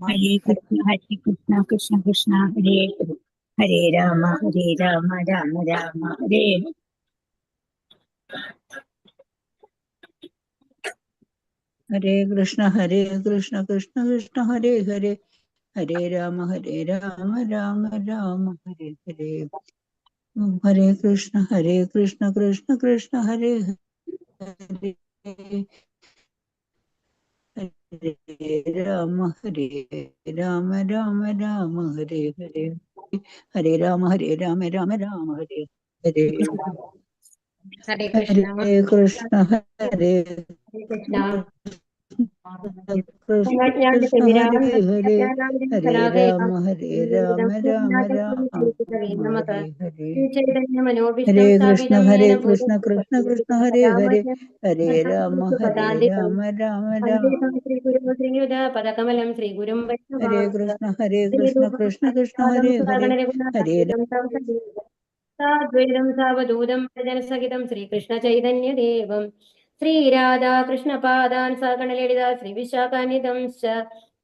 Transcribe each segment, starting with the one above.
Hare Krishna, Krishna Krishna, Hare Hare, Hare Rama, Rama Rama, Hare Hare Krishna, Krishna Krishna, Hare Hare, Hare Rama, Rama Rama, Hare Hare. Hare Krishna, Krishna Krishna, Hare Hare, Hare Rama, Rama Rama, Hare Hare. Hare Rama, Rama Rama, Hare Hare. Hare Krishna. Hare Krishna, Hare Krishna. Krishna Krishna, Hare Hare, Hare Rama, Rama Rama, Hare Hare. Hare Krishna, Krishna Krishna, Hare Hare, Hare Rama, Rama Rama. പദകമലം Shri ഗുരും Hare Krishna, Krishna Krishna, Hare Hare, Hare സാദ്വൈതം സാവധൂതം ജനസഹിതം Sreekrishna ചൈതന്യദേവം ശ്രീരാധാകൃഷ്ണപാദാൻ സഗണലളിത ശ്രീവിശാഖാന്വിതം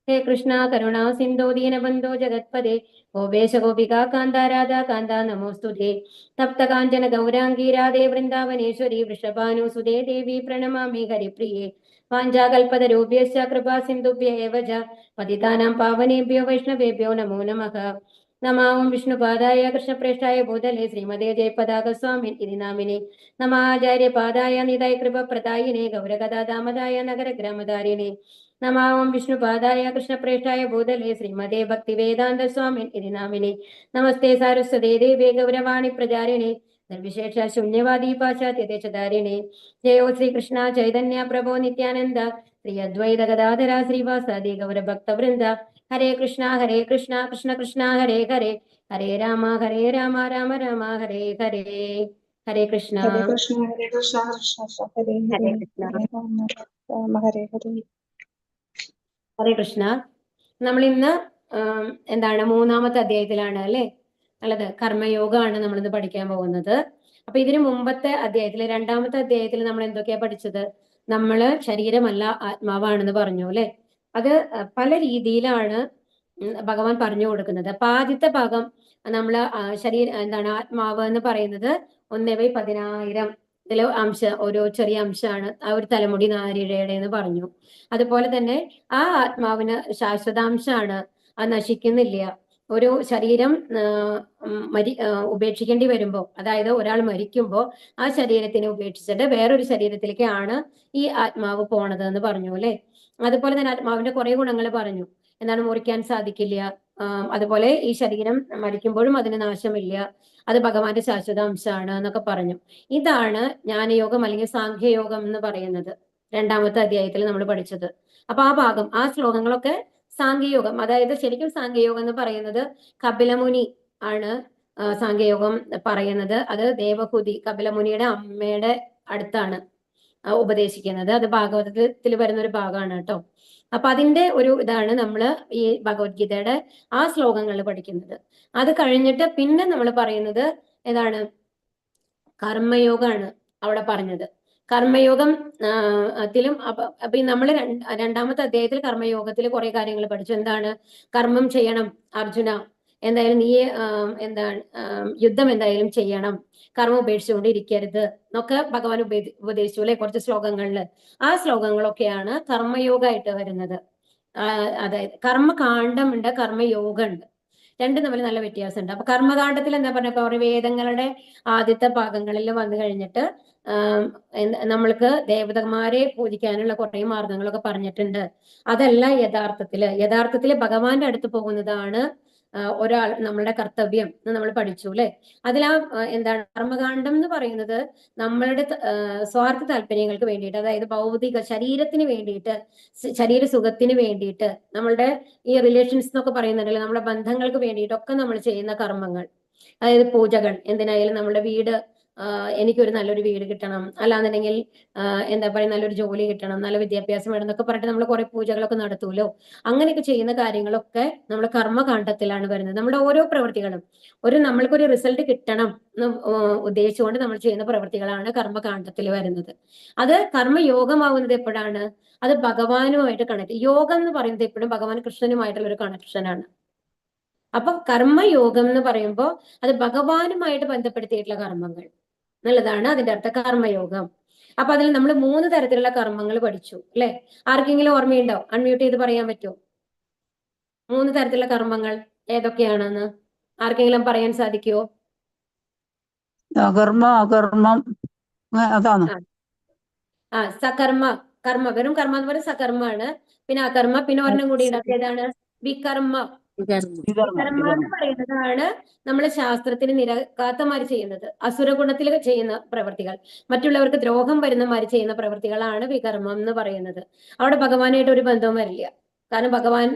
ഹേ കൃഷ്ണ കരുണാ സിന്ധോ ദീനബന്ധോ ജഗത്പദേ ഗോപേശ ഗോപികാ കാന്ത രാധാ കാന്ത നമോസ്തുതേ തപ്ത കാഞ്ചന ഗൗരാംഗീ രാധേ വൃന്ദാവനേശ്വരി വൃഷഭാനുസുതേ ദേവി പ്രണമാമി ഹരിപ്രിയേ വാഞ്ചാകൽപതരൂപ്യശ്ച കൃപാ സിന്ധുഭ്യ ഏവ ച പതിതാനാം പാവനേഭ്യോ വൈഷ്ണവേഭ്യോ നമോ നമഃ നമാം വിഷ്ണുപാദായ കൃഷ്ണപ്രേഷ്ഠായ ഭൂതലേ ശ്രീമതേ ജയപതാക സ്വാമി ഇതി നാമിനെ നമാചാര്യപാദായ നിതായ കൃപപ്രദായിനെ ഗൗരകഥാദാമതായ നഗരഗ്രാമധാരിണേ നമാം വിഷ്ണുപാദായ കൃഷ്ണപ്രേഷ്ഠായ ഭൂതലേ ശ്രീമതേ ഭക്തിവേദാന്ത സ്വാമി ഇതി നാമിനെ നമസ്തേ സാരസ്വതേ ദേവേ ഗൗരവാണി പ്രചാരിണേ നിർവിശേഷ ശൂന്യവാദി പാശ്ചാത്യദേശധാരിണേ ജയോ ശ്രീകൃഷ്ണ ചൈതന്യ പ്രഭോ നിത്യാനന്ദ ശ്രീ അദ്വൈത ഗദാധര ശ്രീവാസാദി ഗൗരഭക്തവൃന്ദ ഹരേ കൃഷ്ണ കൃഷ്ണ കൃഷ്ണ ഹരേ ഹരേ ഹരേ രാമ രാമ രാമ ഹരേ ഹരേ ഹരേ കൃഷ്ണ കൃഷ്ണ കൃഷ്ണ ഹരേ ഹരേ ഹരേ കൃഷ്ണ രാമ ഹരേ ഹരേ. ഹരേ കൃഷ്ണ. നമ്മൾ ഇന്ന് എന്താണ് മൂന്നാമത്തെ അധ്യായത്തിലാണ് അല്ലെ ഉള്ളത്. കർമ്മയോഗമാണ് നമ്മളിന്ന് പഠിക്കാൻ പോകുന്നത്. അപ്പൊ ഇതിനു മുമ്പത്തെ അധ്യായത്തിൽ രണ്ടാമത്തെ അധ്യായത്തിൽ നമ്മൾ എന്തൊക്കെയാ പഠിച്ചത്? നമ്മള് ശരീരമല്ല ആത്മാവാണെന്ന് പറഞ്ഞു അല്ലെ. അത് പല രീതിയിലാണ് ഭഗവാൻ പറഞ്ഞു കൊടുക്കുന്നത്. അപ്പൊ ആദ്യത്തെ ഭാഗം നമ്മള് എന്താണ് ആത്മാവ് എന്ന് പറയുന്നത് 1/10,000 ഇതിലെ ഒരു ചെറിയ അംശമാണ് ആ ഒരു തലമുടി നാരിഴയുടെ എന്ന് പറഞ്ഞു. അതുപോലെ തന്നെ ആ ആത്മാവിന് ശാശ്വതാംശമാണ്, അത് നശിക്കുന്നില്ല. ഒരു ശരീരം ഉപേക്ഷിക്കേണ്ടി വരുമ്പോൾ, അതായത് ഒരാൾ മരിക്കുമ്പോൾ ആ ശരീരത്തിനെ ഉപേക്ഷിച്ചിട്ട് വേറൊരു ശരീരത്തിലേക്കാണ് ഈ ആത്മാവ് പോണത് എന്ന് പറഞ്ഞു അല്ലെ. അതുപോലെ തന്നെ ആത്മാവിന്റെ കുറെ ഗുണങ്ങൾ പറഞ്ഞു. എന്താണ്, മുറിക്കാൻ സാധിക്കില്ല, അതുപോലെ ഈ ശരീരം മരിക്കുമ്പോഴും അതിന് നാശമില്ല, അത് ഭഗവാന്റെ ശാശ്വതാംശമാണ് എന്നൊക്കെ പറഞ്ഞു. ഇതാണ് ജ്ഞാനയോഗം അല്ലെങ്കിൽ സാഖ്യയോഗം എന്ന് പറയുന്നത്. രണ്ടാമത്തെ അധ്യായത്തിൽ നമ്മൾ പഠിച്ചത്. അപ്പൊ ആ ഭാഗം, ആ ശ്ലോകങ്ങളൊക്കെ സാഖ്യയോഗം, അതായത് ശരിക്കും സാഖ്യയോഗം എന്ന് പറയുന്നത് കപിലമുനി ആണ് സാഖ്യയോഗം പറയുന്നത്. അത് ദേവഹുതി, കപിലമുനിയുടെ അമ്മയുടെ അടുത്താണ് ഉപദേശിക്കുന്നത്. അത് ഭാഗവതത്തിൽ വരുന്ന ഒരു ഭാഗമാണ് കേട്ടോ. അപ്പൊ അതിന്റെ ഒരു ഇതാണ് നമ്മൾ ഈ ഭഗവത്ഗീതയുടെ ആ ശ്ലോകങ്ങൾ പഠിക്കുന്നത്. അത് കഴിഞ്ഞിട്ട് പിന്നെ നമ്മൾ പറയുന്നത് ഏതാണ്? കർമ്മയോഗമാണ് അവിടെ പറഞ്ഞത്. കർമ്മയോഗം ത്തിലും അപ്പൊ നമ്മൾ രണ്ടാമത്തെ അധ്യായത്തിൽ കർമ്മയോഗത്തിൽ കുറെ കാര്യങ്ങൾ പഠിച്ചു. എന്താണ്? കർമ്മം ചെയ്യണം അർജുന, എന്തായാലും നീ എന്താണ് യുദ്ധം എന്തായാലും ചെയ്യണം, കർമ്മം ഉപേക്ഷിച്ചുകൊണ്ടിരിക്കരുത് എന്നൊക്കെ ഭഗവാൻ ഉപദേശിച്ചു അല്ലെ കുറച്ച് ശ്ലോകങ്ങളില്. ആ ശ്ലോകങ്ങളൊക്കെയാണ് കർമ്മയോഗമായിട്ട് വരുന്നത്. അതായത് കർമ്മകാണ്ഡം ഉണ്ട്, കർമ്മയോഗം ഉണ്ട്, രണ്ടും തമ്മിൽ നല്ല വ്യത്യാസമുണ്ട്. അപ്പൊ കർമ്മകാണ്ഡത്തിൽ എന്താ പറഞ്ഞപ്പോ അവർ വേദങ്ങളുടെ ആദ്യത്തെ ഭാഗങ്ങളിൽ വന്നു കഴിഞ്ഞിട്ട് നമ്മൾക്ക് ദേവതമാരെ പൂജിക്കാനുള്ള കുറെ മാർഗങ്ങളൊക്കെ പറഞ്ഞിട്ടുണ്ട്. അതല്ല യഥാർത്ഥത്തില് ഭഗവാന്റെ അടുത്ത് പോകുന്നതാണ് ഒരാൾ നമ്മളുടെ കർത്തവ്യം എന്ന് നമ്മൾ പഠിച്ചു അല്ലെ. അതിലാ എന്താണ് കർമ്മകാണ്ഡം എന്ന് പറയുന്നത് നമ്മളുടെ സ്വാർത്ഥ താല്പര്യങ്ങൾക്ക് വേണ്ടിയിട്ട്, അതായത് ഭൗതിക ശരീരത്തിന് വേണ്ടിയിട്ട്, ശരീര സുഖത്തിന് വേണ്ടിയിട്ട്, നമ്മളുടെ ഈ റിലേഷൻസ് എന്നൊക്കെ പറയുന്നുണ്ടല്ലോ, നമ്മുടെ ബന്ധങ്ങൾക്ക് വേണ്ടിയിട്ടൊക്കെ നമ്മൾ ചെയ്യുന്ന കർമ്മങ്ങൾ, അതായത് പൂജകൾ, എന്തിനായാലും നമ്മുടെ വീട് എനിക്കൊരു നല്ലൊരു വീട് കിട്ടണം, അല്ലാന്നുണ്ടെങ്കിൽ എന്താ പറയുക നല്ലൊരു ജോലി കിട്ടണം, നല്ല വിദ്യാഭ്യാസം വേണം എന്നൊക്കെ പറഞ്ഞിട്ട് നമ്മൾ കുറെ പൂജകളൊക്കെ നടത്തൂലോ. അങ്ങനെയൊക്കെ ചെയ്യുന്ന കാര്യങ്ങളൊക്കെ നമ്മുടെ കർമ്മകാണ്ഡത്തിലാണ് വരുന്നത്. നമ്മുടെ ഓരോ പ്രവൃത്തികളും നമ്മൾക്കൊരു റിസൾട്ട് കിട്ടണം എന്ന് ഉദ്ദേശിച്ചുകൊണ്ട് നമ്മൾ ചെയ്യുന്ന പ്രവൃത്തികളാണ് കർമ്മകാണ്ഡത്തിൽ വരുന്നത്. അത് കർമ്മയോഗമാവുന്നത് എപ്പോഴാണ്? അത് ഭഗവാനുമായിട്ട് കണക്ട്. യോഗം എന്ന് പറയുന്നത് എപ്പോഴും ഭഗവാൻ കൃഷ്ണനുമായിട്ടുള്ള ഒരു കണക്ഷനാണ്. അപ്പൊ കർമ്മയോഗം എന്ന് പറയുമ്പോൾ അത് ഭഗവാനുമായിട്ട് ബന്ധപ്പെടുത്തിയിട്ടുള്ള കർമ്മങ്ങൾ എന്നുള്ളതാണ് അതിന്റെ അർത്ഥം, കർമ്മയോഗം. അപ്പൊ അതിൽ നമ്മൾ 3 തരത്തിലുള്ള കർമ്മങ്ങൾ പഠിച്ചു അല്ലെ? ആർക്കെങ്കിലും ഓർമ്മയുണ്ടോ? അൺമ്യൂട്ട് ചെയ്ത് പറയാൻ പറ്റുമോ? 3 തരത്തിലുള്ള കർമ്മങ്ങൾ ഏതൊക്കെയാണെന്ന് ആർക്കെങ്കിലും പറയാൻ സാധിക്കുമോ? അകർമ്മം അകർമ്മം അതാണ്. സകർമ്മ, കർമ്മ, വെറും കർമ്മ എന്ന് പറയുന്നത് സകർമ്മാണ്. പിന്നെ അകർമ്മ, പിന്നെ ഒരെണ്ണം കൂടി ഉണ്ട്, ഏതാണ്? വികർമ്മ. വികർമ്മ എന്ന് പറയുന്നതാണ് നമ്മളെ ശാസ്ത്രത്തിന് നിരക്കാത്തമാര് ചെയ്യുന്നത്, അസുരഗുണത്തിൽ ചെയ്യുന്ന പ്രവൃത്തികൾ, മറ്റുള്ളവർക്ക് ദ്രോഹം വരുന്നമാര് ചെയ്യുന്ന പ്രവൃത്തികളാണ് വികർമ്മം എന്ന് പറയുന്നത്. അവിടെ ഭഗവാനായിട്ട് ഒരു ബന്ധവും വരില്ല. കാരണം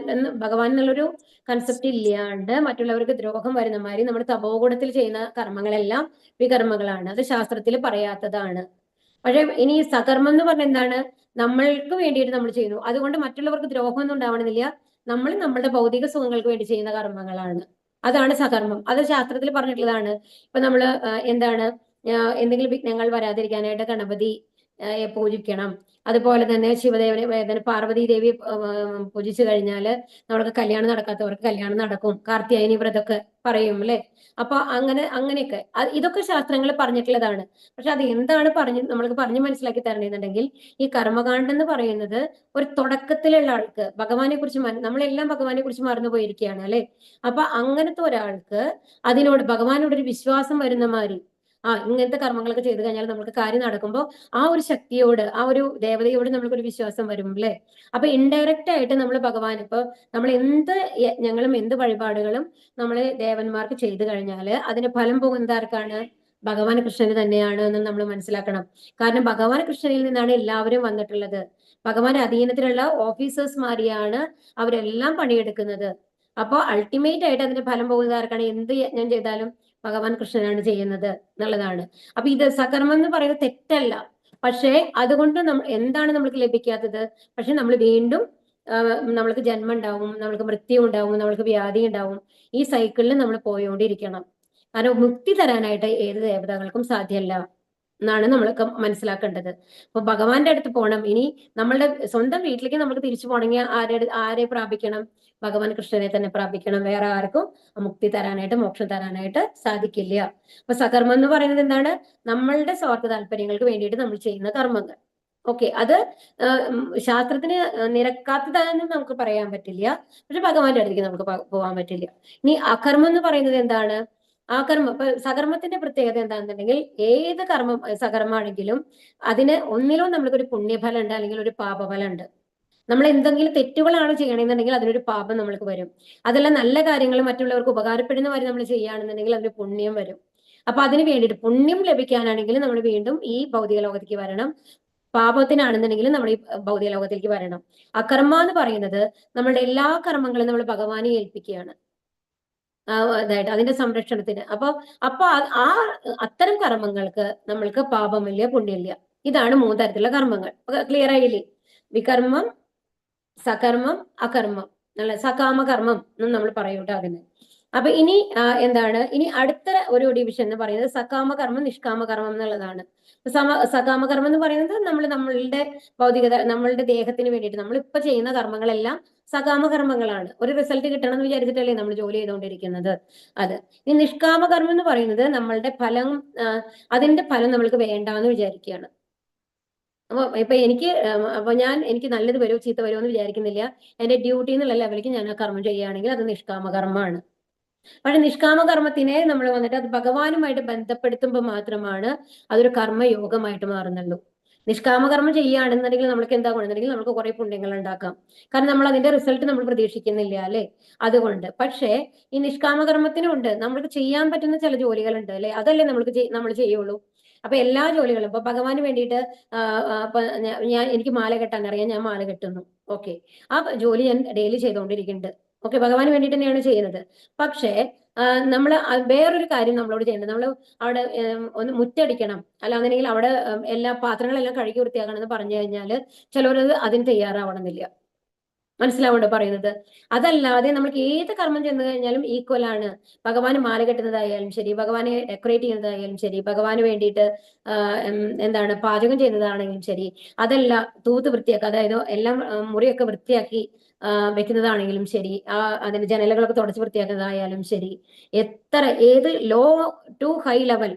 ഭഗവാൻ എന്നുള്ളൊരു കൺസെപ്റ്റ് ഇല്ലാണ്ട് മറ്റുള്ളവർക്ക് ദ്രോഹം വരുന്നമാര് നമ്മൾ തപോ ഗുണത്തിൽ ചെയ്യുന്ന കർമ്മങ്ങളെല്ലാം വികർമ്മങ്ങളാണ്. അത് ശാസ്ത്രത്തിൽ പറയാത്തതാണ്. പക്ഷെ ഇനി സകർമ്മം എന്ന് പറഞ്ഞ എന്താണ്? നമ്മൾക്ക് വേണ്ടിയിട്ട് നമ്മൾ ചെയ്യുന്നു, അതുകൊണ്ട് മറ്റുള്ളവർക്ക് ദ്രോഹമൊന്നും ഉണ്ടാവണമെന്നില്ല. നമ്മൾ നമ്മുടെ ഭൗതിക സുഖങ്ങൾക്ക് വേണ്ടി ചെയ്യുന്ന കർമ്മങ്ങളാണ്, അതാണ് സകർമ്മം. അത് ശാസ്ത്രത്തിൽ പറഞ്ഞിട്ടുള്ളതാണ്. ഇപ്പൊ നമ്മള് എന്താണ് എന്തെങ്കിലും വിഘ്നങ്ങൾ വരാതിരിക്കാനായിട്ട് ഗണപതി പൂജിക്കണം. അതുപോലെ തന്നെ ശിവദേവനെ പാർവതി ദേവി പൂജിച്ചു കഴിഞ്ഞാല് നമ്മൾക്ക് കല്യാണം നടക്കാത്തവർക്ക് കല്യാണം നടക്കും. കാർത്തിയായനി വ്രതമൊക്കെ പറയും അല്ലെ? അപ്പൊ അങ്ങനെയൊക്കെ ഇതൊക്കെ ശാസ്ത്രങ്ങൾ പറഞ്ഞിട്ടുള്ളതാണ്. പക്ഷെ അത് എന്താണ് നമ്മൾക്ക് പറഞ്ഞു മനസ്സിലാക്കി തരണമെന്നുണ്ടെങ്കിൽ ഈ കർമ്മകാണ്ഡം എന്ന് പറയുന്നത് ഒരു തുടക്കത്തിലുള്ള ആൾക്ക് ഭഗവാനെ കുറിച്ച് നമ്മളെല്ലാം ഭഗവാനെ കുറിച്ച് മറന്നു പോയിരിക്കുകയാണ് അല്ലെ? അപ്പൊ അങ്ങനത്തെ ഒരാൾക്ക് അതിനോട് ഭഗവാനോടൊരു വിശ്വാസം വരുന്ന മാതിരി ഇങ്ങനത്തെ കർമ്മങ്ങളൊക്കെ ചെയ്തു കഴിഞ്ഞാൽ നമുക്ക് കാര്യം നടക്കുമ്പോൾ ആ ഒരു ശക്തിയോട്, ആ ഒരു ദേവതയോട് നമ്മൾക്കൊരു വിശ്വാസം വരും അല്ലെ? അപ്പൊ ഇൻഡയറക്റ്റ് ആയിട്ട് നമ്മൾ ഭഗവാൻ, ഇപ്പൊ നമ്മൾ എന്ത് യജ്ഞങ്ങളും എന്ത് വഴിപാടുകളും നമ്മള് ദേവന്മാർക്ക് ചെയ്തു കഴിഞ്ഞാല് അതിന് ഫലം പോകുന്നത് ആർക്കാണ്? ഭഗവാൻ കൃഷ്ണന് തന്നെയാണ് എന്ന് നമ്മൾ മനസ്സിലാക്കണം. കാരണം ഭഗവാൻ കൃഷ്ണനിൽ നിന്നാണ് എല്ലാവരും വന്നിട്ടുള്ളത്. ഭഗവാന്റെ അധീനത്തിലുള്ള ഓഫീസേഴ്സ്മാരെയാണ് അവരെല്ലാം പണിയെടുക്കുന്നത്. അപ്പൊ അൾട്ടിമേറ്റ് ആയിട്ട് അതിന്റെ ഫലം പോകുന്നത് ആർക്കാണ്? എന്ത് യജ്ഞം ചെയ്താലും ഭഗവാൻ കൃഷ്ണനാണ് ചെയ്യുന്നത് എന്നുള്ളതാണ്. അപ്പൊ ഇത് സകർമ്മം എന്ന് പറയുന്നത് തെറ്റല്ല. പക്ഷേ അതുകൊണ്ട് എന്താണ് നമ്മൾക്ക് ലഭിക്കാത്തത്? പക്ഷെ നമ്മൾ വീണ്ടും നമ്മൾക്ക് ജന്മം ഉണ്ടാവും, നമ്മൾക്ക് മൃത്യു ഉണ്ടാവും, നമ്മൾക്ക് വ്യാധി ഉണ്ടാവും. ഈ സൈക്കിളിൽ നമ്മൾ പോയോണ്ടിരിക്കണം. കാരണം മുക്തി തരാനായിട്ട് ഏത് ദേവതകൾക്കും സാധ്യമല്ല എന്നാണ് നമ്മൾക്ക് മനസ്സിലാക്കേണ്ടത്. അപ്പൊ ഭഗവാന്റെ അടുത്ത് പോകണം. ഇനി നമ്മളുടെ സ്വന്തം വീട്ടിലേക്ക് നമുക്ക് തിരിച്ചു പോകണമെങ്കിൽ ആരെ പ്രാപിക്കണം? ഭഗവാൻ കൃഷ്ണനെ തന്നെ പ്രാപിക്കണം. വേറെ ആർക്കും മുക്തി തരാനായിട്ട്, മോക്ഷം തരാനായിട്ട് സാധിക്കില്ല. അപ്പൊ സകർമ്മം എന്ന് പറയുന്നത് എന്താണ്? നമ്മളുടെ സ്വാർത്ഥ താല്പര്യങ്ങൾക്ക് വേണ്ടിയിട്ട് നമ്മൾ ചെയ്യുന്ന കർമ്മങ്ങൾ. ഓക്കെ, അത് ശാസ്ത്രത്തിന് നിരക്കാത്തതാണെന്ന് നമുക്ക് പറയാൻ പറ്റില്ല. പക്ഷെ ഭഗവാന്റെ അടുത്തേക്ക് നമുക്ക് പോകാൻ പറ്റില്ല. ഇനി അകർമ്മം എന്ന് പറയുന്നത് എന്താണ്? കർമ്മം, ഇപ്പൊ സകർമ്മത്തിന്റെ പ്രത്യേകത എന്താണെന്നുണ്ടെങ്കിൽ ഏത് സകർമ്മമാണെങ്കിലും അതിന് ഒന്നിലോ നമ്മൾക്കൊരു പുണ്യഫലം ഉണ്ട്, അല്ലെങ്കിൽ ഒരു പാപഫലം ഉണ്ട്. നമ്മൾ എന്തെങ്കിലും തെറ്റുകളാണ് ചെയ്യണമെന്നുണ്ടെങ്കിൽ അതിനൊരു പാപം നമ്മൾക്ക് വരും. അതെല്ലാം നല്ല കാര്യങ്ങൾ മറ്റുള്ളവർക്ക് ഉപകാരപ്പെടുന്ന കാര്യം നമ്മൾ ചെയ്യുകയാണെന്നുണ്ടെങ്കിൽ അതിന് പുണ്യം വരും. അപ്പൊ അതിന് വേണ്ടിയിട്ട് പുണ്യം ലഭിക്കാനാണെങ്കിൽ നമ്മൾ വീണ്ടും ഈ ഭൗതിക ലോകത്തേക്ക് വരണം. പാപത്തിനാണെന്നുണ്ടെങ്കിൽ നമ്മൾ ഈ ഭൗതിക ലോകത്തിലേക്ക് വരണം. അകർമ്മ എന്ന് പറയുന്നത് നമ്മളുടെ എല്ലാ കർമ്മങ്ങളും നമ്മൾ ഭഗവാനെ ഏൽപ്പിക്കുകയാണ്, അതായിട്ട് അതിന്റെ സംരക്ഷണത്തിന്. അപ്പൊ അത്തരം കർമ്മങ്ങൾക്ക് നമ്മൾക്ക് പാപമില്ല, പുണ്യമില്ല. ഇതാണ് 3 തരത്തിലുള്ള കർമ്മങ്ങൾ. ക്ലിയർ ആയില്ലേ? വികർമ്മം, സകർമ്മം, അകർമ്മം എന്നുള്ള സകാമകർമ്മം എന്ന് നമ്മൾ പറയൂട്ടോ അതിന്. അപ്പൊ ഇനി എന്താണ്? ഇനി അടുത്ത ഒരു ഡിവിഷൻ എന്ന് പറയുന്നത് സകാമകർമ്മം, നിഷ്കാമകർമ്മം എന്നുള്ളതാണ്. സകാമകർമ്മം എന്ന് പറയുന്നത് നമ്മളുടെ ഭൗതികത, നമ്മളുടെ ദേഹത്തിന് വേണ്ടിയിട്ട് നമ്മൾ ഇപ്പൊ ചെയ്യുന്ന കർമ്മങ്ങളെല്ലാം സകാമകർമ്മങ്ങളാണ്. ഒരു റിസൾട്ട് കിട്ടണം എന്ന് വിചാരിച്ചിട്ടല്ലേ നമ്മൾ ജോലി ചെയ്തുകൊണ്ടിരിക്കുന്നത്. അത്. ഈ നിഷ്കാമകർമ്മം എന്ന് പറയുന്നത് നമ്മളുടെ ഫലം, അതിന്റെ ഫലം നമ്മൾക്ക് വേണ്ടാന്ന് വിചാരിക്കുകയാണ്. അപ്പൊ ഇപ്പൊ എനിക്ക് നല്ലത് വരുമോ ചീത്ത വരുമോ എന്ന് വിചാരിക്കുന്നില്ല. എന്റെ ഡ്യൂട്ടി എന്നുള്ള ലെവലിലേക്ക് ഞാൻ ആ കർമ്മം ചെയ്യുകയാണെങ്കിൽ അത് നിഷ്കാമകർമ്മമാണ്. പക്ഷെ നിഷ്കാമകർമ്മത്തിനെ നമ്മൾ വന്നിട്ട് അത് ഭഗവാനുമായിട്ട് ബന്ധപ്പെടുത്തുമ്പോൾ മാത്രമാണ് അതൊരു കർമ്മയോഗമായിട്ട് മാറുന്നുള്ളൂ. നിഷ്കാമകർമ്മം ചെയ്യുകയാണെന്നുണ്ടെങ്കിൽ നമുക്ക് എന്താ ഗുണമെന്നുണ്ടെങ്കിൽ നമുക്ക് കുറെ പുണ്യങ്ങൾ ഉണ്ടാക്കാം. കാരണം നമ്മൾ അതിന്റെ റിസൾട്ട് നമ്മൾ പ്രതീക്ഷിക്കുന്നില്ല അല്ലെ? അതുകൊണ്ട്. പക്ഷേ ഈ നിഷ്കാമകർമ്മത്തിനുണ്ട് നമ്മൾക്ക് ചെയ്യാൻ പറ്റുന്ന ചില ജോലികളുണ്ട് അല്ലെ? അതല്ലേ നമ്മൾ ചെയ്യുള്ളൂ. അപ്പൊ എല്ലാ ജോലികളും ഇപ്പൊ ഭഗവാന് വേണ്ടിയിട്ട് എനിക്ക് മാല കെട്ടാൻ അറിയാം, ഞാൻ മാല കെട്ടുന്നു. ഓക്കെ, ആ ജോലി ഞാൻ ഡെയിലി ചെയ്തുകൊണ്ടിരിക്കുന്നുണ്ട്. ഓക്കെ, ഭഗവാന് വേണ്ടിയിട്ട് തന്നെയാണ് ചെയ്യുന്നത്. പക്ഷേ നമ്മൾ വേറൊരു കാര്യം നമ്മളോട് ചെയ്യേണ്ടത്, നമ്മൾ അവിടെ ഒന്ന് മുറ്റടിക്കണം, അല്ല അങ്ങനെയെങ്കിൽ അവിടെ എല്ലാ പാത്രങ്ങളെല്ലാം കഴുകി വൃത്തിയാക്കണം എന്ന് പറഞ്ഞു കഴിഞ്ഞാൽ ചിലവരത് അതിന് തയ്യാറാവണമെന്നില്ല. മനസ്സിലാവുണ്ടോ പറയുന്നത്? അതല്ലാതെ നമുക്ക് ഏത് കർമ്മം ചെന്ന് കഴിഞ്ഞാലും ഈക്വൽ ആണ്. ഭഗവാന് മാല കെട്ടുന്നതായാലും ശരി, ഭഗവാനെ ഡെക്കറേറ്റ് ചെയ്യുന്നതായാലും ശരി, ഭഗവാന് വേണ്ടിയിട്ട് എന്താണ് പാചകം ചെയ്യുന്നതാണെങ്കിലും ശരി, അതല്ല തൂത്ത് വൃത്തിയാക്കുക, അതായത് എല്ലാം മുറിയൊക്കെ വൃത്തിയാക്കി വെക്കുന്നതാണെങ്കിലും ശരി, അതിന്റെ ജനലുകളൊക്കെ തുടച്ച് വൃത്തിയാക്കുന്നതായാലും ശരി, ഏത് ലോ ടു ഹൈ ലെവൽ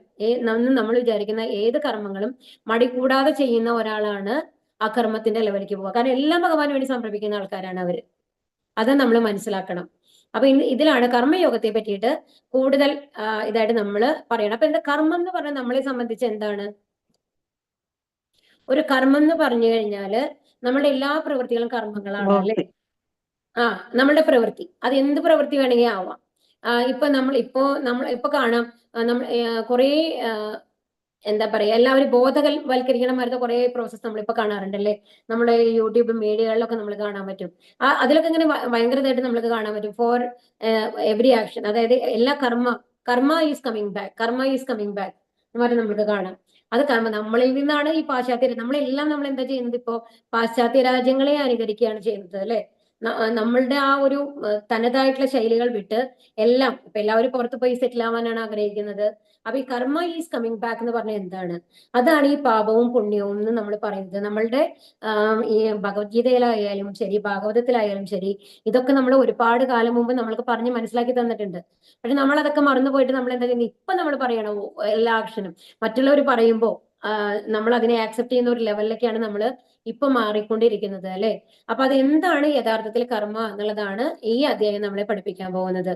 നമ്മൾ വിചാരിക്കുന്ന ഏത് കർമ്മങ്ങളും മടി കൂടാതെ ചെയ്യുന്ന ഒരാളാണ് ആ കർമ്മത്തിന്റെ ലെവലിലേക്ക് പോവുക. കാരണം എല്ലാം ഭഗവാന് വേണ്ടി സമർപ്പിക്കുന്ന ആൾക്കാരാണ് അവര്. അത് നമ്മൾ മനസ്സിലാക്കണം. അപ്പൊ ഇതിലാണ് കർമ്മയോഗത്തെ പറ്റിയിട്ട് കൂടുതൽ ഇതായിട്ട് നമ്മൾ പറയണം. അപ്പൊ എന്താ കർമ്മം എന്ന് പറഞ്ഞാൽ നമ്മളെ സംബന്ധിച്ച് എന്താണ്? ഒരു കർമ്മം എന്ന് പറഞ്ഞു കഴിഞ്ഞാല് നമ്മുടെ എല്ലാ പ്രവൃത്തികളും കർമ്മങ്ങളാണ് അല്ലെ? നമ്മളുടെ പ്രവൃത്തി, അത് എന്ത് പ്രവൃത്തി വേണമെങ്കിൽ ആവാം. ഇപ്പൊ കാണാം, നമ്മൾ കുറേ എന്താ പറയാ, എല്ലാവരും ബോധവൽക്കരിക്കണം വരുന്ന കുറെ പ്രോസസ് നമ്മളിപ്പോ കാണാറുണ്ടല്ലേ? നമ്മുടെ യൂട്യൂബ് മീഡിയകളിലൊക്കെ നമ്മൾ കാണാൻ പറ്റും. അതിലൊക്കെ ഇങ്ങനെ ഭയങ്കരമായിട്ട് നമ്മൾക്ക് കാണാൻ പറ്റും. ഫോർ എവറി ആക്ഷൻ, അതായത് എല്ലാ കർമ്മ ഈസ് കമ്മിങ് ബാക്ക് എന്ന് പറഞ്ഞ് നമുക്ക് കാണാം. അത് നമ്മളിൽ നിന്നാണ് ഈ നമ്മളെല്ലാം നമ്മൾ എന്താ ചെയ്യുന്നത്? ഇപ്പോ പാശ്ചാത്യ രാജ്യങ്ങളെ അനുകരിക്കുകയാണ് ചെയ്യുന്നത് അല്ലെ? നമ്മളുടെ ആ ഒരു തനതായിട്ടുള്ള ശൈലികൾ വിട്ട് ഇപ്പൊ എല്ലാവരും പുറത്ത് പോയി സെറ്റിൽ ആവാനാണ് ആഗ്രഹിക്കുന്നത്. അപ്പൊ ഈ കർമ്മ ഈസ് കമ്മിങ് ബാക്ക് എന്ന് പറഞ്ഞാൽ എന്താണ്? അതാണ് ഈ പാപവും പുണ്യവും എന്ന് നമ്മൾ പറയുന്നത്. നമ്മളുടെ ഈ ഭഗവത്ഗീതയിലായാലും ശരി, ഭാഗവതത്തിലായാലും ശരി, ഇതൊക്കെ നമ്മൾ ഒരുപാട് കാലം മുമ്പ് നമ്മൾക്ക് പറഞ്ഞ് മനസ്സിലാക്കി തന്നിട്ടുണ്ട്. പക്ഷെ നമ്മൾ അതൊക്കെ മറന്നു പോയിട്ട് നമ്മൾ എന്താ ചെയ്യുന്നത്? ഇപ്പൊ നമ്മൾ പറയണോ എല്ലാ ആക്ഷനും മറ്റുള്ളവർ പറയുമ്പോ നമ്മൾ അതിനെ ആക്സെപ്റ്റ് ചെയ്യുന്ന ഒരു ലെവലിലേക്കാണ് നമ്മൾ ഇപ്പൊ മാറിക്കൊണ്ടിരിക്കുന്നത് അല്ലെ? അപ്പൊ അത് എന്താണ് യഥാർത്ഥത്തിൽ കർമ്മ എന്നുള്ളതാണ് ഈ അധ്യായം നമ്മളെ പഠിപ്പിക്കാൻ പോകുന്നത്.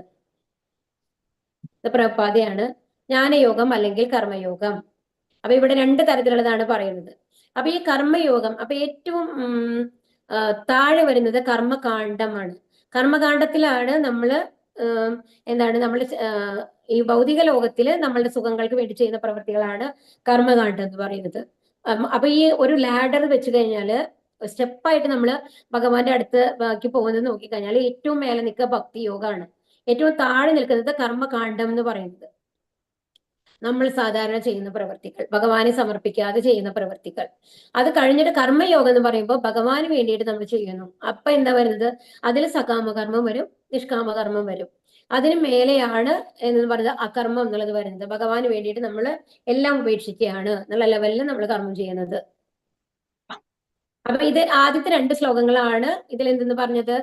ഇത് പ്രപാദയാണ്, ജ്ഞാനയോഗം അല്ലെങ്കിൽ കർമ്മയോഗം. അപ്പൊ ഇവിടെ 2 തരത്തിലുള്ളതാണ് പറയുന്നത്. അപ്പൊ ഈ കർമ്മയോഗം, അപ്പൊ ഏറ്റവും താഴെ വരുന്നത് കർമ്മകാണ്ഡമാണ്. കർമ്മകാണ്ഡത്തിലാണ് നമ്മള് നമ്മൾ ഈ ഭൗതിക ലോകത്തില് നമ്മളുടെ സുഖങ്ങൾക്ക് വേണ്ടി ചെയ്യുന്ന പ്രവൃത്തികളാണ് കർമ്മകാണ്ഡം എന്ന് പറയുന്നത്. അപ്പൊ ഈ ഒരു ലാഡർ വെച്ച് കഴിഞ്ഞാല് സ്റ്റെപ്പായിട്ട് നമ്മൾ ഭഗവാന്റെ അടുത്തേക്ക് പോകുന്നത് നോക്കിക്കഴിഞ്ഞാൽ ഏറ്റവും മേലെ നിൽക്കുക ഭക്തി യോഗമാണ്. ഏറ്റവും താഴെ നിൽക്കുന്നത് കർമ്മകാണ്ഡം എന്ന് പറയുന്നത് നമ്മൾ സാധാരണ ചെയ്യുന്ന പ്രവർത്തികൾ, ഭഗവാനെ സമർപ്പിക്കാതെ ചെയ്യുന്ന പ്രവർത്തികൾ. അത് കഴിഞ്ഞിട്ട് കർമ്മയോഗം എന്ന് പറയുമ്പോൾ ഭഗവാന് വേണ്ടിയിട്ട് നമ്മൾ ചെയ്യുന്നു. അപ്പൊ എന്താ വരുന്നത്? അതിൽ സകാമകർമ്മം വരും, നിഷ്കാമകർമ്മം വരും. അതിന് മേലെയാണ് എന്ന് പറയുന്നത് അകർമ്മം എന്നുള്ളത് വരുന്നത്. ഭഗവാന് വേണ്ടിയിട്ട് നമ്മൾ എല്ലാം ഉപേക്ഷിക്കുകയാണ് എന്നുള്ള ലെവലിൽ നമ്മൾ കർമ്മം ചെയ്യുന്നത്. അപ്പൊ ഇത് ആദ്യത്തെ 2 ശ്ലോകങ്ങളാണ് ഇതിൽ എന്തെന്ന് പറഞ്ഞത്,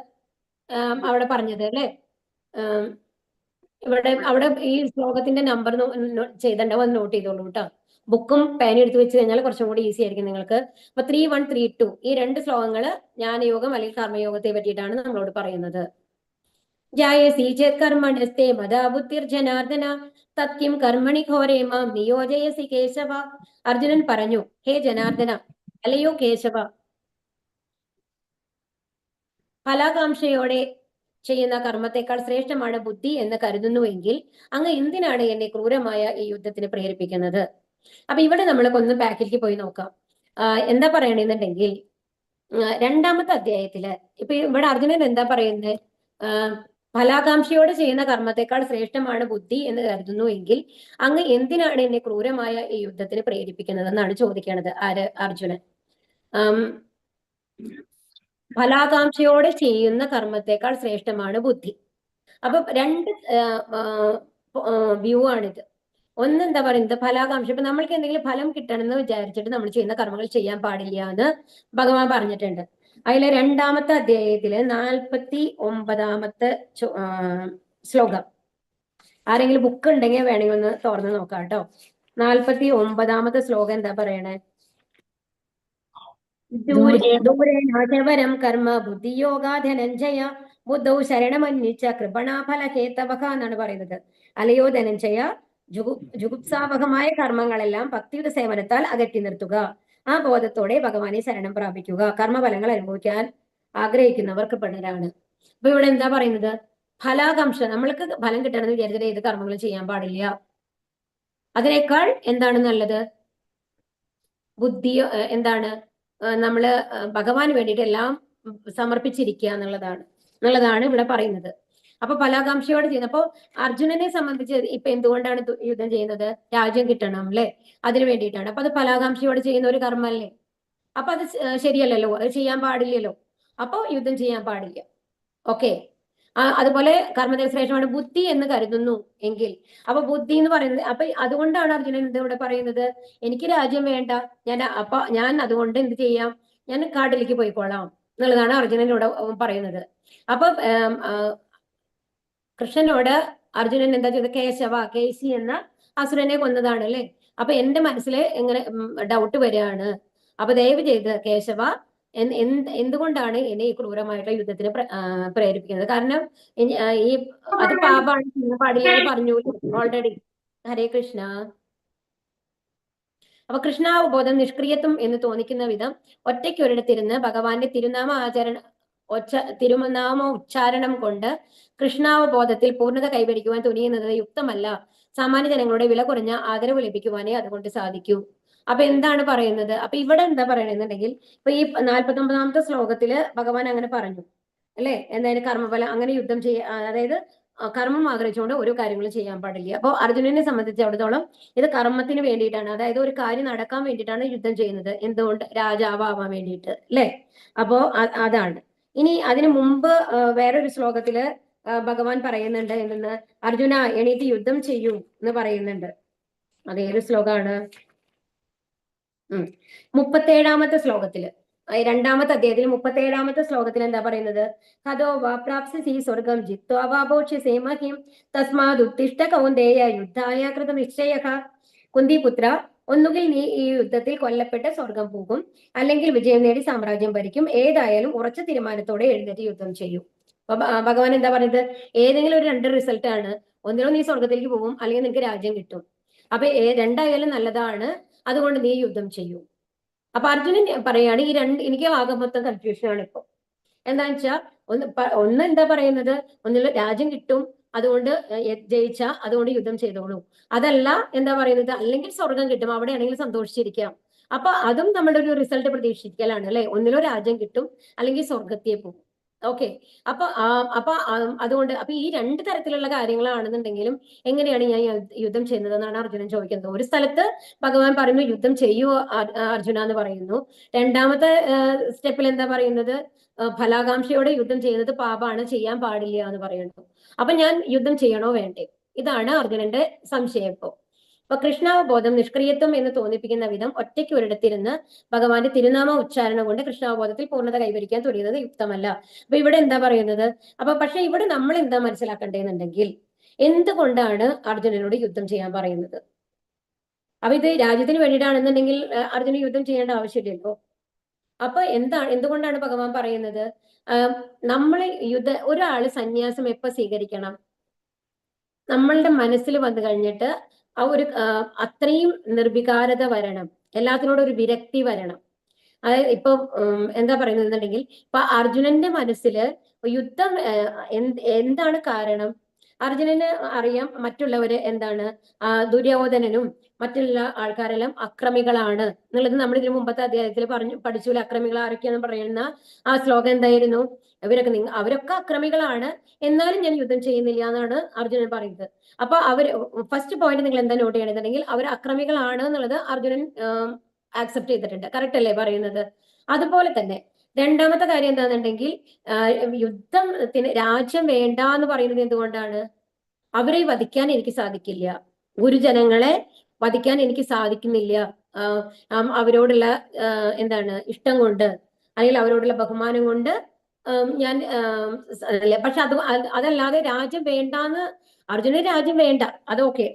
അവിടെ പറഞ്ഞത് അല്ലെ? അവിടെ ഈ ശ്ലോകത്തിന്റെ നമ്പർ ചെയ്തിട്ടുണ്ടാവും, നോട്ട് ചെയ്തോളൂ കേട്ടോ. ബുക്കും പേനും എടുത്ത് വെച്ച് കഴിഞ്ഞാൽ കുറച്ചും കൂടി ഈസി ആയിരിക്കും നിങ്ങൾക്ക്. അപ്പൊ 3:1, 3:2 ഈ 2 ശ്ലോകങ്ങള് ജ്ഞാനയോഗം അല്ലെങ്കിൽ കർമ്മയോഗത്തെ പറ്റിയിട്ടാണ് നമ്മളോട് പറയുന്നത്. ജായസി ചേത് കർമ്മണസ്തേ മദാ ബുദ്ധിർജനാർദ്ദന തത്കിം കർമ്മണി ഘോരേ മാം നിയോജയസി കേശവ. അർജുനൻ പറഞ്ഞു, ഹേ ജനാർദ്ദന, അല്ലയോ കേശവ, ഫലാകാംക്ഷയോടെ ചെയ്യുന്ന കർമ്മത്തെക്കാൾ ശ്രേഷ്ഠമാണ് ബുദ്ധി എന്ന് കരുതുന്നുവെങ്കിൽ അങ്ങ് എന്തിനാണ് എന്നെ ക്രൂരമായ ഈ യുദ്ധത്തിന് പ്രേരിപ്പിക്കുന്നത്? അപ്പൊ ഇവിടെ നമ്മൾ ഒന്ന് ബാക്കിലേക്ക് പോയി നോക്കാം. എന്താ പറയണെന്നുണ്ടെങ്കിൽ 2-ാമത്തെ അധ്യായത്തില് ഇപ്പൊ ഇവിടെ അർജുനൻ എന്താ പറയുന്നത്? ഫലാകാംക്ഷയോടെ ചെയ്യുന്ന കർമ്മത്തെക്കാൾ ശ്രേഷ്ഠമാണ് ബുദ്ധി എന്ന് കരുതുന്നുവെങ്കിൽ അങ്ങ് എന്തിനാണ് എന്നെ ക്രൂരമായ ഈ യുദ്ധത്തിന് പ്രേരിപ്പിക്കുന്നത് എന്നാണ് ചോദിക്കുന്നത് അർജുനൻ. ഫലാകാംക്ഷയോടെ ചെയ്യുന്ന കർമ്മത്തെക്കാൾ ശ്രേഷ്ഠമാണ് ബുദ്ധി. അപ്പൊ 2 വ്യൂ ആണിത്. ഒന്ന് എന്താ പറയുന്നത്, ഫലാകാംക്ഷ. ഇപ്പൊ നമ്മൾക്ക് എന്തെങ്കിലും ഫലം കിട്ടണം എന്ന് വിചാരിച്ചിട്ട് നമ്മൾ ചെയ്യുന്ന കർമ്മങ്ങൾ ചെയ്യാൻ പാടില്ല എന്ന് ഭഗവാൻ പറഞ്ഞിട്ടുണ്ട്. അതിലെ 2-ാമത്തെ അധ്യായത്തില് 49-ാമത്തെ ശ്ലോകം. ആരെങ്കിലും ബുക്ക് ഉണ്ടെങ്കിൽ വേണമെങ്കിൽ ഒന്ന് തുറന്ന് നോക്കാം കേട്ടോ. 49-ാമത്തെ ശ്ലോകം എന്താ പറയണേ? ദൂരേണാചവരം കർമ്മ ബുദ്ധിയോഗാ ധനഞ്ജയ ബുദ്ധൗ ശരണമന്വിച്ച കൃപണാഫലഹേതവക എന്നാണ് പറയുന്നത്. അലയോ ധനഞ്ജയ, ജുഗുപ്സാവഹമായ കർമ്മങ്ങളെല്ലാം ഭക്തിയുടെ സേവനത്താൽ അകറ്റി നിർത്തുക. ആ ബോധത്തോടെ ഭഗവാനെ ശരണം പ്രാപിക്കുക. കർമ്മഫലങ്ങൾ അനുഭവിക്കാൻ ആഗ്രഹിക്കുന്നവർക്ക് പെടലാണ്. അപ്പൊ ഇവിടെ എന്താ പറയുന്നത്? ഫലാകാംക്ഷ, നമ്മൾക്ക് ഫലം കിട്ടണമെന്ന് വിചാരിച്ചിട്ട് ഏത് കർമ്മങ്ങളും ചെയ്യാൻ പാടില്ല. അതിനേക്കാൾ എന്താണ് നല്ലത്? ബുദ്ധിയോ നമ്മള് ഭഗവാന് വേണ്ടിയിട്ട് എല്ലാം സമർപ്പിച്ചിരിക്കുക എന്നുള്ളതാണ് എന്നുള്ളതാണ് ഇവിടെ പറയുന്നത്. അപ്പൊ ഫലാകാംക്ഷയോടെ ചെയ്യുന്നത്. അപ്പൊ അർജുനനെ സംബന്ധിച്ച് ഇപ്പൊ എന്തുകൊണ്ടാണ് യുദ്ധം ചെയ്യുന്നത്? രാജ്യം കിട്ടണം അല്ലെ, അതിനു വേണ്ടിയിട്ടാണ്. അപ്പൊ അത് ഫലാകാംക്ഷയോടെ ചെയ്യുന്ന ഒരു കർമ്മല്ലേ. അപ്പൊ അത് ശരിയല്ലല്ലോ, അത് ചെയ്യാൻ പാടില്ലല്ലോ. അപ്പൊ യുദ്ധം ചെയ്യാൻ പാടില്ല. ഓക്കെ. അതുപോലെ കർമ്മത്തിന് ബുദ്ധി എന്ന് കരുതുന്നു എങ്കിൽ, അപ്പൊ ബുദ്ധി എന്ന് പറയുന്നത്, അപ്പൊ അതുകൊണ്ടാണ് അർജുനൻ ഇവിടെ പറയുന്നത്, എനിക്ക് രാജ്യം വേണ്ട, ഞാൻ അതുകൊണ്ട് എന്ത് ചെയ്യാം, ഞാൻ കാട്ടിലേക്ക് പോയിക്കോളാം എന്നുള്ളതാണ് അർജുനൻ ഇവിടെ പറയുന്നത്. അപ്പൊ കൃഷ്ണനോട് അർജുനൻ എന്താ ചെയ്തത്? കേസി എന്ന അസുരനെ കൊന്നതാണ് അല്ലെ. അപ്പൊ എന്റെ മനസ്സിൽ എങ്ങനെ ഡൗട്ട് വരികയാണ്, അപ്പൊ ദയവ് ചെയ്ത് കേശവ എന്തുകൊണ്ടാണ് എന്നെ ഈ ക്രൂരമായിട്ടുള്ള യുദ്ധത്തിന് പ്രേരിപ്പിക്കുന്നത്? കാരണം ഈ അത് പാപാണ്, ചെയ്യാൻ പാടില്ല എന്ന് പറഞ്ഞു ഓൾറെഡി. ഹരേ കൃഷ്ണ. അപ്പൊ കൃഷ്ണാവബോധം നിഷ്ക്രിയത്വം എന്ന് തോന്നിക്കുന്ന വിധം ഒറ്റയ്ക്കൊരിടത്തിരുന്ന് ഭഗവാന്റെ തിരുനാമ ഉച്ചാരണം കൊണ്ട് കൃഷ്ണാവബോധത്തിൽ പൂർണ്ണത കൈവരിക്കുവാൻ തുനിയുന്നത് യുക്തമല്ല. സാമാന്യ ജനങ്ങളുടെ വില കുറഞ്ഞ ആദരവ് ലഭിക്കുവാനേ അതുകൊണ്ട് സാധിക്കൂ. അപ്പൊ എന്താണ് പറയുന്നത്? അപ്പൊ ഇവിടെ എന്താ പറയണെന്നുണ്ടെങ്കിൽ, ഇപ്പൊ ഈ 49ാമത്തെ ശ്ലോകത്തില് ഭഗവാൻ അങ്ങനെ പറഞ്ഞു അല്ലെ, എന്തായാലും കർമ്മഫലം അങ്ങനെ യുദ്ധം അതായത് കർമ്മം ആഗ്രഹിച്ചുകൊണ്ട് ഓരോ കാര്യങ്ങളും ചെയ്യാൻ പാടില്ല. അപ്പോൾ അർജുനനെ സംബന്ധിച്ചിടത്തോളം ഇത് കർമ്മത്തിന് വേണ്ടിയിട്ടാണ്, അതായത് ഒരു കാര്യം നടക്കാൻ വേണ്ടിയിട്ടാണ് യുദ്ധം ചെയ്യുന്നത്. എന്തുകൊണ്ട്? രാജാവാൻ വേണ്ടിയിട്ട് അല്ലെ. അപ്പോ അതാണ്. ഇനി അതിനു മുമ്പ് വേറൊരു ശ്ലോകത്തില് ഭഗവാൻ പറയുന്നുണ്ട് എന്തെന്ന്, അർജുന എണീറ്റ് യുദ്ധം ചെയ്യൂ എന്ന് പറയുന്നുണ്ട്. അതേത് ശ്ലോകമാണ്? 37ാമത്തെ ശ്ലോകത്തില്, 2ാമത്തെ അധ്യായത്തിൽ 37ാമത്തെ ശ്ലോകത്തിൽ എന്താ പറയുന്നത്? ഹതോ വാ പ്രാപ്സ്യസി സ്വർഗം ജിത്വാ വാ ഭോക്ഷ്യസേ മഹീം തസ്മാദ് ഉത്തിഷ്ഠ കൗന്ദേയ യുദ്ധായ കൃത നിശ്ചയഃ. കുന്തിപുത്ര, ഒന്നുകിൽ നീ ഈ യുദ്ധത്തിൽ കൊല്ലപ്പെട്ട് സ്വർഗം പോകും, അല്ലെങ്കിൽ വിജയം നേടി സാമ്രാജ്യം ഭരിക്കും. ഏതായാലും ഉറച്ച തീരുമാനത്തോടെ എഴുന്നേറ്റ് യുദ്ധം ചെയ്യും. അപ്പൊ ഭഗവാൻ എന്താ പറയുന്നത്? ഏതെങ്കിലും ഒരു 2 റിസൾട്ട് ആണ്. ഒന്നിലോ നീ സ്വർഗത്തിലേക്ക് പോകും, അല്ലെങ്കിൽ നിനക്ക് രാജ്യം കിട്ടും. അപ്പൊ രണ്ടായാലും നല്ലതാണ്, അതുകൊണ്ട് നീ യുദ്ധം ചെയ്യൂ. അപ്പൊ അർജുനൻ പറയാണ്, ഈ എനിക്ക് ആകെ മൊത്തം കൺഫ്യൂഷൻ ആണ് ഇപ്പൊ. എന്താന്ന് വെച്ചാൽ ഒന്ന് എന്താ പറയുന്നത്, ഒന്നിൽ രാജ്യം കിട്ടും, അതുകൊണ്ട് ജയിച്ച അതുകൊണ്ട് യുദ്ധം ചെയ്തോളൂ. അതല്ല എന്താ പറയുന്നത്, അല്ലെങ്കിൽ സ്വർഗം കിട്ടും, അവിടെയാണെങ്കിൽ സന്തോഷിച്ചിരിക്കാം. അപ്പൊ അതും നമ്മുടെ ഒരു റിസൾട്ട് പ്രതീക്ഷിക്കലാണ് അല്ലെ. ഒന്നിലോ രാജ്യം കിട്ടും, അല്ലെങ്കിൽ സ്വർഗത്തെ പോകും. ഓക്കെ. അപ്പൊ അതുകൊണ്ട് അപ്പൊ ഈ 2 തരത്തിലുള്ള കാര്യങ്ങളാണെന്നുണ്ടെങ്കിലും എങ്ങനെയാണ് ഞാൻ യുദ്ധം ചെയ്യുന്നത് എന്നാണ് അർജുനൻ ചോദിക്കുന്നത്. ഒരു സ്ഥലത്ത് ഭഗവാൻ പറയുന്നു യുദ്ധം ചെയ്യൂ അർജുന എന്ന് പറയുന്നു. 2ാമത്തെ സ്റ്റെപ്പിൽ എന്താ പറയുന്നത്? ഫലാകാംക്ഷയോടെ യുദ്ധം ചെയ്യുന്നത് പാപാണ്, ചെയ്യാൻ പാടില്ല എന്ന് പറയുന്നു. അപ്പൊ ഞാൻ യുദ്ധം ചെയ്യണോ വേണ്ടേ? ഇതാണ് അർജുനന്റെ സംശയം ഇപ്പോ. അപ്പൊ കൃഷ്ണാവബോധം നിഷ്ക്രിയത്വം എന്ന് തോന്നിപ്പിക്കുന്ന വിധം ഒറ്റയ്ക്ക് ഒരിടത്തിരുന്ന് ഭഗവാന്റെ തിരുനാമ ഉച്ചാരണം കൊണ്ട് കൃഷ്ണാവബോധത്തിൽ പൂർണ്ണത കൈവരിക്കാൻ തുടങ്ങിയത് യുക്തമല്ല. അപ്പൊ ഇവിടെ എന്താ പറയുന്നത്? അപ്പൊ പക്ഷെ ഇവിടെ നമ്മൾ എന്താ മനസ്സിലാക്കേണ്ടതെന്നുണ്ടെങ്കിൽ, എന്തുകൊണ്ടാണ് അർജുനനോട് യുദ്ധം ചെയ്യാൻ പറയുന്നത്? അപ്പൊ ഇത് രാജ്യത്തിന് വേണ്ടിയിട്ടാണെന്നുണ്ടെങ്കിൽ അർജുന യുദ്ധം ചെയ്യേണ്ട ആവശ്യമില്ലല്ലോ. അപ്പൊ എന്തുകൊണ്ടാണ് ഭഗവാൻ പറയുന്നത്? നമ്മൾ ഒരാള് സന്യാസം എപ്പോ സ്വീകരിക്കണം? നമ്മളുടെ മനസ്സിൽ വന്നു കഴിഞ്ഞിട്ട് ആ ഒരു അത്രയും നിർവികാരത വരണം, എല്ലാത്തിനോടും ഒരു വിരക്തി വരണം. അതായത് ഇപ്പൊ എന്താ പറയുന്നുണ്ടെങ്കിൽ, ഇപ്പൊ അർജുനന്റെ മനസ്സിൽ യുദ്ധം എന്താണ് കാരണം? അർജുനന് അറിയാം മറ്റുള്ളവര് എന്താണ്, ദുര്യോധനനും മറ്റുള്ള ആൾക്കാരെല്ലാം അക്രമികളാണ് എന്നുള്ളത് നമ്മൾ ഇതിനു മുമ്പത്തെ അധ്യായത്തിൽ പഠിച്ചു. അക്രമികൾ ആരൊക്കെയാന്ന് പറയുന്ന ആ ശ്ലോകം എന്തായിരുന്നു? അവരൊക്കെ അക്രമികളാണ്, എന്നാലും ഞാൻ യുദ്ധം ചെയ്യുന്നില്ല എന്നാണ് അർജുനൻ പറയുന്നത്. അപ്പൊ ഫസ്റ്റ് പോയിന്റ് നിങ്ങൾ എന്താ നോട്ട് ചെയ്യണമെന്നുണ്ടെങ്കിൽ, അവർ അക്രമികളാണ് എന്നുള്ളത് അർജുനൻ ആക്സെപ്റ്റ് ചെയ്തിട്ടുണ്ട്. കറക്റ്റ് അല്ലേ പറയുന്നത്? അതുപോലെ തന്നെ 2ാമത്തെ കാര്യം എന്താണെന്നുണ്ടെങ്കിൽ, യുദ്ധത്തിന് രാജ്യം വേണ്ട എന്ന് പറയുന്നത് എന്തുകൊണ്ടാണ്? അവരെ വധിക്കാൻ എനിക്ക് സാധിക്കില്ല, ഗുരുജനങ്ങളെ വധിക്കാൻ എനിക്ക് സാധിക്കുന്നില്ല, അവരോടുള്ള എന്താണ് ഇഷ്ടം കൊണ്ട്, അല്ലെങ്കിൽ അവരോടുള്ള ബഹുമാനം കൊണ്ട് ഞാൻ പക്ഷെ അതല്ലാതെ രാജ്യം വേണ്ടാന്ന്, അർജുനന് രാജ്യം വേണ്ട, അതൊക്കെ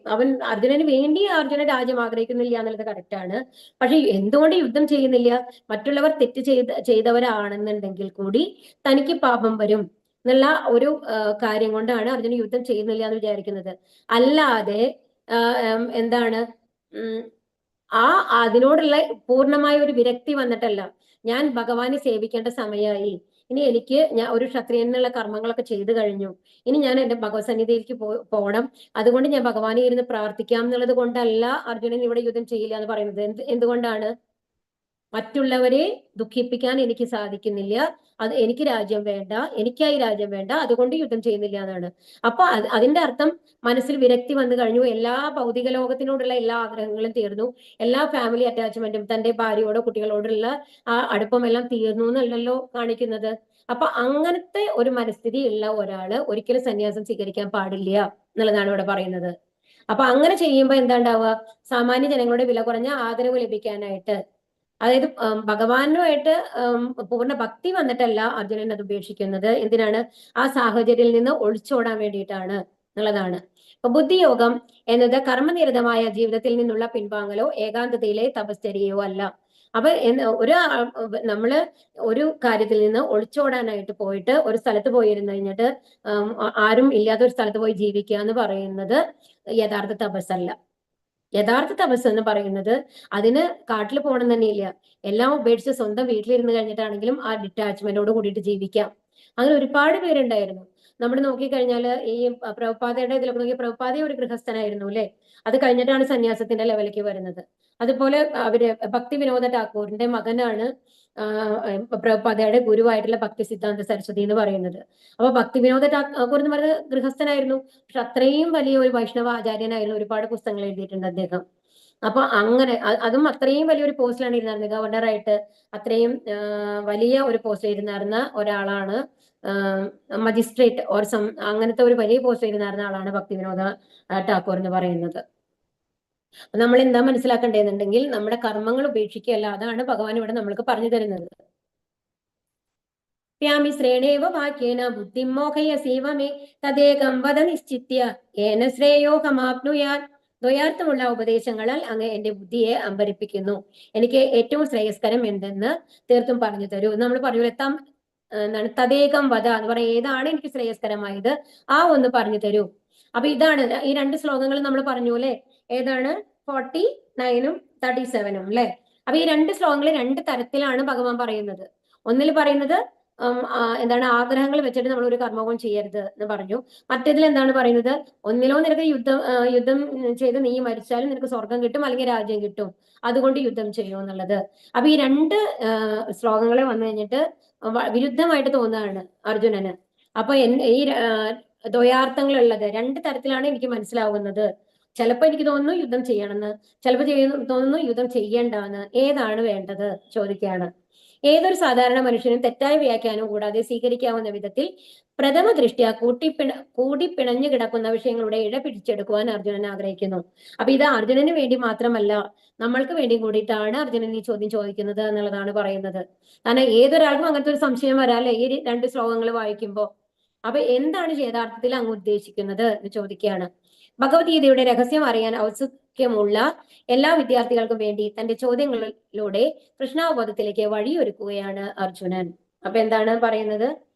അർജുനന് വേണ്ടി അർജുന രാജ്യം ആഗ്രഹിക്കുന്നില്ല എന്നുള്ളത് കറക്റ്റ് ആണ്. പക്ഷെ എന്തുകൊണ്ട് യുദ്ധം ചെയ്യുന്നില്ല? മറ്റുള്ളവർ തെറ്റ് ചെയ്തവരാണെന്നുണ്ടെങ്കിൽ കൂടി തനിക്ക് പാപം വരും എന്നുള്ള ഒരു കാര്യം കൊണ്ടാണ് അർജുന യുദ്ധം ചെയ്യുന്നില്ല എന്ന് വിചാരിക്കുന്നത്. അല്ലാതെ എന്താണ് അതിനോടുള്ള പൂർണ്ണമായ ഒരു വിരക്തി വന്നിട്ടല്ല. ഞാൻ ഭഗവാനെ സേവിക്കേണ്ട സമയമായി, ഇനി ഞാൻ ഒരു ക്ഷത്രിയൻ എന്നുള്ള കർമ്മങ്ങളൊക്കെ ചെയ്തു കഴിഞ്ഞു, ഇനി ഞാൻ എന്റെ ഭഗവത് സന്നിധിയിലേക്ക് പോകണം, അതുകൊണ്ട് ഞാൻ ഭഗവാനെ ഇരുന്ന് പ്രാർത്ഥിക്കാം എന്നുള്ളത് കൊണ്ടല്ല അർജുനൻ ഇവിടെ യുദ്ധം ചെയ്യില്ല എന്ന് പറയുന്നത്. എന്തുകൊണ്ടാണ്? മറ്റുള്ളവരെ ദുഃഖിപ്പിക്കാൻ എനിക്ക് സാധിക്കുന്നില്ല, അത് എനിക്ക് രാജ്യം വേണ്ട, എനിക്കായി രാജ്യം വേണ്ട, അതുകൊണ്ട് യുദ്ധം ചെയ്യുന്നില്ല എന്നാണ്. അപ്പൊ അതിന്റെ അർത്ഥം മനസ്സിൽ വിരക്തി വന്നു കഴിഞ്ഞു, എല്ലാ ഭൗതിക ലോകത്തിനോടുള്ള എല്ലാ ആഗ്രഹങ്ങളും തീർന്നു, എല്ലാ ഫാമിലി അറ്റാച്ച്മെന്റും തന്റെ ഭാര്യയോടോ കുട്ടികളോടുള്ള ആ അടുപ്പമെല്ലാം തീർന്നു എന്നല്ലല്ലോ കാണിക്കുന്നത്. അപ്പൊ അങ്ങനത്തെ ഒരു മനസ്ഥിതി ഉള്ള ഒരാള് ഒരിക്കലും സന്യാസം സ്വീകരിക്കാൻ പാടില്ല എന്നുള്ളതാണ് ഇവിടെ പറയുന്നത്. അപ്പൊ അങ്ങനെ ചെയ്യുമ്പോൾ എന്താ ഉണ്ടാവുക? സാമാന്യ ജനങ്ങളുടെ വില കുറഞ്ഞ ആദരവ് ലഭിക്കാനായിട്ട്, അതായത് ഭഗവാനുമായിട്ട് പൂർണ്ണ ഭക്തി വന്നിട്ടല്ല അർജുനൻ അത് ഉപേക്ഷിക്കുന്നത്. എന്തിനാണ്? ആ സാഹചര്യത്തിൽ നിന്ന് ഒളിച്ചോടാൻ വേണ്ടിയിട്ടാണ് എന്നുള്ളതാണ്. അപ്പൊ ബുദ്ധിയോഗം എന്നത് കർമ്മനിരതമായ ജീവിതത്തിൽ നിന്നുള്ള പിൻവാങ്ങലോ ഏകാന്തതയിലെ തപശ്ചര്യയോ അല്ല. അപ്പൊ നമ്മള് ഒരു കാര്യത്തിൽ നിന്ന് ഒളിച്ചോടാനായിട്ട് പോയിട്ട് ഒരു സ്ഥലത്ത് പോയിരുന്നു കഴിഞ്ഞിട്ട് ആരും ഇല്ലാത്ത ഒരു സ്ഥലത്ത് പോയി ജീവിക്കുക എന്ന് പറയുന്നത് യഥാർത്ഥ തപസ്സല്ല. യഥാർത്ഥ തപസ് എന്ന് പറയുന്നത് അതിന് കാട്ടിൽ പോകണം തന്നെയില്ല, എല്ലാം ഉപേക്ഷിച്ച് സ്വന്തം വീട്ടിലിരുന്ന് കഴിഞ്ഞിട്ടാണെങ്കിലും ആ ഡിറ്റാച്ച്മെന്റോട് കൂടിയിട്ട് ജീവിക്കാം. അങ്ങനെ ഒരുപാട് പേരുണ്ടായിരുന്നു. നമ്മൾ നോക്കിക്കഴിഞ്ഞാൽ ഈ പ്രഭുപാദയുടെ ഇതിലൊക്കെ നോക്കി, പ്രഭുപാദ ഒരു ഗൃഹസ്ഥനായിരുന്നു അല്ലെ, അത് കഴിഞ്ഞിട്ടാണ് സന്യാസത്തിന്റെ ലെവലിലേക്ക് വരുന്നത്. അതുപോലെ ഭക്തി വിനോദ ഠാക്കൂറിന്റെ മകനാണ് പ്രഭുപാദയുടെ ഗുരുവായിട്ടുള്ള ഭക്തി സിദ്ധാന്ത സരസ്വതി എന്ന് പറയുന്നത്. അപ്പൊ ഭക്തി വിനോദ ഠാക്കൂർ എന്ന് പറയുന്നത് ഗൃഹസ്ഥനായിരുന്നു, പക്ഷെ അത്രയും വലിയ ഒരു വൈഷ്ണവ ആചാര്യനായിരുന്നു. ഒരുപാട് പുസ്തകങ്ങൾ എഴുതിയിട്ടുണ്ട് അദ്ദേഹം. അപ്പൊ അങ്ങനെ അതും അത്രയും വലിയൊരു പോസ്റ്റിലാണ് ഇരുന്നായിരുന്നത്, ഗവർണറായിട്ട് അത്രയും വലിയ ഒരു പോസ്റ്റിൽ ഇരുന്നായിരുന്ന ഒരാളാണ്, മജിസ്ട്രേറ്റ് ഓർ അങ്ങനത്തെ ഒരു വലിയ പോസ്റ്റിൽ ഇരുന്നായിരുന്ന ആളാണ് ഭക്തി വിനോദ ഠാക്കൂർ എന്ന് പറയുന്നത്. നമ്മൾ എന്താ മനസ്സിലാക്കേണ്ടതെന്നുണ്ടെങ്കിൽ നമ്മുടെ കർമ്മങ്ങൾ ഉപേക്ഷിക്കുകയല്ല, അതാണ് ഭഗവാൻ ഇവിടെ നമ്മൾക്ക് പറഞ്ഞു തരുന്നത്. യാമി ശ്രേണേവ വാക്യേന ബുദ്ധിം മോഹയ സേവമേ തദേകം വദ നിശ്ചിത്യ ഏന ശ്രേയോഹമാപ്നുയാൻ. ദ്വയാർത്ഥമുള്ള ഉപദേശങ്ങളാൽ അങ്ങ് എന്റെ ബുദ്ധിയെ അമ്പരിപ്പിക്കുന്നു, എനിക്ക് ഏറ്റവും ശ്രേയസ്കരം എന്തെന്ന് തീർത്തും പറഞ്ഞു തരൂ. നമ്മൾ പറഞ്ഞു എത്താം എന്താണ് തദേകം വധ എന്ന് പറയുന്നത്, ഏതാണ് എനിക്ക് ശ്രേയസ്കരമായത് ആ ഒന്ന് പറഞ്ഞു തരൂ. അപ്പൊ ഇതാണ് ഈ രണ്ട് ശ്ലോകങ്ങൾ നമ്മൾ പറഞ്ഞു അല്ലെ, ഏതാണ് 49-ഉം 37-ഉം അല്ലെ. അപ്പൊ ഈ രണ്ട് ശ്ലോകങ്ങൾ രണ്ട് തരത്തിലാണ് ഭഗവാൻ പറയുന്നത്. ഒന്നിൽ പറയുന്നത് എന്താണ്, ആഗ്രഹങ്ങൾ വെച്ചിട്ട് നമ്മൾ ഒരു കർമ്മവും ചെയ്യരുത് എന്ന് പറഞ്ഞു. മറ്റേതിൽ എന്താണ് പറയുന്നത്? ഒന്നിലോ നിനക്ക് യുദ്ധം ചെയ്ത് നീ മരിച്ചാലും നിനക്ക് സ്വർഗം കിട്ടും, അല്ലെങ്കിൽ രാജ്യം കിട്ടും, അതുകൊണ്ട് യുദ്ധം ചെയ്യൂ എന്നുള്ളത്. അപ്പൊ ഈ രണ്ട് ശ്ലോകങ്ങളെ വന്നു കഴിഞ്ഞിട്ട് വിരുദ്ധമായിട്ട് തോന്നുകയാണ് അർജുനന്. അപ്പൊ ഈ ദ്വയാർത്ഥങ്ങളുള്ളത് രണ്ട് തരത്തിലാണ് എനിക്ക് മനസ്സിലാവുന്നത്. ചിലപ്പോ എനിക്ക് തോന്നുന്നു യുദ്ധം ചെയ്യണമെന്ന്, ചിലപ്പോൾ തോന്നുന്നു യുദ്ധം ചെയ്യണ്ടെന്ന്. ഏതാണ് വേണ്ടത് ചോദിക്കുകയാണ്. ഏതൊരു സാധാരണ മനുഷ്യനും തെറ്റായ വ്യാഖ്യാനം കൂടാതെ സ്വീകരിക്കാവുന്ന വിധത്തിൽ പ്രഥമ ദൃഷ്ട്യാ കൂടിപ്പിണഞ്ഞു കിടക്കുന്ന വിഷയങ്ങളുടെ ഇട പിടിച്ചെടുക്കുവാൻ അർജുനൻ ആഗ്രഹിക്കുന്നു. അപ്പൊ ഇത് അർജുനന് വേണ്ടി മാത്രമല്ല, നമ്മൾക്ക് വേണ്ടി കൂടിയിട്ടാണ് അർജുനൻ ഈ ചോദ്യം ചോദിക്കുന്നത് എന്നുള്ളതാണ് പറയുന്നത്. കാരണം ഏതൊരാൾക്കും അങ്ങനത്തെ ഒരു സംശയം വരാല്ലേ ഈ രണ്ട് ശ്ലോകങ്ങൾ വായിക്കുമ്പോൾ. അപ്പൊ എന്താണ് യഥാർത്ഥത്തിൽ അങ്ങ് ഉദ്ദേശിക്കുന്നത് എന്ന് ചോദിക്കുകയാണ്. ഭഗവത്ഗീതയുടെ രഹസ്യം അറിയാൻ ഔത്സുക്യമുള്ള എല്ലാ വിദ്യാർത്ഥികൾക്കും വേണ്ടി തന്റെ ചോദ്യങ്ങളിലൂടെ കൃഷ്ണാവബോധത്തിലേക്ക് വഴിയൊരുക്കുകയാണ് അർജുനൻ. അപ്പൊ എന്താണ് പറയുന്നത്?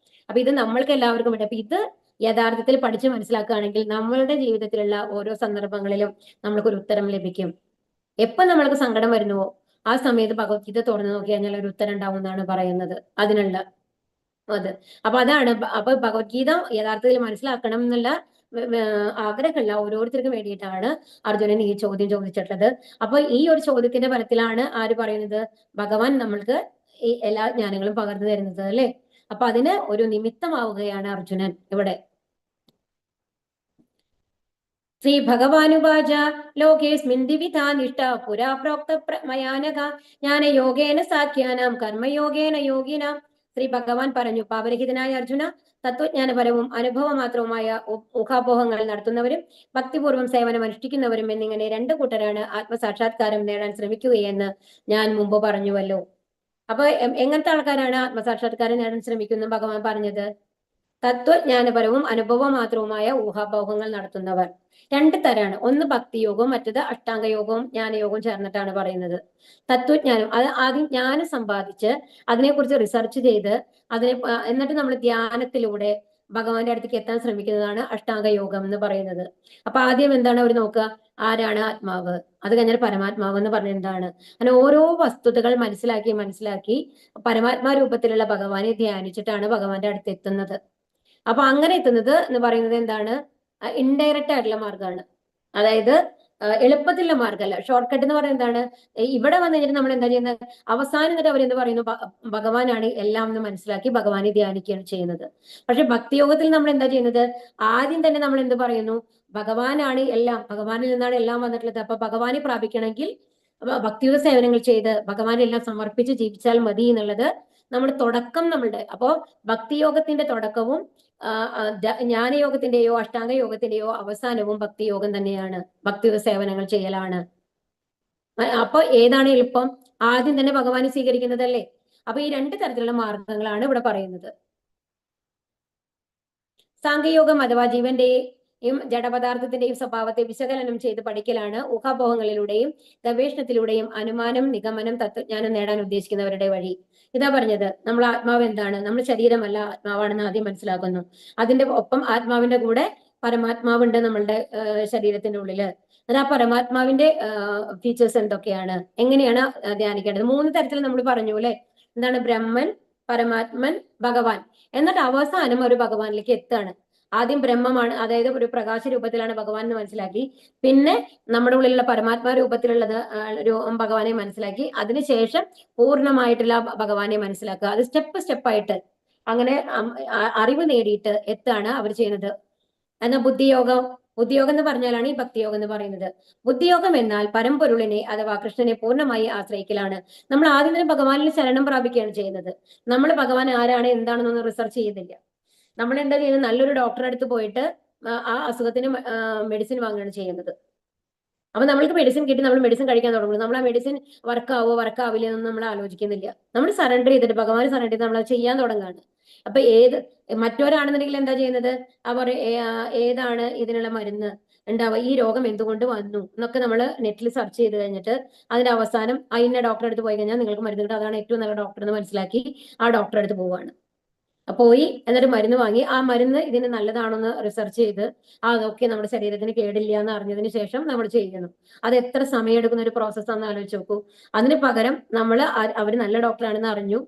അപ്പൊ ഇത് നമ്മൾക്ക് എല്ലാവർക്കും വേണ്ടി, അപ്പൊ ഇത് യഥാർത്ഥത്തിൽ പഠിച്ച് മനസ്സിലാക്കുകയാണെങ്കിൽ നമ്മളുടെ ജീവിതത്തിലുള്ള ഓരോ സന്ദർഭങ്ങളിലും നമ്മൾക്കൊരു ഉത്തരം ലഭിക്കും. എപ്പൊ നമ്മൾക്ക് സങ്കടം വരുന്നുവോ ആ സമയത്ത് ഭഗവത്ഗീത തുറന്നു നോക്കി കഴിഞ്ഞാൽ ഒരു ഉത്തരം ഉണ്ടാവും എന്നാണ് പറയുന്നത് അതിനുള്ള അത്. അപ്പൊ അതാണ്, അപ്പൊ ഭഗവത്ഗീത യഥാർത്ഥത്തിൽ മനസ്സിലാക്കണം എന്നുള്ള ആഗ്രഹമുള്ള ഓരോരുത്തർക്കും വേണ്ടിയിട്ടാണ് അർജുനൻ ഈ ചോദ്യം ചോദിച്ചിട്ടുള്ളത്. അപ്പൊ ഈ ഒരു ചോദ്യത്തിന്റെ ഫലത്തിലാണ് ആര് പറയുന്നത്? ഭഗവാൻ നമ്മൾക്ക് ഈ എല്ലാ ജ്ഞാനങ്ങളും പകർന്നു തരുന്നത് അല്ലെ. അപ്പൊ അതിന് ഒരു നിമിത്തമാവുകയാണ് അർജുനൻ ഇവിടെ. ശ്രീ ഭഗവാനുവാച ലോകേസ്മിൻ ദ്വിവിധാ നിഷ്ഠ പുരാ പ്രോക്ത മയാനഘ ജ്ഞാനയോഗേന സാഖ്യാനാം കർമ്മയോഗേന യോഗിനാം. ശ്രീ ഭഗവാൻ പറഞ്ഞു, പാപരഹിതനായ അർജുന, തത്വജ്ഞാനപരവും അനുഭവമാത്രവുമായ ഊഹാപോഹങ്ങൾ നടത്തുന്നവരും ഭക്തിപൂർവ്വം സേവനം അനുഷ്ഠിക്കുന്നവരും എന്നിങ്ങനെ രണ്ടു കൂട്ടരാണ് ആത്മസാക്ഷാത്കാരം നേടാൻ ശ്രമിക്കുകയെന്ന് ഞാൻ മുമ്പ് പറഞ്ഞുവല്ലോ. അപ്പൊ എങ്ങനത്തെ ആൾക്കാരാണ് ആത്മസാക്ഷാത്കാരം നേടാൻ ശ്രമിക്കുന്നത് ഭഗവാൻ പറഞ്ഞത്? തത്വജ്ഞാനപരവും അനുഭവമാത്രവുമായ ഊഹാപോഹങ്ങൾ നടത്തുന്നവർ. രണ്ട് തരാണ്, ഒന്ന് ഭക്തിയോഗവും മറ്റത് അഷ്ടാംഗയോഗവും ജ്ഞാനയോഗവും ചേർന്നിട്ടാണ് പറയുന്നത്. തത്വജ്ഞാനം, അത് ആദ്യം ജ്ഞാനം സമ്പാദിച്ച് അതിനെക്കുറിച്ച് റിസർച്ച് ചെയ്ത് എന്നിട്ട് നമ്മൾ ധ്യാനത്തിലൂടെ ഭഗവാന്റെ അടുത്തേക്ക് എത്താൻ ശ്രമിക്കുന്നതാണ് അഷ്ടാംഗയോഗം എന്ന് പറയുന്നത്. അപ്പൊ ആദ്യം എന്താണ് അവർ നോക്കുക? ആരാണ് ആത്മാവ്, അത് കഴിഞ്ഞാൽ പരമാത്മാവ് എന്ന് പറഞ്ഞ എന്താണ്, അങ്ങനെ ഓരോ വസ്തുതകൾ മനസ്സിലാക്കി പരമാത്മാ രൂപത്തിലുള്ള ഭഗവാനെ ധ്യാനിച്ചിട്ടാണ് ഭഗവാന്റെ അടുത്ത് എത്തുന്നത്. അപ്പൊ അങ്ങനെ എത്തുന്നത് എന്ന് പറയുന്നത് എന്താണ്? ഇൻഡയറക്റ്റ് ആയിട്ടുള്ള മാർഗമാണ്. അതായത് എളുപ്പത്തിലുള്ള മാർഗ്ഗമല്ല. ഷോർട്ട് കട്ട് എന്ന് പറയുന്നത് എന്താണ്? ഇവിടെ വന്നു കഴിഞ്ഞിട്ട് നമ്മൾ എന്താ ചെയ്യുന്നത്? അവസാനം എന്നിട്ട് അവരെന്ത് പറയുന്നു? ഭഗവാനാണ് എല്ലാം എന്ന് മനസ്സിലാക്കി ഭഗവാനെ ധ്യാനിക്കുകയാണ് ചെയ്യുന്നത്. പക്ഷെ ഭക്തിയോഗത്തിൽ നമ്മൾ എന്താ ചെയ്യുന്നത്? ആദ്യം തന്നെ നമ്മൾ എന്ത് പറയുന്നു? ഭഗവാനാണ് എല്ലാം, ഭഗവാനിൽ നിന്നാണ് എല്ലാം വന്നിട്ടുള്ളത്. അപ്പൊ ഭഗവാനെ പ്രാപിക്കണമെങ്കിൽ ഭക്തിയുത സേവനങ്ങൾ ചെയ്ത് ഭഗവാനെ എല്ലാം സമർപ്പിച്ച് ജീവിച്ചാൽ മതി എന്നുള്ളത് നമ്മുടെ തുടക്കം നമ്മളുടെ. അപ്പോ ഭക്തിയോഗത്തിന്റെ തുടക്കവും ജ്ഞാനയോഗത്തിന്റെയോ അഷ്ടാംഗ യോഗത്തിന്റെയോ അവസാനവും ഭക്തിയോഗം തന്നെയാണ്. ഭക്തിയുത സേവനങ്ങൾ ചെയ്യലാണ്. അപ്പൊ ഏതാണ് എളുപ്പം? ആദ്യം തന്നെ ഭഗവാനെ സ്വീകരിക്കുന്നതല്ലേ? അപ്പൊ ഈ രണ്ട് തരത്തിലുള്ള മാർഗങ്ങളാണ് ഇവിടെ പറയുന്നത്. സാങ്കേയോഗം അഥവാ ജീവന്റെയും ജഡപദാർത്ഥത്തിന്റെയും സ്വഭാവത്തെ വിശകലനം ചെയ്ത് പഠിക്കലാണ് ഊഹാപോഹങ്ങളിലൂടെയും ഗവേഷണത്തിലൂടെയും അനുമാനം, നിഗമനം, തത്വജ്ഞാനം നേടാൻ ഉദ്ദേശിക്കുന്നവരുടെ വഴി. ഇതാ പറഞ്ഞത്, നമ്മൾ ആത്മാവ് എന്താണ്? നമ്മൾ ശരീരമല്ല, ആത്മാവാണെന്ന് ആദ്യം മനസ്സിലാക്കുന്നു. അതിന്റെ ഒപ്പം ആത്മാവിന്റെ കൂടെ പരമാത്മാവുണ്ട് നമ്മളുടെ ശരീരത്തിന്റെ ഉള്ളില്. അത് ആ പരമാത്മാവിന്റെ ഫീച്ചേഴ്സ് എന്തൊക്കെയാണ്, എങ്ങനെയാണ് ധ്യാനിക്കേണ്ടത്? 3 തരത്തിൽ നമ്മൾ പറഞ്ഞു അല്ലെ? എന്താണ്? ബ്രഹ്മൻ, പരമാത്മൻ, ഭഗവാൻ. എന്നിട്ട് അവസാനം ഒരു ഭഗവാനിലേക്ക് എത്താണ്. ആദ്യം ബ്രഹ്മമാണ്, അതായത് ഒരു പ്രകാശ രൂപത്തിലാണ് ഭഗവാൻ എന്ന് മനസ്സിലാക്കി. പിന്നെ നമ്മുടെ ഉള്ളിലുള്ള പരമാത്മാ രൂപത്തിലുള്ളത് ഭഗവാനെ മനസ്സിലാക്കി. അതിനുശേഷം പൂർണ്ണമായിട്ടുള്ള ഭഗവാനെ മനസ്സിലാക്കുക. അത് സ്റ്റെപ്പായിട്ട് അങ്ങനെ അറിവ് നേടിയിട്ട് എത്താണ് അവർ ചെയ്യുന്നത്. എന്നാൽ ബുദ്ധിയോഗം എന്ന് പറഞ്ഞാലാണ് ഈ ഭക്തിയോഗം എന്ന് പറയുന്നത്. ബുദ്ധിയോഗം എന്നാൽ പരമ്പൊരുളിനെ അഥവാ കൃഷ്ണനെ പൂർണ്ണമായി ആശ്രയിക്കലാണ്. നമ്മൾ ആദ്യം തന്നെ ഭഗവാനിൽ ശരണം പ്രാപിക്കുകയാണ് ചെയ്യുന്നത്. നമ്മൾ ഭഗവാൻ ആരാണ് എന്താണെന്നൊന്നും റിസർച്ച് ചെയ്യുന്നില്ല. നമ്മൾ എന്താ ചെയ്യുന്നത്? നല്ലൊരു ഡോക്ടറെ അടുത്ത് പോയിട്ട് ആ അസുഖത്തിന് മെഡിസിൻ വാങ്ങുകയാണ് ചെയ്യുന്നത്. അപ്പൊ നമ്മൾക്ക് മെഡിസിൻ കിട്ടി, നമ്മൾ മെഡിസിൻ കഴിക്കാൻ തുടങ്ങുന്നു. നമ്മൾ ആ മെഡിസിൻ വർക്കാവില്ല എന്നൊന്നും നമ്മൾ ആലോചിക്കുന്നില്ല. നമ്മൾ സറണ്ടർ ചെയ്തിട്ട് ഭഗവാൻ സറണ്ടർ ചെയ്ത് നമ്മൾ അത് ചെയ്യാൻ തുടങ്ങുകയാണ്. അപ്പൊ മറ്റൊരാണെന്നുണ്ടെങ്കിൽ എന്താ ചെയ്യുന്നത്? അവർ ഏതാണ് ഇതിനുള്ള മരുന്ന് ഉണ്ടാവുക, ഈ രോഗം എന്തുകൊണ്ട് വന്നു എന്നൊക്കെ നമ്മൾ നെറ്റിൽ സെർച്ച് ചെയ്ത് കഴിഞ്ഞിട്ട് അതിന്റെ അവസാനം ഇന്ന ഡോക്ടറെ അടുത്ത് പോയി കഴിഞ്ഞാൽ നിങ്ങൾക്ക് മരുന്ന് കിട്ടും, അതാണ് ഏറ്റവും നല്ല ഡോക്ടർ എന്ന് മനസ്സിലാക്കി ആ ഡോക്ടറെ അടുത്ത് പോവുകയാണ്. പോയി എന്നിട്ട് മരുന്ന് വാങ്ങി ആ മരുന്ന് ഇതിന് നല്ലതാണെന്ന് റിസർച്ച് ചെയ്ത് അതൊക്കെ നമ്മുടെ ശരീരത്തിന് കേടില്ല എന്ന് അറിഞ്ഞതിന് ശേഷം നമ്മൾ ചെയ്യുന്നു. അത് എത്ര സമയം എടുക്കുന്ന ഒരു പ്രോസസ്സാണെന്ന് ആലോചിച്ച് നോക്കൂ. അതിന് പകരം നമ്മൾ അവർ നല്ല ഡോക്ടറാണെന്ന് അറിഞ്ഞു,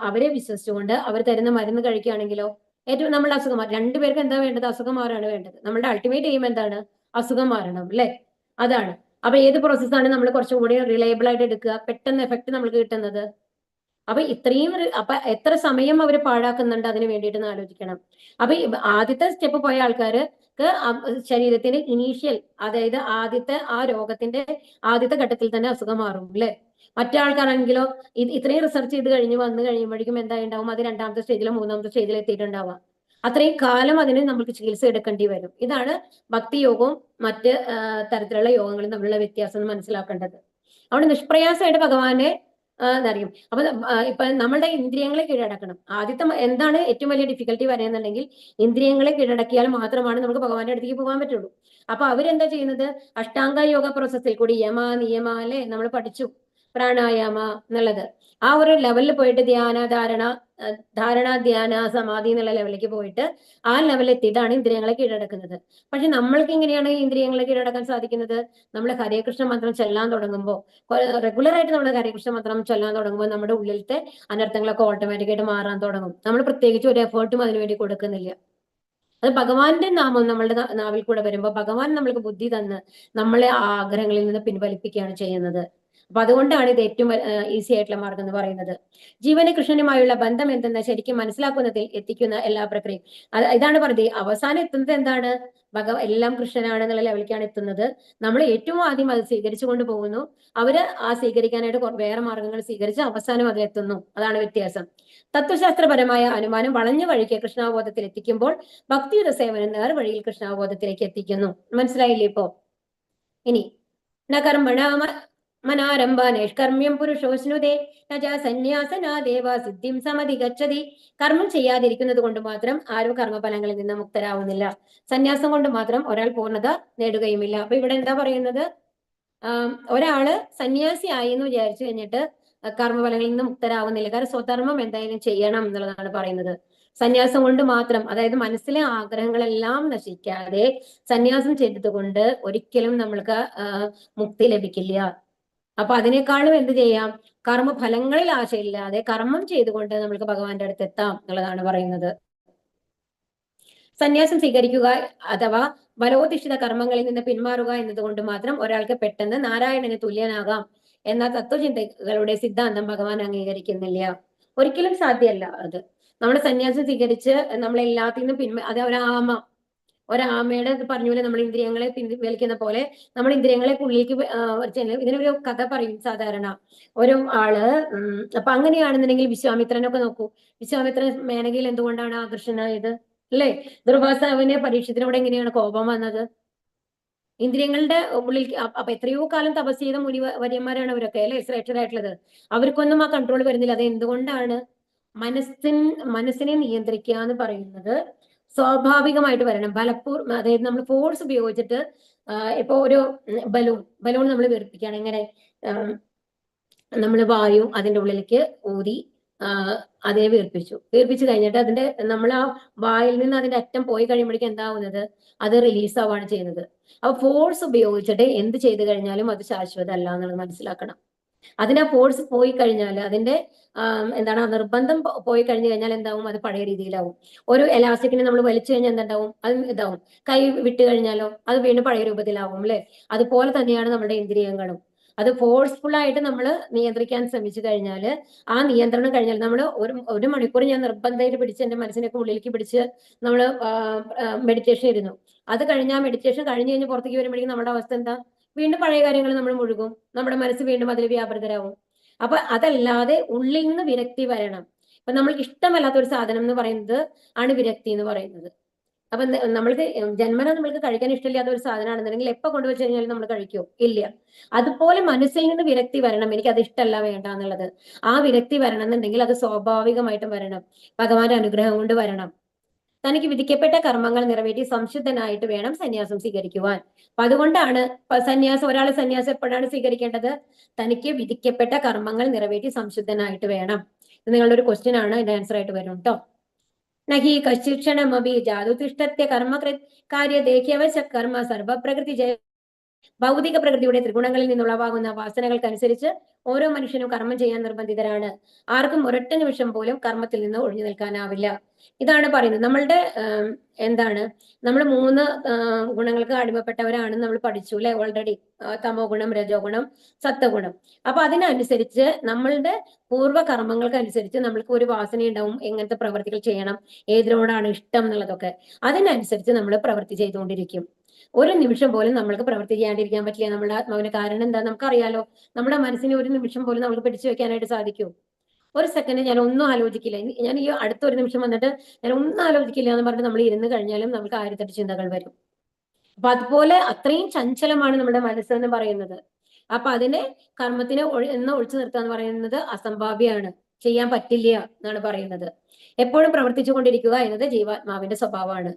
അവരെ വിശ്വസിച്ചുകൊണ്ട് അവർ തരുന്ന മരുന്ന് കഴിക്കുകയാണെങ്കിലോ ഏറ്റവും നമ്മുടെ അസുഖം മാറും. രണ്ടുപേർക്ക് എന്താ വേണ്ടത്? അസുഖം മാറാണ് വേണ്ടത്. നമ്മുടെ അൾട്ടിമേറ്റ് എയിം എന്താണ്? അസുഖം മാറണം അല്ലെ? അതാണ്. അപ്പൊ ഏത് പ്രോസസ്സാണ് നമ്മൾ കുറച്ചും കൂടി റിലയബിൾ ആയിട്ട് എടുക്കുക, പെട്ടെന്ന് എഫക്ട് നമ്മൾക്ക് കിട്ടുന്നത്? അപ്പൊ അപ്പൊ എത്ര സമയം അവർ പാഴാക്കുന്നുണ്ട് അതിന് വേണ്ടിയിട്ട് ആലോചിക്കണം. അപ്പൊ ആദ്യത്തെ സ്റ്റെപ്പ് പോയ ആൾക്കാർക്ക് ശരീരത്തിന് ഇനീഷ്യൽ, അതായത് ആദ്യത്തെ ആ രോഗത്തിന്റെ ആദ്യത്തെ ഘട്ടത്തിൽ തന്നെ അസുഖം മാറും അല്ലെ? മറ്റേ ആൾക്കാരാണെങ്കിലോ ഇത്രയും റിസർച്ച് ചെയ്ത് വന്നു കഴിയുമ്പോഴേക്കും എന്താ ഉണ്ടാവും? അത് 2ാമത്തെ സ്റ്റേജിലോ 3ാമത്തെ സ്റ്റേജിലോ എത്തിയിട്ടുണ്ടാവാം. അത്രയും കാലം അതിന് നമുക്ക് ചികിത്സ എടുക്കേണ്ടി വരും. ഇതാണ് ഭക്തിയോഗവും മറ്റ് തരത്തിലുള്ള യോഗങ്ങളും തമ്മിലുള്ള വ്യത്യാസം മനസ്സിലാക്കേണ്ടത്. അവിടെ നിഷ്പ്രയാസമായിട്ട് ഭഗവാനെ എന്നറിയും. അപ്പൊ ഇപ്പൊ നമ്മളുടെ ഇന്ദ്രിയങ്ങളെ കീഴടക്കണം. ആദ്യത്തെ എന്താണ് ഏറ്റവും വലിയ ഡിഫിക്കൽട്ടി പറയുന്നുണ്ടെങ്കിൽ ഇന്ദ്രിയങ്ങളെ കീഴടക്കിയാൽ മാത്രമാണ് നമുക്ക് ഭഗവാന്റെ അടുത്തേക്ക് പോകാൻ പറ്റുള്ളൂ. അപ്പൊ അവരെന്താ ചെയ്യുന്നത്? അഷ്ടാംഗ യോഗ പ്രോസസ്സിൽ കൂടി യമ നിയമ അല്ലെ നമ്മൾ പഠിച്ചു, പ്രാണായാമ എന്നുള്ളത്. ആ ഒരു ലെവലിൽ പോയിട്ട് ധാരണ ധ്യാന സമാധി എന്നുള്ള ലെവലിലേക്ക് പോയിട്ട് ആ ലെവലിൽ എത്തിയിട്ടാണ് ഇന്ദ്രിയങ്ങളെ കീഴടക്കുന്നത്. പക്ഷെ നമ്മൾക്ക് എങ്ങനെയാണ് ഇന്ദ്രിയങ്ങളെ കീഴടക്കാൻ സാധിക്കുന്നത്? നമ്മൾ ഹരേകൃഷ്ണ മന്ത്രം ചൊല്ലാൻ തുടങ്ങുമ്പോൾ, റെഗുലർ ആയിട്ട് നമ്മൾ ഹരേകൃഷ്ണ മന്ത്രം ചൊല്ലാൻ തുടങ്ങുമ്പോൾ നമ്മുടെ ഉള്ളിലത്തെ അനർത്ഥങ്ങളൊക്കെ ഓട്ടോമാറ്റിക്കായിട്ട് മാറാൻ തുടങ്ങും. നമ്മൾ പ്രത്യേകിച്ച് ഒരു എഫേർട്ടും അതിനുവേണ്ടി കൊടുക്കുന്നില്ല. അത് ഭഗവാന്റെ നാമം നമ്മളുടെ നാവിൽ കൂടെ വരുമ്പോൾ ഭഗവാൻ നമ്മൾക്ക് ബുദ്ധി തന്ന് നമ്മളെ ആ ആഗ്രഹങ്ങളിൽ നിന്ന് പിൻവലിപ്പിക്കുകയാണ് ചെയ്യുന്നത്. അപ്പൊ അതുകൊണ്ടാണ് ഇത് ഏറ്റവും ഈസി ആയിട്ടുള്ള മാർഗം എന്ന് പറയുന്നത്. ജീവന് കൃഷ്ണനുമായുള്ള ബന്ധം എന്തെന്ന് ശരിക്കും മനസ്സിലാക്കുന്നതിൽ എത്തിക്കുന്ന എല്ലാ പ്രക്രിയയും ഇതാണ് പറഞ്ഞത്. അവസാനം എത്തുന്നത് എന്താണ്? എല്ലാം കൃഷ്ണനാണ് എന്നുള്ള ലെവലിലേക്കാണ് എത്തുന്നത്. നമ്മൾ ഏറ്റവും ആദ്യം അത് സ്വീകരിച്ചു കൊണ്ട് പോകുന്നു. അവര് ആ സ്വീകരിക്കാനായിട്ട് വേറെ മാർഗങ്ങൾ സ്വീകരിച്ച് അവസാനം അതിലെത്തുന്നു. അതാണ് വ്യത്യാസം. തത്വശാസ്ത്രപരമായ അനുമാനം വളഞ്ഞ വഴിക്ക് കൃഷ്ണാവബോധത്തിൽ എത്തിക്കുമ്പോൾ ഭക്തിയുടെ സേവനം നേർവഴിയിൽ കൃഷ്ണാവബോധത്തിലേക്ക് എത്തിക്കുന്നു. മനസ്സിലായില്ലേ ഇപ്പോ? ഇനി മനാരംഭ നൈഷ്കർമ്മ്യം പുരുഷോസ്നുതേ നജ സന്യാസനാദേവ സിദ്ധിം സമധിഗച്ഛതി. കർമ്മം ചെയ്യാതിരിക്കുന്നത് കൊണ്ട് മാത്രം ആരും കർമ്മഫലങ്ങളിൽ നിന്ന് മുക്തരാവുന്നില്ല. സന്യാസം കൊണ്ട് മാത്രം ഒരാൾ പൂർണ്ണത നേടുകയുമില്ല. അപ്പൊ ഇവിടെ എന്താ പറയുന്നത്? ഒരാള് സന്യാസിയായി എന്ന് വിചാരിച്ചു കഴിഞ്ഞിട്ട് കർമ്മഫലങ്ങളിൽ നിന്ന് മുക്തരാവുന്നില്ല. കാരണം സ്വധർമ്മം എന്തായാലും ചെയ്യണം എന്നുള്ളതാണ് പറയുന്നത്. സന്യാസം കൊണ്ട് മാത്രം, അതായത് മനസ്സിലെ ആഗ്രഹങ്ങളെല്ലാം നശിക്കാതെ സന്യാസം ചെയ്തതുകൊണ്ട് ഒരിക്കലും നമ്മൾക്ക് മുക്തി ലഭിക്കില്ല. അപ്പൊ അതിനേക്കാളും എന്ത് ചെയ്യാം? കർമ്മഫലങ്ങളിൽ ആശയില്ലാതെ കർമ്മം ചെയ്തുകൊണ്ട് നമ്മൾക്ക് ഭഗവാന്റെ അടുത്ത് എത്താം എന്നുള്ളതാണ് പറയുന്നത്. സന്യാസം സ്വീകരിക്കുക അഥവാ ബലോധിഷ്ഠിത കർമ്മങ്ങളിൽ നിന്ന് പിന്മാറുക എന്നതുകൊണ്ട് മാത്രം ഒരാൾക്ക് പെട്ടെന്ന് നാരായണന് തുല്യനാകാം എന്ന തത്വചിന്തകളുടെ സിദ്ധാന്തം ഭഗവാൻ അംഗീകരിക്കുന്നില്ല. ഒരിക്കലും സാധ്യമല്ല അത്. നമ്മൾ സന്യാസം സ്വീകരിച്ച് നമ്മളെല്ലാത്തിൽ നിന്നും അത് ഒരാമയുടെ പറഞ്ഞൂലെ നമ്മൾ ഇന്ദ്രിയങ്ങളെ വലിക്കുന്ന പോലെ നമ്മൾ ഇന്ദ്രിയങ്ങളെ ഉള്ളിലേക്ക് ഇതിനൊരു കഥ പറയും സാധാരണ. ഒരു ആള് അപ്പൊ അങ്ങനെയാണെന്നുണ്ടെങ്കിൽ വിശ്വാമിത്രനൊക്കെ നോക്കൂ. വിശ്വാമിത്രൻ മേനകയിൽ എന്തുകൊണ്ടാണ് ആകർഷണനായത്? അല്ലേ? ദുർവാസാവിന് പരീക്ഷത്തിനോട് എങ്ങനെയാണ് കോപം വന്നത്? ഇന്ദ്രിയങ്ങളുടെ ഉള്ളിൽ അപ്പൊ എത്രയോ കാലം തപസ് ചെയ്ത വര്യന്മാരാണ് അവരൊക്കെ, അല്ലെ? ശ്രേഷ്ഠരായിട്ടുള്ളത്. അവർക്കൊന്നും ആ കൺട്രോൾ വരുന്നില്ല. അത് എന്തുകൊണ്ടാണ്? മനസ്സിനെ നിയന്ത്രിക്കുക എന്ന് പറയുന്നത് സ്വാഭാവികമായിട്ട് വരണം. അതായത് നമ്മൾ ഫോഴ്സ് ഉപയോഗിച്ചിട്ട് ഇപ്പൊ ഒരു ബലൂൺ നമ്മൾ വീർപ്പിക്കുകയാണ്. എങ്ങനെ? നമ്മൾ വായു അതിന്റെ ഉള്ളിലേക്ക് ഊതി അതിനെ വീർപ്പിച്ചു കഴിഞ്ഞിട്ട് നമ്മൾ ആ വായിൽ നിന്ന് അതിന്റെ അറ്റം പോയി കഴിയുമ്പോഴേക്കും എന്താവുന്നത്? അത് റിലീസ് ആവുകയാണ് ചെയ്യുന്നത്. അപ്പൊ ഫോഴ്സ് ഉപയോഗിച്ചിട്ട് എന്ത് ചെയ്തു കഴിഞ്ഞാലും അത് ശാശ്വതമല്ല എന്നുള്ളത് മനസ്സിലാക്കണം. അതിന് ഫോഴ്സ് പോയി കഴിഞ്ഞാൽ അതിന്റെ എന്താണ് നിർബന്ധം പോയി കഴിഞ്ഞു കഴിഞ്ഞാൽ എന്താവും? അത് പഴയ രീതിയിലാവും. ഒരു എലാസ്റ്റിക്കിനെ നമ്മൾ വലിച്ചു കഴിഞ്ഞാൽ എന്തുണ്ടാവും? അത് ഇതാവും. കൈ വിട്ട് കഴിഞ്ഞാലോ അത് വീണ്ടും പഴയ രൂപത്തിലാവും, അല്ലെ? അതുപോലെ തന്നെയാണ് നമ്മുടെ ഇന്ദ്രിയങ്ങളും. അത് ഫോഴ്സ്ഫുൾ ആയിട്ട് നമ്മൾ നിയന്ത്രിക്കാൻ ശ്രമിച്ചു കഴിഞ്ഞാൽ ആ നിയന്ത്രണം കഴിഞ്ഞാൽ നമ്മൾ ഒരു മണിക്കൂർ ഞാൻ നിർബന്ധമായിട്ട് പിടിച്ച് എന്റെ മനസ്സിനൊക്കെ ഉള്ളിലേക്ക് പിടിച്ച് നമ്മൾ മെഡിറ്റേഷൻ ഇരുന്നു. അത് കഴിഞ്ഞ് ആ മെഡിറ്റേഷൻ കഴിഞ്ഞ് പുറത്തേക്ക് വരുമ്പോഴേക്കും നമ്മുടെ അവസ്ഥ എന്താ? വീണ്ടും പഴയ കാര്യങ്ങൾ നമ്മൾ മുഴുകും. നമ്മുടെ മനസ്സ് വീണ്ടും അതിൽ വ്യാപൃതരാകും. അപ്പൊ അതല്ലാതെ ഉള്ളിൽ നിന്ന് വിരക്തി വരണം. അപ്പൊ നമ്മൾക്ക് ഇഷ്ടമല്ലാത്ത ഒരു സാധനം എന്ന് പറയുന്നത് ആണ് വിരക്തി എന്ന് പറയുന്നത്. അപ്പൊ നമ്മൾക്ക് ജന്മന നമ്മൾക്ക് കഴിക്കാൻ ഇഷ്ടമില്ലാത്ത ഒരു സാധനമാണെന്നുണ്ടെങ്കിൽ എപ്പോ കൊണ്ടുവച്ച് കഴിഞ്ഞാലും നമ്മൾ കഴിക്കുമോ? ഇല്ല. അതുപോലെ മനസ്സിൽ നിന്ന് വിരക്തി വരണം. എനിക്ക് അത് ഇഷ്ടമല്ല, വേണ്ട എന്നുള്ളത്. ആ വിരക്തി വരണം എന്നുണ്ടെങ്കിൽ അത് സ്വാഭാവികമായിട്ടും വരണം. ഭഗവാന്റെ അനുഗ്രഹം കൊണ്ട് വരണം. തനിക്ക് വിധിക്കപ്പെട്ട കർമ്മങ്ങൾ നിറവേറ്റി സംശുദ്ധനായിട്ട് വേണം സന്യാസം സ്വീകരിക്കുവാൻ. അപ്പൊ അതുകൊണ്ടാണ് ഒരാൾ സന്യാസം എപ്പോഴാണ് സ്വീകരിക്കേണ്ടത്? തനിക്ക് വിധിക്കപ്പെട്ട കർമ്മങ്ങൾ നിറവേറ്റി സംശുദ്ധനായിട്ട് വേണം. ഇത് നിങ്ങളുടെ ഒരു ക്വസ്റ്റ്യൻ ആണ്, ഇതിന്റെ ആൻസർ ആയിട്ട് വരും കേട്ടോ. നഹി കശ്ചിക്ഷണമപി ജാതുതിഷ്ഠത്യ കർമ്മകൃത് കാര്യദേഹ്യവശ കർമ്മ സർവപ്രകൃതി ജയ. ഭൗതിക പ്രകൃതിയുടെ ത്രിഗുണങ്ങളിൽ നിന്നുളവാകുന്ന വാസനകൾക്കനുസരിച്ച് ഓരോ മനുഷ്യനും കർമ്മം ചെയ്യാൻ നിർബന്ധിതരാണ്. ആർക്കും ഒരൊറ്റ നിമിഷം പോലും കർമ്മത്തിൽ നിന്ന് ഒഴിഞ്ഞു നിൽക്കാനാവില്ല. ഇതാണ് പറയുന്നത്. നമ്മളുടെ നമ്മൾ 3 ഗുണങ്ങൾക്ക് അടിമപ്പെട്ടവരാണെന്ന് നമ്മൾ പഠിച്ചു, അല്ലെ? ഓൾറെഡി തമോ ഗുണം, രജോ ഗുണം, സത്വഗുണം. അപ്പൊ അതിനനുസരിച്ച് നമ്മളുടെ പൂർവ്വ കർമ്മങ്ങൾക്ക് അനുസരിച്ച് നമ്മൾക്ക് ഒരു വാസന ഉണ്ടാവും, എങ്ങനത്തെ പ്രവർത്തികൾ ചെയ്യണം, ഏതിനോടാണ് ഇഷ്ടം എന്നുള്ളതൊക്കെ. അതിനനുസരിച്ച് നമ്മൾ പ്രവൃത്തി ചെയ്തുകൊണ്ടിരിക്കും. ഒരു നിമിഷം പോലും നമ്മൾക്ക് പ്രവൃത്തി ചെയ്യാണ്ടിരിക്കാൻ പറ്റില്ല നമ്മുടെ ആത്മാവിന്. കാരണം എന്താ? നമുക്കറിയാലോ, നമ്മുടെ മനസ്സിനെ ഒരു നിമിഷം പോലും നമുക്ക് പിടിച്ചു വെക്കാനായിട്ട് സാധിക്കും? ഒരു സെക്കൻഡ് ഞാൻ ഒന്നും ആലോചിക്കില്ല, ഞാൻ ഈ അടുത്തൊരു നിമിഷം വന്നിട്ട് ഞാൻ ഒന്നും ആലോചിക്കില്ല എന്ന് പറഞ്ഞിട്ട് നമ്മൾ ഇരുന്ന് കഴിഞ്ഞാലും നമുക്ക് 1008 ചിന്തകൾ വരും. അപ്പൊ അതുപോലെ അത്രയും ചഞ്ചലമാണ് നമ്മുടെ മനസ്സെന്ന് പറയുന്നത്. അപ്പൊ അതിനെ കർമ്മത്തിനെ ഒഴിച്ചു നിർത്തുക എന്ന് പറയുന്നത് അസംഭാവ്യമാണ്, ചെയ്യാൻ പറ്റില്ല എന്നാണ് പറയുന്നത്. എപ്പോഴും പ്രവർത്തിച്ചു കൊണ്ടിരിക്കുക എന്നത് ജീവാത്മാവിന്റെ സ്വഭാവമാണ്.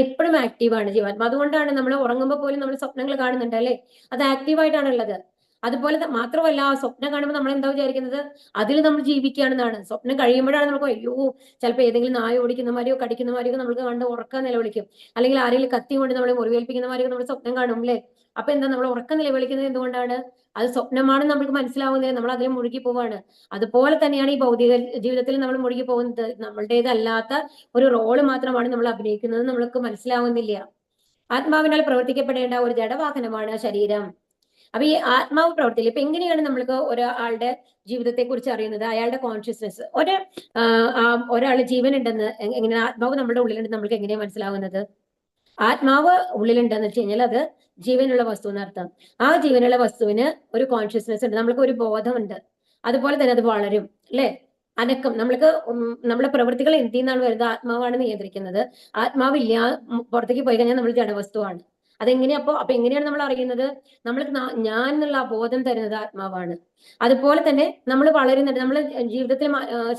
എപ്പോഴും ആക്റ്റീവാണ് ജീവാത്മ. അതുകൊണ്ടാണ് നമ്മൾ ഉറങ്ങുമ്പോൾ പോലും നമ്മൾ സ്വപ്നങ്ങൾ കാണുന്നുണ്ട്, അല്ലെ? അത് ആക്റ്റീവായിട്ടാണ് ഉള്ളത്. അതുപോലെ മാത്രമല്ല, സ്വപ്നം കാണുമ്പോൾ നമ്മൾ എന്താ വിചാരിക്കുന്നത്? അതിൽ നമ്മൾ ജീവിക്കുകയാണെന്നാണ്. സ്വപ്നം കഴിയുമ്പോഴാണ് നമുക്ക് അയ്യോ, ചിലപ്പോൾ ഏതെങ്കിലും നായ ഓടിക്കുന്ന മാതിരിയോ കടിക്കുന്ന മാതിരിയോ നമുക്ക് കണ്ട് ഉറക്കം നിലവിളിക്കും. അല്ലെങ്കിൽ ആരെങ്കിലും കത്തി കൊണ്ട് നമ്മളെ മുറിവേൽപ്പിക്കുന്ന മാതിരിയോ നമ്മൾ സ്വപ്നം കാണും, അല്ലെ? അപ്പൊ എന്താ നമ്മൾ ഉറക്കം നിലവിളിക്കുന്നത്? എന്തുകൊണ്ടാണ്? അത് സ്വപ്നമാണെന്ന് നമുക്ക് മനസ്സിലാവുന്നില്ല, നമ്മൾ അതിൽ മുഴുകി പോവാണ്. അതുപോലെ തന്നെയാണ് ഈ ഭൗതിക ജീവിതത്തിൽ നമ്മൾ മുഴുകി പോകുന്നത്. നമ്മളുടേതല്ലാത്ത ഒരു റോള് മാത്രമാണ് നമ്മൾ അഭിനയിക്കുന്നത്, നമ്മൾക്ക് മനസ്സിലാവുന്നില്ല. ആത്മാവിനാൽ പ്രവർത്തിക്കപ്പെടേണ്ട ഒരു ജഡവാഹനമാണ് ശരീരം. അപ്പൊ ഈ ആത്മാവ് പ്രവർത്തിയില്ല. ഇപ്പൊ എങ്ങനെയാണ് നമ്മൾക്ക് ഒരാളുടെ ജീവിതത്തെ കുറിച്ച് അറിയുന്നത്? അയാളുടെ കോൺഷ്യസ്നെസ്, ഒരാൾ ജീവൻ ഉണ്ടെന്ന് എങ്ങനെ, ആത്മാവ് നമ്മുടെ ഉള്ളിലുണ്ടെന്ന് നമ്മൾക്ക് എങ്ങനെയാണ് മനസ്സിലാവുന്നത്? ആത്മാവ് ഉള്ളിലുണ്ടെന്ന് വെച്ച് കഴിഞ്ഞാൽ അത് ജീവനുള്ള വസ്തു എന്നർത്ഥം. ആ ജീവനുള്ള വസ്തുവിന് ഒരു കോൺഷ്യസ്നെസ് ഉണ്ട്, നമ്മൾക്ക് ഒരു ബോധമുണ്ട്. അതുപോലെ തന്നെ അത് വളരും, അല്ലെ? അനക്കം, നമ്മൾക്ക് നമ്മുടെ പ്രവൃത്തികൾ എന്തിനാണ് വരുന്നത്? ആത്മാവാണ് നിയന്ത്രിക്കുന്നത്. ആത്മാവില്ല, പുറത്തേക്ക് പോയി കഴിഞ്ഞാൽ നമ്മൾ ജഡവസ്തുവാണ്. അതെങ്ങനെയാ? അപ്പൊ എങ്ങനെയാണ് നമ്മൾ അറിയുന്നത്? നമ്മൾക്ക് ഞാൻ എന്നുള്ള ആ ബോധം തരുന്നത് ആത്മാവാണ്. അതുപോലെ തന്നെ നമ്മൾ വളരുന്നുണ്ട്, നമ്മൾ ജീവിതത്തിൽ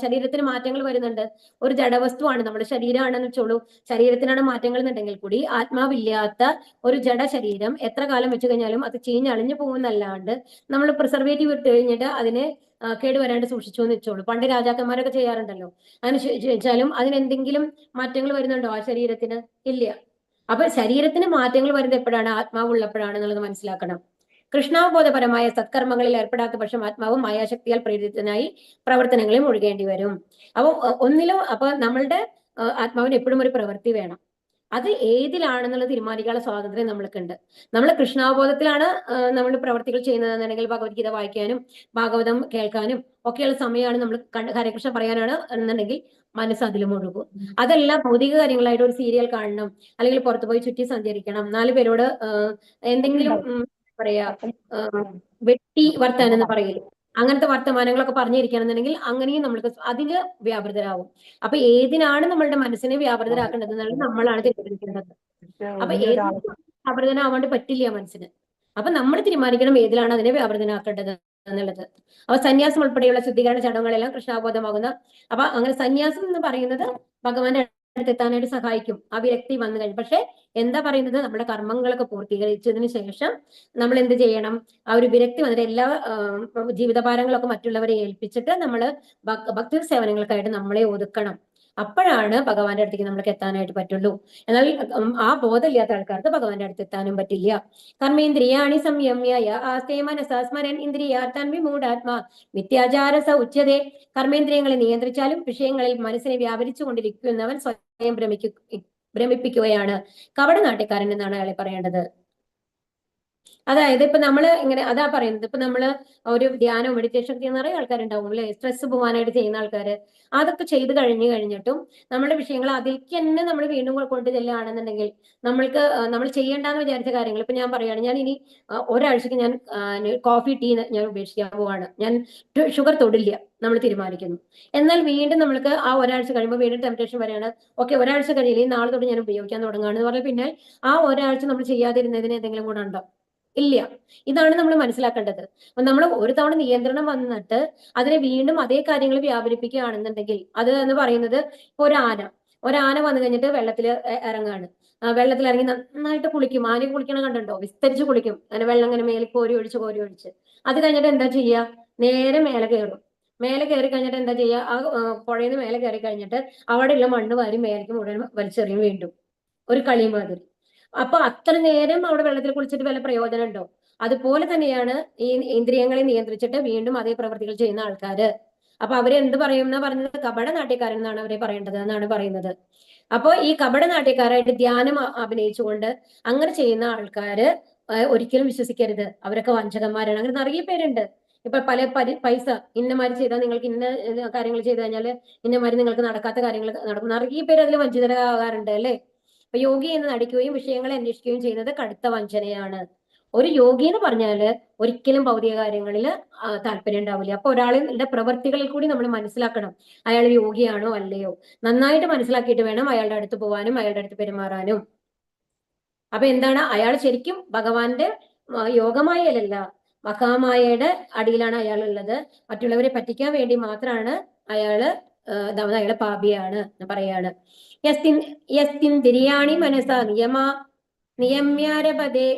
ശരീരത്തിന് മാറ്റങ്ങൾ വരുന്നുണ്ട്. ഒരു ജഡവസ്തുവാണ് നമ്മുടെ ശരീരമാണെന്ന് വെച്ചോളൂ, ശരീരത്തിനാണ് മാറ്റങ്ങൾ എന്നുണ്ടെങ്കിൽ കൂടി ആത്മാവില്ലാത്ത ഒരു ജഡ ശരീരം എത്ര കാലം വെച്ച് കഴിഞ്ഞാലും അത് ചീഞ്ഞളിഞ്ഞു പോകുന്നല്ലാണ്ട് നമ്മൾ പ്രിസർവേറ്റീവ് ഇട്ട് കഴിഞ്ഞിട്ട് അതിനെ കേടുവരാണ്ട് സൂക്ഷിച്ചു എന്ന് വെച്ചോളൂ. പണ്ട് രാജാക്കന്മാരൊക്കെ ചെയ്യാറുണ്ടല്ലോ. അതിന് ചോദിച്ചാലും അതിനെന്തെങ്കിലും മാറ്റങ്ങൾ വരുന്നുണ്ടോ ആ ശരീരത്തിന്? ഇല്ല. അപ്പൊ ശരീരത്തിന് മാറ്റങ്ങൾ വരുന്നത് എപ്പോഴാണ്? ആത്മാവ് ഉള്ളപ്പോഴാണ് എന്നുള്ളത് മനസ്സിലാക്കണം. കൃഷ്ണാവബോധപരമായ സത്കർമ്മങ്ങളിൽ ഏർപ്പെടാത്ത പക്ഷം ആത്മാവ് മായാശക്തിയാൽ പ്രേരിതനായി പ്രവർത്തനങ്ങളിൽ മുഴുകേണ്ടി വരും. അപ്പൊ നമ്മളുടെ ആത്മാവിന് എപ്പോഴും ഒരു പ്രവൃത്തി വേണം. അത് ഏതിലാണെന്നുള്ളത് തീരുമാനിക്കാനുള്ള സ്വാതന്ത്ര്യം നമ്മൾക്കുണ്ട്. നമ്മൾ കൃഷ്ണാവബോധത്തിലാണ് നമ്മൾ പ്രവർത്തികൾ ചെയ്യുന്നതെന്നുണ്ടെങ്കിൽ ഭഗവത്ഗീത വായിക്കാനും ഭാഗവതം കേൾക്കാനും ഒക്കെയുള്ള സമയമാണ് നമ്മൾ ഹരകൃഷ്ണ പറയാനാണ് എന്നുണ്ടെങ്കിൽ മനസ്സ് അതിലും ഒഴുകും. അതല്ല ഭൗതിക കാര്യങ്ങളായിട്ട് ഒരു സീരിയൽ കാണണം, അല്ലെങ്കിൽ പുറത്തു പോയി ചുറ്റി സഞ്ചരിക്കണം, 4 പേരോട് എന്തെങ്കിലും പറയാ വെട്ടി വർത്താനം എന്ന് പറയില്ല, അങ്ങനത്തെ വർത്തമാനങ്ങളൊക്കെ പറഞ്ഞിരിക്കണമെന്നുണ്ടെങ്കിൽ അങ്ങനെയും നമ്മൾക്ക് അതില് വ്യാപൃതരാകും. അപ്പൊ ഏതിനാണ് നമ്മളുടെ മനസ്സിനെ വ്യാപൃതരാക്കേണ്ടത് എന്നുള്ളത് നമ്മളാണ് തീരുമാനിക്കേണ്ടത്. അപ്പൊ ഏത് വ്യാപൃതനാവാണ്ട് പറ്റില്ല മനസ്സിന്. അപ്പൊ നമ്മൾ തീരുമാനിക്കണം ഏതിലാണ് അതിനെ വ്യാപൃതനാക്കേണ്ടത് എന്നുള്ളത്. അപ്പൊ സന്യാസം ഉൾപ്പെടെയുള്ള ശുദ്ധീകരണ ചടങ്ങുകളെല്ലാം കൃഷ്ണാബോധമാകുന്ന. അപ്പൊ അങ്ങനെ സന്യാസം എന്ന് പറയുന്നത് ഭഗവാന്റെ അടുത്തെത്താനായിട്ട് സഹായിക്കും ആ വിരക്തി വന്നു കഴിഞ്ഞു. പക്ഷെ എന്താ പറയുന്നത്, നമ്മുടെ കർമ്മങ്ങളൊക്കെ പൂർത്തീകരിച്ചതിന് ശേഷം നമ്മൾ എന്ത് ചെയ്യണം, ആ ഒരു വിരക്തി വന്നിട്ട് എല്ലാ ജീവിതഭാരങ്ങളൊക്കെ മറ്റുള്ളവരെ ഏൽപ്പിച്ചിട്ട് നമ്മൾ ഭക്തി സേവനങ്ങൾക്കായിട്ട് നമ്മളെ ഒതുക്കണം. അപ്പോഴാണ് ഭഗവാന്റെ അടുത്തേക്ക് നമ്മൾക്ക് എത്താനായിട്ട് പറ്റുള്ളൂ. എന്നാൽ ആ ബോധമില്ലാത്ത ആൾക്കാർക്ക് ഭഗവാന്റെ അടുത്ത് എത്താനും പറ്റില്ല. കർമ്മേന്ദ്രിയാണി സംയമ്യായ ആസ്തേ മനസാ സ്മരൻ ഇന്ദ്രിയാർത്ഥൻ വിമൂഢാത്മാ മിഥ്യാചാര സ ഉച്യതേ. കർമ്മേന്ദ്രിയങ്ങളെ നിയന്ത്രിച്ചാലും വിഷയങ്ങളിൽ മനസ്സിനെ വ്യാപരിച്ചു കൊണ്ടിരിക്കുന്നവൻ സ്വയം ഭ്രമിപ്പിക്കുകയാണ്, കപട നാട്യക്കാരൻ എന്നാണ് അയാളെ പറയേണ്ടത്. അതായത് ഇപ്പൊ നമ്മള് ഇങ്ങനെ അതാ പറയുന്നത്, ഇപ്പൊ നമ്മള് ഒരു ധ്യാനവും മെഡിറ്റേഷൻ ഒക്കെ നിറയെ ആൾക്കാരുണ്ടാവും അല്ലെ, സ്ട്രെസ് പോകാനായിട്ട് ചെയ്യുന്ന ആൾക്കാര്. അതൊക്കെ ചെയ്ത് കഴിഞ്ഞിട്ടും നമ്മുടെ വിഷയങ്ങൾ അതിലേക്ക് തന്നെ നമ്മൾ വീണ്ടും കൊണ്ടു ചെല്ലുകയാണെന്നുണ്ടെങ്കിൽ നമ്മൾക്ക് നമ്മൾ ചെയ്യേണ്ടെന്ന് വിചാരിച്ച കാര്യങ്ങൾ, ഇപ്പൊ ഞാൻ പറയുകയാണ്, ഞാൻ ഇനി ഒരാഴ്ചക്ക് ഞാൻ കോഫി ടീ ഞാൻ ഉപേക്ഷിക്കാൻ പോവാണ്, ഞാൻ ഷുഗർ തൊടില്ല നമ്മൾ തീരുമാനിക്കുന്നു. എന്നാൽ വീണ്ടും നമ്മൾക്ക് ആ ഒരാഴ്ച കഴിയുമ്പോൾ വീണ്ടും ടെംപ്റ്റേഷൻ വരെയാണ്, ഓക്കെ ഒരാഴ്ച കഴിയില്ലെങ്കിൽ നാളെ തൊട്ട് ഞാൻ ഉപയോഗിക്കാൻ തുടങ്ങുകയാണെന്ന് പറഞ്ഞാൽ പിന്നെ ആ ഒരാഴ്ച നമ്മൾ ചെയ്യാതിരുന്നതിന് എന്തെങ്കിലും കൂടെ ഉണ്ടോ? ഇല്ല. ഇതാണ് നമ്മൾ മനസ്സിലാക്കേണ്ടത്. അപ്പൊ നമ്മൾ ഒരു തവണ നിയന്ത്രണം വന്നിട്ട് അതിനെ വീണ്ടും അതേ കാര്യങ്ങൾ വ്യാപരിപ്പിക്കുകയാണെന്നുണ്ടെങ്കിൽ അത് എന്ന് പറയുന്നത് ഒരാന വന്നു കഴിഞ്ഞിട്ട് വെള്ളത്തിൽ ഇറങ്ങാണ്, വെള്ളത്തിൽ ഇറങ്ങി നന്നായിട്ട് കുളിക്കും. ആന കുളിക്കണ കണ്ടുണ്ടോ? വിസ്തരിച്ച് കുളിക്കും, അങ്ങനെ വെള്ളം ഇങ്ങനെ മേലെ കോരി ഒഴിച്ച്. അത് കഴിഞ്ഞിട്ട് എന്താ ചെയ്യുക, നേരെ മേലെ കയറും. മേലെ കയറി കഴിഞ്ഞിട്ട് എന്താ ചെയ്യുക, ആ പുഴയിൽ നിന്ന് മേലെ കയറി കഴിഞ്ഞിട്ട് അവിടെയുള്ള മണ്ണ് വാരി മേലേക്ക് മുഴുവൻ വലിച്ചെറിയും, വീണ്ടും ഒരു കളി മാതിരി. അപ്പൊ അത്ര നേരം അവിടെ വെള്ളത്തിൽ കുളിച്ചിട്ട് വല്ല പ്രയോജനം ഉണ്ടോ? അതുപോലെ തന്നെയാണ് ഈ ഇന്ദ്രിയങ്ങളെ നിയന്ത്രിച്ചിട്ട് വീണ്ടും അതേ പ്രവൃത്തികൾ ചെയ്യുന്ന ആൾക്കാര്. അപ്പൊ അവരെന്ത് പറയും എന്നാ പറഞ്ഞത്, കപട നാട്യക്കാരൻ എന്നാണ് അവരെ പറയേണ്ടത് എന്നാണ് പറയുന്നത്. അപ്പോ ഈ കപട നാട്യക്കാരായിട്ട് ധ്യാനം അഭിനയിച്ചുകൊണ്ട് അങ്ങനെ ചെയ്യുന്ന ആൾക്കാര് ഒരിക്കലും വിശ്വസിക്കരുത്, അവരൊക്കെ വഞ്ചകന്മാരാണ്. അങ്ങനെ നിറയെ പേരുണ്ട്. ഇപ്പൊ പല പൈസ ഇന്നമാതിരി ചെയ്താൽ നിങ്ങൾക്ക് ഇന്ന കാര്യങ്ങൾ ചെയ്തു കഴിഞ്ഞാല് ഇന്നമാതിരി നിങ്ങൾക്ക് നടക്കാത്ത കാര്യങ്ങൾ നടക്കും. നിറയെ പേര് അതിൽ വഞ്ചിതരാകാറുണ്ട് അല്ലെ. അപ്പൊ യോഗി എന്ന് നടിക്കുകയും വിഷയങ്ങളെ അന്വേഷിക്കുകയും ചെയ്യുന്നത് കടുത്ത വഞ്ചനയാണ്. ഒരു യോഗി എന്ന് പറഞ്ഞാല് ഒരിക്കലും ഭൗതിക കാര്യങ്ങളിൽ താല്പര്യം ഉണ്ടാവില്ല. അപ്പൊ ഒരാളുടെ പ്രവർത്തികളിൽ കൂടി നമ്മൾ മനസ്സിലാക്കണം അയാൾ യോഗിയാണോ അല്ലയോ. നന്നായിട്ട് മനസ്സിലാക്കിയിട്ട് വേണം അയാളുടെ അടുത്ത് പോകാനും അയാളുടെ അടുത്ത് പെരുമാറാനും. അപ്പൊ എന്താണ്, അയാൾ ശരിക്കും ഭഗവാന്റെ യോഗമായല്ല, മഹാമായയുടെ അടിയിലാണ് അയാൾ ഉള്ളത്. മറ്റുള്ളവരെ പറ്റിക്കാൻ വേണ്ടി മാത്രമാണ് അയാളെ പാപിയാണ് പറയാണ്. യസ്തിന്ദ്രിയാണി മനസാ നിയമ്യാരപദേ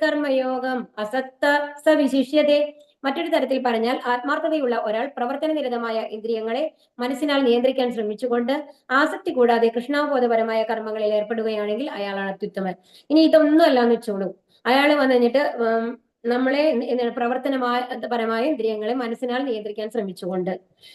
കർമ്മയോഗം അസക്ത സ വിശിഷ്യതേ. മറ്റൊരു തരത്തിൽ പറഞ്ഞാൽ ആത്മാർത്ഥതയുള്ള ഒരാൾ പ്രവർത്തനനിരതമായ ഇന്ദ്രിയങ്ങളെ മനസ്സിനാൽ നിയന്ത്രിക്കാൻ ശ്രമിച്ചുകൊണ്ട് ആസക്തി കൂടാതെ കൃഷ്ണാബോധപരമായ കർമ്മങ്ങളിൽ ഏർപ്പെടുകയാണെങ്കിൽ അയാളാണ് അത്യുത്തമൻ. ഇനി ഇതൊന്നും അല്ലാന്ന് വെച്ചോളൂ, അയാൾ വന്നു കഴിഞ്ഞിട്ട് നമ്മളെ പ്രവർത്തനപരമായ ഇന്ദ്രിയങ്ങളെ മനസ്സിനാൽ നിയന്ത്രിക്കാൻ ശ്രമിച്ചുകൊണ്ട്,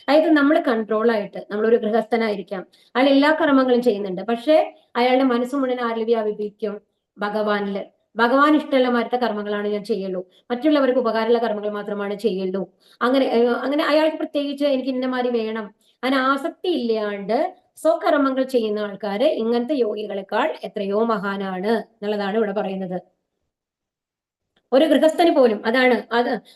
അതായത് നമ്മൾ കൺട്രോൾ ആയിട്ട്, നമ്മളൊരു ഗൃഹസ്ഥനായിരിക്കാം, അയാൾ എല്ലാ കർമ്മങ്ങളും ചെയ്യുന്നുണ്ട്, പക്ഷെ അയാളുടെ മനസ്സ് മുഴുവൻ ആരിൽ വ്യാപിപ്പിക്കും, ഭഗവാനില്. ഭഗവാൻ ഇഷ്ടമുള്ള മറ്റ കർമ്മങ്ങളാണ് ഞാൻ ചെയ്യുള്ളൂ, മറ്റുള്ളവർക്ക് ഉപകാരമുള്ള കർമ്മങ്ങൾ മാത്രമാണ് ചെയ്യുള്ളൂ. അങ്ങനെ അയാൾക്ക് പ്രത്യേകിച്ച് എനിക്ക് ഇന്നമാതിരി വേണം, അതിന് ആസക്തി ഇല്ലാണ്ട് സ്വകർമ്മങ്ങൾ ചെയ്യുന്ന ആൾക്കാര് ഇങ്ങനത്തെ യോഗികളെക്കാൾ എത്രയോ മഹാനാണ് എന്നുള്ളതാണ് ഇവിടെ പറയുന്നത്. ഒരു ഗൃഹസ്ഥന് പോലും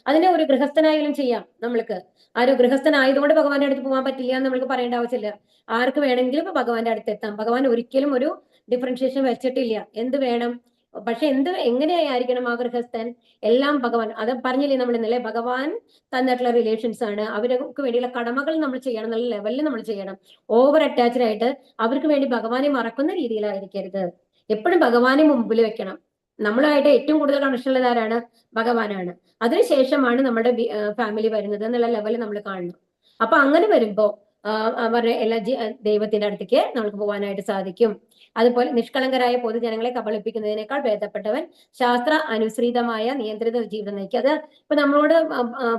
അതിനെ ഒരു ഗൃഹസ്ഥനായാലും ചെയ്യാം നമ്മൾക്ക്. ആ ഒരു ഗൃഹസ്ഥനായതുകൊണ്ട് ഭഗവാന്റെ അടുത്ത് പോകാൻ പറ്റില്ല എന്ന് നമ്മൾക്ക് പറയേണ്ട ആവശ്യമില്ല. ആർക്ക് വേണമെങ്കിലും ഇപ്പൊ ഭഗവാന്റെ അടുത്ത് എത്താം. ഭഗവാൻ ഒരിക്കലും ഒരു ഡിഫറൻഷിയേഷൻ വെച്ചിട്ടില്ല. എന്ത് വേണം, പക്ഷെ എങ്ങനെയായിരിക്കണം ആ ഗൃഹസ്ഥൻ, എല്ലാം ഭഗവാൻ. അത് പറഞ്ഞില്ലേ നമ്മൾ ഇന്നലെ, ഭഗവാൻ തന്നിട്ടുള്ള റിലേഷൻസ് ആണ്, അവർക്ക് വേണ്ടിയുള്ള കടമകൾ നമ്മൾ ചെയ്യണം, എന്നുള്ള ലെവലിൽ നമ്മൾ ചെയ്യണം. ഓവർ അറ്റാച്ച്ഡ് ആയിട്ട് അവർക്ക് വേണ്ടി ഭഗവാനെ മറക്കുന്ന രീതിയിലായിരിക്കരുത്. എപ്പോഴും ഭഗവാനെ മുമ്പിൽ വെക്കണം. നമ്മളുമായിട്ട് ഏറ്റവും കൂടുതൽ കണക്ഷൻ ഉള്ളത് ആരാണ്? ഭഗവാനാണ്. അതിനുശേഷമാണ് നമ്മുടെ ഫാമിലി വരുന്നത് എന്നുള്ള ലെവലിൽ നമ്മൾ കാണണം. അപ്പൊ അങ്ങനെ വരുമ്പോ അവരുടെ എല്ലാ ദൈവത്തിന്റെ അടുത്തേക്ക് നമുക്ക് പോകാനായിട്ട് സാധിക്കും. അതുപോലെ നിഷ്കളങ്കരായ പൊതുജനങ്ങളെ കബളിപ്പിക്കുന്നതിനേക്കാൾ ഭേദപ്പെട്ടവൻ ശാസ്ത്ര അനുസൃതമായ നിയന്ത്രിത ജീവിതം നയിക്കുക. അത് ഇപ്പൊ നമ്മളോട്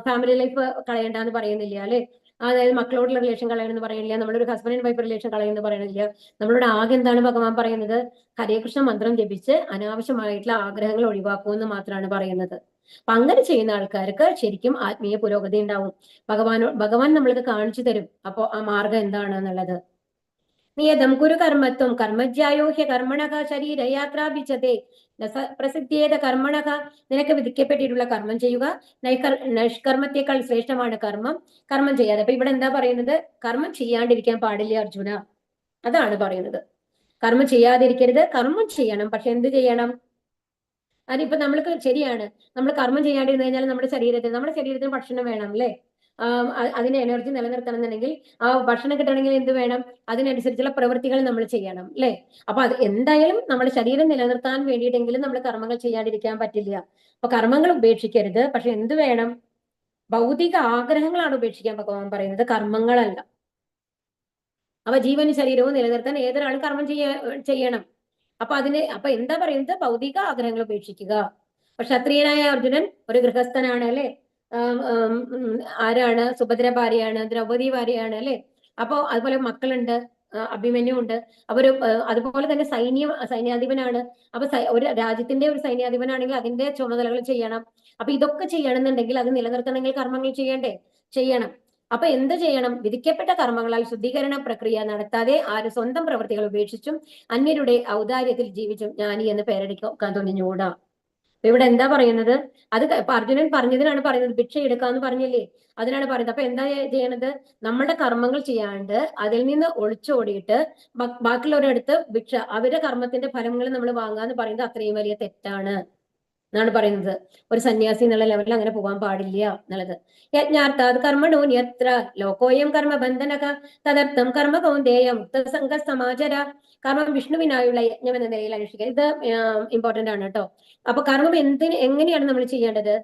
ഫാമിലി ലൈഫ് കളയണ്ടെന്ന് പറയുന്നില്ല അല്ലെ. അതായത് മക്കളോടുള്ള റിലേഷൻ കളയണമെന്ന് പറയുന്നില്ല, നമ്മളൊരു ഹസ്ബൻഡ് ആൻഡ് വൈഫ് റിലേഷൻ കളയുമെന്ന് പറയുന്നില്ല. നമ്മളോട് ആകെ എന്താണ് ഭഗവാൻ പറയുന്നത്? ഹരേ കൃഷ്ണ മന്ത്രം ജപിച്ച് അനാവശ്യമായിട്ടുള്ള ആഗ്രഹങ്ങൾ ഒഴിവാക്കുമെന്ന് മാത്രമാണ് പറയുന്നത്. അപ്പൊ അങ്ങനെ ചെയ്യുന്ന ആൾക്കാർക്ക് ശരിക്കും ആത്മീയ പുരോഗതി ഉണ്ടാവും. ഭഗവാൻ നമ്മൾക്ക് കാണിച്ചു തരും അപ്പോ ആ മാർഗം എന്താണ് എന്നുള്ളത്. നിയതം കുരു കർമ്മത്വം കർമ്മജ്യായോഹ്യ കർമ്മണക ശരീരയാത്രാഭിച്ചതേ പ്രസിദ്ധേത കർമ്മണക. നിനക്ക് വിധിക്കപ്പെട്ടിട്ടുള്ള കർമ്മം ചെയ്യുക. നൈഷ്കർമ്മത്തെക്കാൾ ശ്രേഷ്ഠമാണ് കർമ്മം. കർമ്മം ചെയ്യാതെ. അപ്പൊ ഇവിടെ എന്താ പറയുന്നത്? കർമ്മം ചെയ്യാണ്ടിരിക്കാൻ പാടില്ല അർജുന, അതാണ് പറയുന്നത്. കർമ്മം ചെയ്യാതിരിക്കരുത്, കർമ്മം ചെയ്യണം. പക്ഷെ എന്ത് ചെയ്യണം? അതിപ്പോ നമ്മൾക്ക് ശരിയാണ്, നമ്മൾ കർമ്മം ചെയ്യാണ്ടിരുന്നു കഴിഞ്ഞാൽ നമ്മുടെ ശരീരത്തിന് ഭക്ഷണം വേണം അല്ലേ? അതിന് എനർജി നിലനിർത്തണം എന്നുണ്ടെങ്കിൽ ആ ഭക്ഷണം കിട്ടണമെങ്കിൽ എന്ത് വേണം? അതിനനുസരിച്ചുള്ള പ്രവൃത്തികൾ നമ്മൾ ചെയ്യണം അല്ലെ? അപ്പൊ അത് എന്തായാലും നമ്മുടെ ശരീരം നിലനിർത്താൻ വേണ്ടിയിട്ടെങ്കിലും നമ്മൾ കർമ്മങ്ങൾ ചെയ്യാണ്ടിരിക്കാൻ പറ്റില്ല. അപ്പൊ കർമ്മങ്ങൾ ഉപേക്ഷിക്കരുത്. പക്ഷെ എന്ത് വേണം? ഭൗതിക ആഗ്രഹങ്ങളാണ് ഉപേക്ഷിക്കാൻ ഭഗവാൻ പറയുന്നത്, കർമ്മങ്ങളല്ല. അപ്പൊ ജീവനും ശരീരവും നിലനിർത്താൻ ഏതൊരാളും കർമ്മം ചെയ്യണം. അപ്പൊ എന്താ പറയുന്നത്? ഭൗതിക ആഗ്രഹങ്ങൾ ഉപേക്ഷിക്കുക. അപ്പൊ ക്ഷത്രിയനായ അർജുനൻ ഒരു ഗൃഹസ്ഥനാണ് അല്ലെ? ആരാണ്? സുഭദ്ര ഭാര്യയാണ്, ദ്രൗപദി ഭാര്യയാണ് അല്ലെ? അപ്പൊ അതുപോലെ മക്കളുണ്ട്, അഭിമന്യു ഉണ്ട്. അവര് അതുപോലെ തന്നെ സൈന്യാധിപനാണ്. അപ്പൊ ഒരു രാജ്യത്തിന്റെ ഒരു സൈന്യാധിപനാണെങ്കിൽ അതിന്റെ ചുമതലകൾ ചെയ്യണം. അപ്പൊ ഇതൊക്കെ ചെയ്യണമെന്നുണ്ടെങ്കിൽ അത് നിലനിർത്തണമെങ്കിൽ കർമ്മങ്ങൾ ചെയ്യണം. അപ്പൊ എന്ത് ചെയ്യണം? വിധിക്കപ്പെട്ട കർമ്മങ്ങളാൽ ശുദ്ധീകരണ പ്രക്രിയ നടത്താതെ ആരും സ്വന്തം പ്രവൃത്തികൾ ഉപേക്ഷിച്ചും അന്യരുടെ ഔദാര്യത്തിൽ ജീവിച്ചും ജ്ഞാനി എന്ന് പേരടിക്കാൻ തുനിഞ്ഞുകൂടാ. ഇവിടെ എന്താ പറയുന്നത്? അത് ഇപ്പൊ അർജുനൻ പറഞ്ഞതിനാണ് പറയുന്നത്. ഭിക്ഷ എടുക്കാന്ന് പറഞ്ഞില്ലേ? അതിനാണ് പറയുന്നത്. അപ്പൊ എന്താ ചെയ്യണത്? നമ്മുടെ കർമ്മങ്ങൾ ചെയ്യാണ്ട് അതിൽ നിന്ന് ഒളിച്ചോടിയിട്ട് ബാക്കിയുള്ളവരടുത്ത് അവരുടെ കർമ്മത്തിന്റെ ഫലങ്ങൾ നമ്മൾ വാങ്ങാന്ന് പറയുന്നത് അത്രയും വലിയ തെറ്റാണ് എന്നാണ് പറയുന്നത്. ഒരു സന്യാസി എന്നുള്ള ലെവലിൽ അങ്ങനെ പോകാൻ പാടില്ല എന്നുള്ളത്. യജ്ഞാർത്ഥാത് കർമ്മണോ ന്യത്ര ലോകോയം കർമ്മ ബന്ധനക തദർത്ഥം കർമ്മ കൗന്ദേയ മുക്തസംഘ സമാചര. കർമ്മം വിഷ്ണുവിനായുള്ള യജ്ഞം എന്ന നിലയിൽ അനുഷ്ഠിക്കുക. ഇത് ഇമ്പോർട്ടന്റ് ആണ് കേട്ടോ. അപ്പൊ കർമ്മം എങ്ങനെയാണ് നമ്മൾ ചെയ്യേണ്ടത്?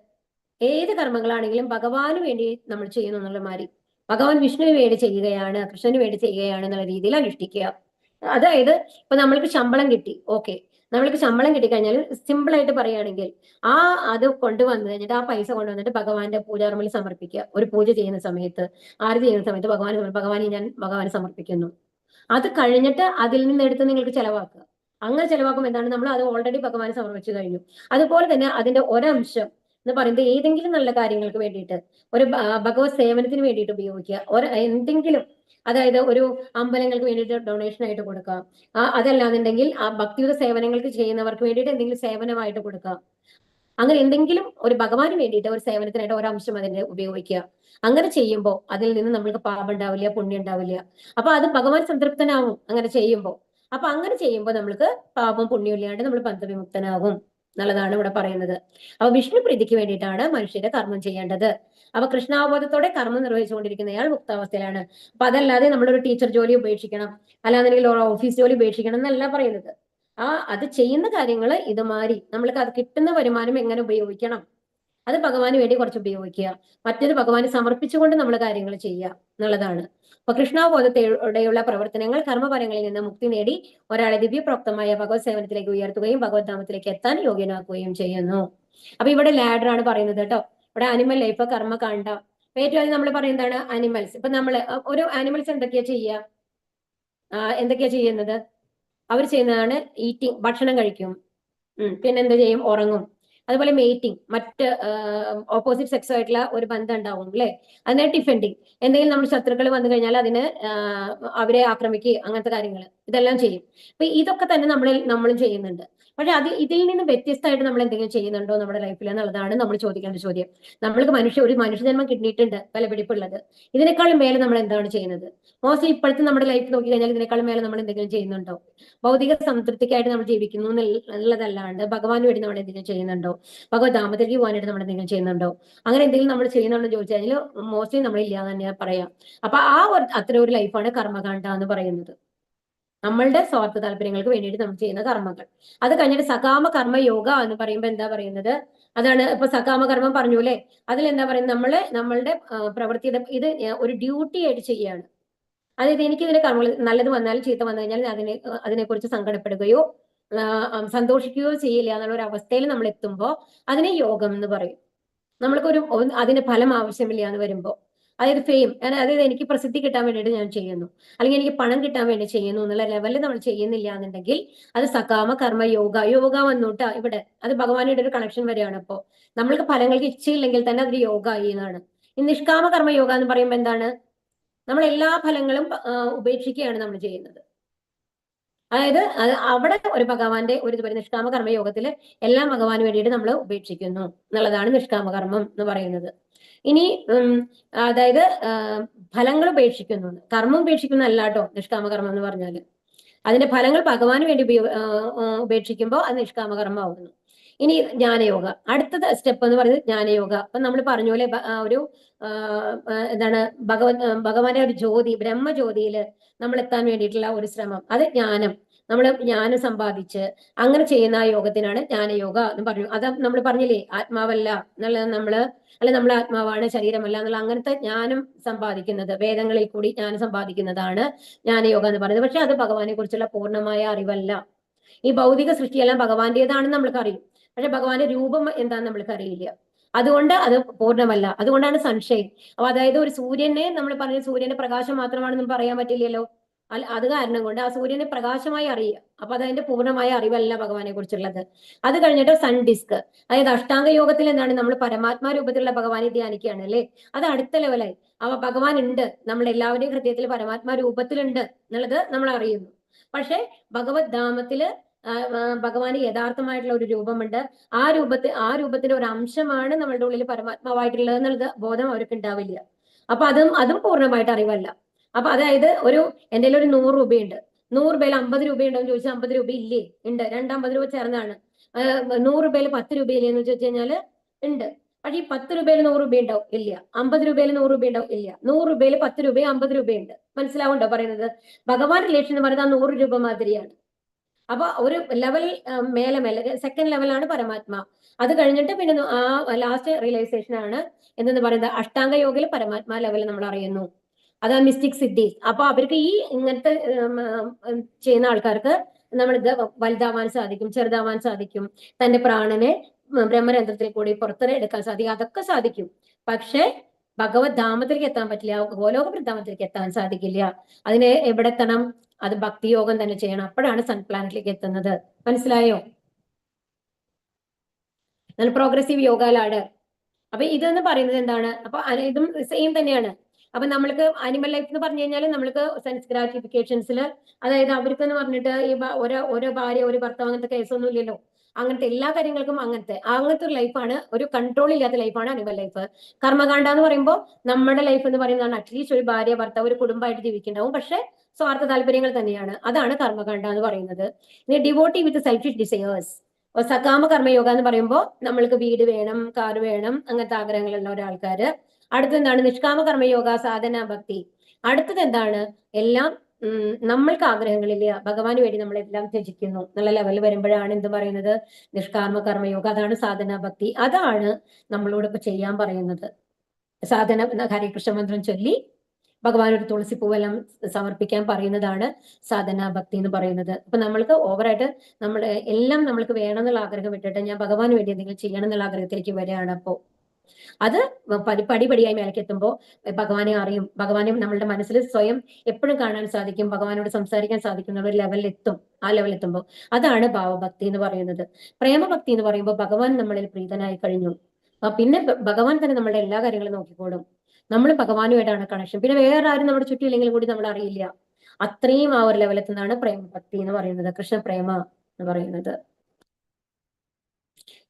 ഏത് കർമ്മങ്ങളാണെങ്കിലും ഭഗവാന് വേണ്ടി നമ്മൾ ചെയ്യുന്നു എന്നുള്ള മാതിരി, ഭഗവാൻ വിഷ്ണുവിന് വേണ്ടി ചെയ്യുകയാണ്, കൃഷ്ണന് വേണ്ടി ചെയ്യുകയാണ് എന്നുള്ള രീതിയിൽ അനുഷ്ഠിക്കുക. അതായത് ഇപ്പൊ നമ്മൾക്ക് ശമ്പളം കിട്ടി, ഓക്കെ, നമ്മൾക്ക് ശമ്പളം കിട്ടിക്കഴിഞ്ഞാൽ സിമ്പിൾ ആയിട്ട് പറയുകയാണെങ്കിൽ അത് കൊണ്ടുവന്നു കഴിഞ്ഞിട്ട് ആ പൈസ കൊണ്ടുവന്നിട്ട് ഭഗവാന്റെ പൂജാറമ്മിൽ സമർപ്പിക്കുക. ഒരു പൂജ ചെയ്യുന്ന സമയത്ത്, ആരതി ചെയ്യുന്ന സമയത്ത് ഭഗവാനെ സമർപ്പിക്കുന്നു. അത് കഴിഞ്ഞിട്ട് അതിൽ നിന്ന് എടുത്ത് നിങ്ങൾക്ക് ചെലവാക്കുക. അങ്ങനെ ചെലവാക്കുമ്പോൾ എന്താണ്? നമ്മൾ അത് ഓൾറെഡി ഭഗവാനെ സമർപ്പിച്ചു കഴിഞ്ഞു. അതുപോലെ തന്നെ അതിന്റെ ഒരംശം എന്ന് പറയുന്നത് ഏതെങ്കിലും നല്ല കാര്യങ്ങൾക്ക് വേണ്ടിയിട്ട്, ഒരു ഭഗവത് സേവനത്തിന് വേണ്ടിയിട്ട് ഉപയോഗിക്കുക. എന്തെങ്കിലും, അതായത് ഒരു അമ്പലങ്ങൾക്ക് വേണ്ടിയിട്ട് ഡൊണേഷൻ ആയിട്ട് കൊടുക്കാം. അതല്ലാന്നുണ്ടെങ്കിൽ ആ ഭക്തിയുത സേവനങ്ങൾക്ക് ചെയ്യുന്നവർക്ക് വേണ്ടിയിട്ട് എന്തെങ്കിലും സേവനമായിട്ട് കൊടുക്കാം. അങ്ങനെ എന്തെങ്കിലും ഒരു ഭഗവാന് വേണ്ടിയിട്ട് ഒരു സേവനത്തിനായിട്ട് ഒരംശം അതിനെ ഉപയോഗിക്കുക. അങ്ങനെ ചെയ്യുമ്പോൾ അതിൽ നിന്ന് നമ്മൾക്ക് പാപം ഉണ്ടാവില്ല, പുണ്യം ഉണ്ടാവില്ല. അപ്പൊ അത് ഭഗവാൻ സംതൃപ്തനാവും അങ്ങനെ ചെയ്യുമ്പോൾ. അപ്പൊ അങ്ങനെ ചെയ്യുമ്പോൾ നമ്മൾക്ക് പാപം പുണ്യം ഇല്ലാണ്ട് നമ്മൾ ബന്ധവിമുക്തനാകും എന്നുള്ളതാണ് ഇവിടെ പറയുന്നത്. അപ്പൊ വിഷ്ണു പ്രീതിക്ക് വേണ്ടിയിട്ടാണ് മനുഷ്യരെ കർമ്മം ചെയ്യേണ്ടത്. അപ്പൊ കൃഷ്ണാവബോധത്തോടെ കർമ്മം നിർവഹിച്ചുകൊണ്ടിരിക്കുന്നയാൾ മുക്താവസ്ഥയിലാണ്. അപ്പൊ അതല്ലാതെ നമ്മളൊരു ടീച്ചർ ജോലി ഉപേക്ഷിക്കണം, അല്ലാന്നുണ്ടെങ്കിൽ ഒരു ഓഫീസ് ജോലി ഉപേക്ഷിക്കണം എന്നല്ല പറയുന്നത്. അത് ചെയ്യുന്ന കാര്യങ്ങൾ ഇതുമാതിരി നമ്മൾക്ക് അത് കിട്ടുന്ന വരുമാനം എങ്ങനെ ഉപയോഗിക്കണം, അത് ഭഗവാന് വേണ്ടി കുറച്ച് ഉപയോഗിക്കുക, മറ്റൊരു ഭഗവാന് സമർപ്പിച്ചുകൊണ്ട് നമ്മൾ കാര്യങ്ങൾ ചെയ്യുക എന്നുള്ളതാണ്. അപ്പൊ കൃഷ്ണാബോധത്തോടെയുള്ള പ്രവർത്തനങ്ങൾ കർമ്മഫലങ്ങളിൽ നിന്ന് മുക്തി നേടി ഒരാളെ ദിവ്യപ്രോക്തമായ ഭഗവത് സേവനത്തിലേക്ക് ഉയർത്തുകയും ഭഗവത് ധാമത്തിലേക്ക് എത്താൻ യോഗ്യനാക്കുകയും ചെയ്യുന്നു. അപ്പൊ ഇവിടെ ലാഡർ ആണ് പറയുന്നത് കേട്ടോ. ഇവിടെ ആനിമൽ ലൈഫ്, കർമ്മകാണ്ഡ. ഏറ്റവും ആദ്യം നമ്മൾ പറയുന്നതാണ് ആനിമൽസ്. ഇപ്പൊ നമ്മള് ഒരു ആനിമൽസ് എന്തൊക്കെയാ ചെയ്യുന്നത്? അവർ ചെയ്യുന്നതാണ് ഈറ്റിംഗ്, ഭക്ഷണം കഴിക്കും, പിന്നെ എന്ത് ചെയ്യും? ഉറങ്ങും. അതുപോലെ മേറ്റിംഗ്, മറ്റ് ഓപ്പോസിറ്റ് സെക്സ് ആയിട്ടുള്ള ഒരു ബന്ധം ഉണ്ടാവും അല്ലെ? അതിനെ ഡിഫെൻഡിങ്, എന്തെങ്കിലും നമ്മൾ ശത്രുക്കൾ വന്നു കഴിഞ്ഞാൽ അതിന് അവരെ ആക്രമിക്കുക, അങ്ങനത്തെ കാര്യങ്ങൾ ഇതെല്ലാം ചെയ്യും. അപ്പൊ ഇതൊക്കെ തന്നെ നമ്മളും ചെയ്യുന്നുണ്ട്. പക്ഷെ ഇതിൽ നിന്ന് വ്യത്യസ്തമായിട്ട് നമ്മൾ എന്തെങ്കിലും ചെയ്യുന്നുണ്ടോ നമ്മുടെ ലൈഫിൽ എന്നുള്ളതാണ് നമ്മൾ ചോദിക്കേണ്ട ചോദ്യം. നമ്മൾക്ക് ഒരു മനുഷ്യജന്മം കിട്ടിയിട്ടുണ്ട്, വിലപിടിപ്പുള്ളത്. ഇതിനേക്കാളും മേലെ നമ്മൾ എന്താണ് ചെയ്യുന്നത്? മോസ്റ്റ്ലി ഇപ്പോഴത്തെ നമ്മുടെ ലൈഫ് നോക്കി കഴിഞ്ഞാൽ ഇതിനേക്കാളും മേലെ നമ്മൾ എന്തെങ്കിലും ചെയ്യുന്നുണ്ടോ? ഭൗതിക സംതൃപ്തിക്കായിട്ട് നമ്മൾ ജീവിക്കുന്നു എന്നുള്ളതല്ലാണ്ട് ഭഗവാന് വേണ്ടി നമ്മൾ എന്തെങ്കിലും ചെയ്യുന്നുണ്ടോ? ഭഗവത് ധാമത്തിലേക്ക് പോകാനായിട്ട് നമ്മൾ എന്തെങ്കിലും ചെയ്യുന്നുണ്ടോ? അങ്ങനെ എന്തെങ്കിലും നമ്മൾ ചെയ്യുന്നുണ്ടോ എന്ന് ചോദിച്ചു കഴിഞ്ഞാൽ മോസ്റ്റ്ലി നമ്മളില്ല എന്ന് തന്നെ പറയാം. അപ്പൊ അത്ര ഒരു ലൈഫാണ് കർമ്മകാണ്ഡ എന്ന് പറയുന്നത്. നമ്മളുടെ സ്വാർത്ഥ താല്പര്യങ്ങൾക്ക് വേണ്ടിയിട്ട് നമ്മൾ ചെയ്യുന്ന കർമ്മങ്ങൾ. അത് കഴിഞ്ഞിട്ട് സകാമ കർമ്മ യോഗ എന്ന് പറയുമ്പോൾ എന്താ പറയുന്നത്? അതാണ് ഇപ്പൊ സകാമ കർമ്മം പറഞ്ഞു അല്ലെ? അതിലെന്താ പറയുന്നത്? നമ്മളുടെ പ്രവൃത്തിയുടെ ഇത് ഒരു ഡ്യൂട്ടി ആയിട്ട് ചെയ്യാണ്. അതായത് എനിക്ക് ഇതിന്റെ കർമ്മങ്ങൾ നല്ലത് വന്നാലും ചീത്ത വന്നു കഴിഞ്ഞാൽ അതിനെക്കുറിച്ച് സങ്കടപ്പെടുകയോ സന്തോഷിക്കുകയോ ചെയ്യില്ല എന്നുള്ള ഒരു അവസ്ഥയിൽ നമ്മൾ എത്തുമ്പോൾ അതിനെ യോഗം എന്ന് പറയും. അതിന് ഫലം ആവശ്യമില്ല എന്ന് വരുമ്പോൾ അതായത് ഫെയിം, അതായത് എനിക്ക് പ്രസിദ്ധി കിട്ടാൻ വേണ്ടിയിട്ട് ഞാൻ ചെയ്യുന്നു, അല്ലെങ്കിൽ എനിക്ക് പണം കിട്ടാൻ വേണ്ടി ചെയ്യുന്നു എന്നുള്ള ലെവലിൽ നമ്മൾ ചെയ്യുന്നില്ല എന്നുണ്ടെങ്കിൽ അത് സകാമ കർമ്മ യോഗ. യോഗ വന്നോട്ടാ ഇവിടെ, അത് ഭഗവാനുടെ ഒരു കണക്ഷൻ വരെയാണ്. ഇപ്പോ നമ്മൾക്ക് ഫലങ്ങൾക്ക് ഇച്ഛയില്ലെങ്കിൽ തന്നെ അതൊരു യോഗ ആയി എന്നാണ്. ഈ നിഷ്കാമ കർമ്മ യോഗ എന്ന് പറയുമ്പോൾ എന്താണ്? നമ്മൾ എല്ലാ ഫലങ്ങളും ഉപേക്ഷിക്കുകയാണ് നമ്മൾ ചെയ്യുന്നത്. അതായത് അവിടെ ഒരു ഭഗവാന്റെ ഒരു ഇത് പറയും, നിഷ്കാമ കർമ്മയോഗത്തില് എല്ലാം ഭഗവാന് വേണ്ടിയിട്ട് നമ്മൾ ഉപേക്ഷിക്കുന്നു എന്നുള്ളതാണ് നിഷ്കാമ കർമ്മം എന്ന് പറയുന്നത്. ഇനി അതായത് ഫലങ്ങൾ ഉപേക്ഷിക്കുന്നു, കർമ്മം ഉപേക്ഷിക്കുന്ന അല്ലാട്ടോ നിഷ്കാമ കർമ്മം എന്ന് പറഞ്ഞാല്. അതിന്റെ ഫലങ്ങൾ ഭഗവാന് വേണ്ടി ഉപേക്ഷിക്കുമ്പോൾ അത് നിഷ്കാമ കർമ്മം ആവുന്നു. ഇനി ജ്ഞാനയോഗ, അടുത്ത സ്റ്റെപ്പ് എന്ന് പറയുന്നത് ജ്ഞാനയോഗ. അപ്പൊ നമ്മൾ പറഞ്ഞ പോലെ ഒരു എന്താണ് ഭഗവാന്റെ ഒരു ജ്യോതി, ബ്രഹ്മജ്യോതിയില് നമ്മൾ എത്താൻ വേണ്ടിയിട്ടുള്ള ഒരു ശ്രമം, അത് ജ്ഞാനം. നമ്മൾ ജ്ഞാനം സമ്പാദിച്ച് അങ്ങനെ ചെയ്യുന്ന ആ യോഗത്തിനാണ് ജ്ഞാനയോഗ എന്ന് പറഞ്ഞു. അത് നമ്മൾ പറഞ്ഞില്ലേ, ആത്മാവല്ല എന്നുള്ളത് നമ്മളെ ആത്മാവാണ്, ശരീരമല്ല എന്നുള്ള അങ്ങനത്തെ ജ്ഞാനം സമ്പാദിക്കുന്നത്, വേദങ്ങളിൽ കൂടി ജ്ഞാനം സമ്പാദിക്കുന്നതാണ് ജ്ഞാനയോഗ എന്ന് പറയുന്നത്. പക്ഷെ അത് ഭഗവാനെ കുറിച്ചുള്ള പൂർണ്ണമായ അറിവല്ല. ഈ ഭൗതിക സൃഷ്ടിയെല്ലാം ഭഗവാന്റേതാണെന്ന് നമ്മൾക്ക് അറിയും, പക്ഷെ ഭഗവാന്റെ രൂപം എന്താണെന്ന് നമ്മൾക്ക് അറിയില്ല. അതുകൊണ്ട് അത് പൂർണ്ണമല്ല. അതുകൊണ്ടാണ് സൺഷൈൻ. അപ്പൊ അതായത് ഒരു സൂര്യനെ നമ്മൾ പറഞ്ഞ സൂര്യന്റെ പ്രകാശം മാത്രമാണെന്ന് പറയാൻ പറ്റില്ലല്ലോ. അത് കാരണം കൊണ്ട് ആ സൂര്യനെ പ്രകാശമായി അറിയുക. അപ്പൊ അതതിന്റെ പൂർണ്ണമായ അറിവല്ല ഭഗവാനെ കുറിച്ചുള്ളത്. അത് കഴിഞ്ഞിട്ട് സൺ ഡിസ്ക്, അതായത് അഷ്ടാംഗ യോഗത്തിൽ എന്താണ്, നമ്മൾ പരമാത്മാ രൂപത്തിലുള്ള ഭഗവാനെ ധ്യാനിക്കുകയാണ് അല്ലേ. അത് അടുത്ത ലെവലായി. അപ്പൊ ഭഗവാൻ ഉണ്ട്, നമ്മൾ എല്ലാവരുടെയും ഹൃദയത്തിൽ പരമാത്മാ രൂപത്തിലുണ്ട് എന്നുള്ളത് നമ്മൾ അറിയുന്നു. പക്ഷെ ഭഗവത് ധാമത്തില് ഭഗവാന് യഥാർത്ഥമായിട്ടുള്ള ഒരു രൂപമുണ്ട്. ആ രൂപത്തിന്റെ ഒരു അംശമാണ് നമ്മളുടെ ഉള്ളിൽ പരമാത്മാവായിട്ടുള്ളത് എന്നുള്ളത് ബോധം അവർക്ക് ഉണ്ടാവില്ല. അപ്പൊ അതും പൂർണ്ണമായിട്ട് അറിവല്ല. അപ്പൊ അതായത് എന്റെ 100 രൂപയുണ്ട്, 100 രൂപയിൽ 50 രൂപയുണ്ടോ എന്ന് ചോദിച്ചാൽ 50 രൂപ ഇല്ലേ, ഉണ്ട്. 50 രൂപ ചേർന്നാണ്. 100 രൂപയിൽ 10 രൂപയില്ലേ എന്ന് ചോദിച്ചു കഴിഞ്ഞാല് ഉണ്ട്. പക്ഷെ ഈ 10 രൂപയിൽ 100 രൂപ ഉണ്ടാവും ഇല്ല, 50 രൂപയിൽ 100 രൂപ ഉണ്ടാവും ഇല്ല, 100 രൂപയിൽ 10 രൂപ 50 രൂപയുണ്ട്. മനസ്സിലാവുണ്ടോ പറയുന്നത്? ഭഗവാൻ റിലേഷൻ എന്ന് പറയുന്നത് ആ 100 രൂപ മാതിരിയാണ്. അപ്പൊ ഒരു ലെവൽ മേലെ സെക്കൻഡ് ലെവലാണ് പരമാത്മാ. അത് കഴിഞ്ഞിട്ട് പിന്നെ ആ ലാസ്റ്റ് റിയലൈസേഷൻ ആണ് എന്തെന്ന് പറയുന്നത്, അഷ്ടാംഗ യോഗയിൽ പരമാത്മാ ലെവൽ നമ്മൾ അറിയുന്നു. അതാണ് മിസ്റ്റിക് സിദ്ധീസ്. അപ്പൊ അവർക്ക് ഈ ഇങ്ങനത്തെ ചെയ്യുന്ന ആൾക്കാർക്ക് നമ്മൾ വലുതാവാൻ സാധിക്കും, ചെറുതാവാൻ സാധിക്കും, തന്റെ പ്രാണനെ ബ്രഹ്മരന്ധ്രത്തിൽ കൂടി പുറത്തെടുക്കാൻ സാധിക്കും, അതൊക്കെ സാധിക്കും. പക്ഷെ ഭഗവത് ധാമത്തിലേക്ക് എത്താൻ പറ്റില്ല, ഗോലോക വൃന്ദാവനത്തിലേക്ക് എത്താൻ സാധിക്കില്ല. അതിന് എവിടെ എത്തണം? അത് ഭക്തിയോഗം തന്നെ ചെയ്യണം. അപ്പോഴാണ് സൺ പ്ലാനറ്റിലേക്ക് എത്തുന്നത്. മനസ്സിലായോ? നല്ല പ്രോഗ്രസീവ് യോഗ ലാഡർ. അപ്പൊ ഇതെന്ന് പറയുന്നത് എന്താണ്? അപ്പൊ ഇതും സെയിം തന്നെയാണ്. അപ്പൊ നമ്മൾക്ക് അനിമൽ ലൈഫ് എന്ന് പറഞ്ഞു കഴിഞ്ഞാൽ നമ്മൾക്ക് സെൻസ് ഗ്രാറ്റിഫിക്കേഷൻസിൽ, അതായത് അവർക്ക് എന്ന് പറഞ്ഞിട്ട് ഈ ഓരോ ഭാര്യ ഒരു ഭർത്താവ് അങ്ങനത്തെ കേസൊന്നും ഇല്ലല്ലോ. അങ്ങനത്തെ എല്ലാ കാര്യങ്ങൾക്കും അങ്ങനത്തെ ഒരു ലൈഫാണ്, ഒരു കൺട്രോൾ ഇല്ലാത്ത ലൈഫാണ് അനിമൽ ലൈഫ്. കർമ്മകാണ്ഡ എന്ന് പറയുമ്പോൾ നമ്മുടെ ലൈഫ് എന്ന് പറയുന്നതാണ് അറ്റ്ലീസ്റ്റ് ഒരു ഭാര്യ ഭർത്താവ് ഒരു കുടുംബമായിട്ട് ജീവിക്കുന്നുണ്ടാവും, പക്ഷെ സ്വാർത്ഥ താല്പര്യങ്ങൾ തന്നെയാണ്. അതാണ് കർമ്മകാണ്ഡ എന്ന് പറയുന്നത്. ഇനി ഡിവോട്ടി വിത്ത് സെൽഫിഷ് ഡിസയേഴ്സ്. സകാമ കർമ്മയോഗ എന്ന് പറയുമ്പോൾ നമ്മൾക്ക് വീട് വേണം, കാർ വേണം, അങ്ങനത്തെ ആഗ്രഹങ്ങളുള്ള ഒരാൾക്കാര്. അടുത്തെന്താണ്? നിഷ്കാമ കർമ്മയോഗ, സാധന ഭക്തി. അടുത്തത് എന്താണ്? എല്ലാം നമ്മൾക്ക് ആഗ്രഹങ്ങളില്ല, ഭഗവാന് വേണ്ടി നമ്മളെല്ലാം ത്യജിക്കുന്നു എന്നുള്ള ലെവലിൽ വരുമ്പോഴാണ് എന്ത് പറയുന്നത്? നിഷ്കാമ കർമ്മയോഗ. അതാണ് സാധന ഭക്തി. അതാണ് നമ്മളോട് ഇപ്പൊ ചെയ്യാൻ പറയുന്നത്. സാധന ഹരികൃഷ്ണ മന്ത്രം ചൊല്ലി ഭഗവാൻ ഒരു തുളസി പൂവെല്ലാം സമർപ്പിക്കാൻ പറയുന്നതാണ് സാധന ഭക്തി എന്ന് പറയുന്നത്. അപ്പൊ നമ്മൾക്ക് ഓവറായിട്ട് എല്ലാം നമ്മൾക്ക് വേണം എന്നുള്ള ആഗ്രഹം വിട്ടിട്ട് ഞാൻ ഭഗവാന് വേണ്ടി എന്തെങ്കിലും ചെയ്യണം എന്നുള്ള ആഗ്രഹത്തിലേക്ക് വരികയാണ്. അപ്പോ അത് പടിപടിയായി മേലേക്കെത്തുമ്പോൾ ഭഗവാനെ അറിയും, ഭഗവാനെ നമ്മളുടെ മനസ്സിൽ സ്വയം എപ്പോഴും കാണാൻ സാധിക്കും, ഭഗവാനോട് സംസാരിക്കാൻ സാധിക്കുന്ന ഒരു ലെവലിലെത്തും. ആ ലെവലിലെത്തുമ്പോൾ അതാണ് ഭാവഭക്തി എന്ന് പറയുന്നത്. പ്രേമഭക്തി എന്ന് പറയുമ്പോൾ ഭഗവാൻ നമ്മളിൽ പ്രീതനായി കഴിഞ്ഞു, പിന്നെ ഭഗവാൻ തന്നെ നമ്മളുടെ എല്ലാ കാര്യങ്ങളും നോക്കിക്കോളും. നമ്മൾ ഭഗവാനുമായിട്ടാണ് കണക്ഷൻ. പിന്നെ വേറെ ആരും നമ്മുടെ ചുറ്റില്ലെങ്കിലും കൂടി നമ്മൾ അറിയില്ല. അത്രയും ആ ഒരു ലെവലെത്തുന്നതാണ് പ്രേമഭക്തി എന്ന് പറയുന്നത്, കൃഷ്ണപ്രേമ എന്ന് പറയുന്നത്.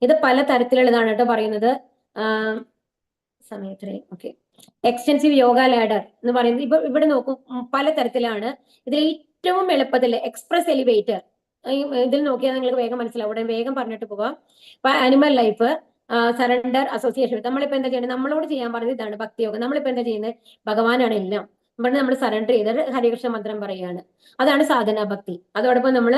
ഇത് പല തരത്തിലുള്ളതാണ് കേട്ടോ പറയുന്നത്. സമയത്തിന് ഓക്കെ. എക്സ്റ്റെൻസീവ് യോഗ ലാഡർ എന്ന് പറയുന്നത് ഇപ്പൊ ഇവിടെ നോക്കൂ, പല തരത്തിലാണ്. ഇതിൽ ഏറ്റവും എളുപ്പത്തിൽ എക്സ്പ്രസ് എലിവേറ്റർ, ഇതിൽ നോക്കിയാൽ നിങ്ങൾക്ക് വേഗം മനസ്സിലാവും. ഉടനെ വേഗം പറഞ്ഞിട്ട് പോവാം. ഇപ്പൊ അനിമൽ ലൈഫ്, സറണ്ടർ, അസോസിയേഷൻ. നമ്മളിപ്പോ എന്താ ചെയ്യുന്നത്? നമ്മളോട് ചെയ്യാൻ പറഞ്ഞത് ഇതാണ് ഭക്തിയോഗം. നമ്മളിപ്പോ എന്താ ചെയ്യുന്നത്? ഭഗവാനാണ് എല്ലാം പറഞ്ഞ് നമ്മൾ സറണ്ടർ ചെയ്ത് ഹരികൃഷ്ണ മന്ത്രം പറയുകയാണ്. അതാണ് സാധന ഭക്തി. അതോടൊപ്പം നമ്മൾ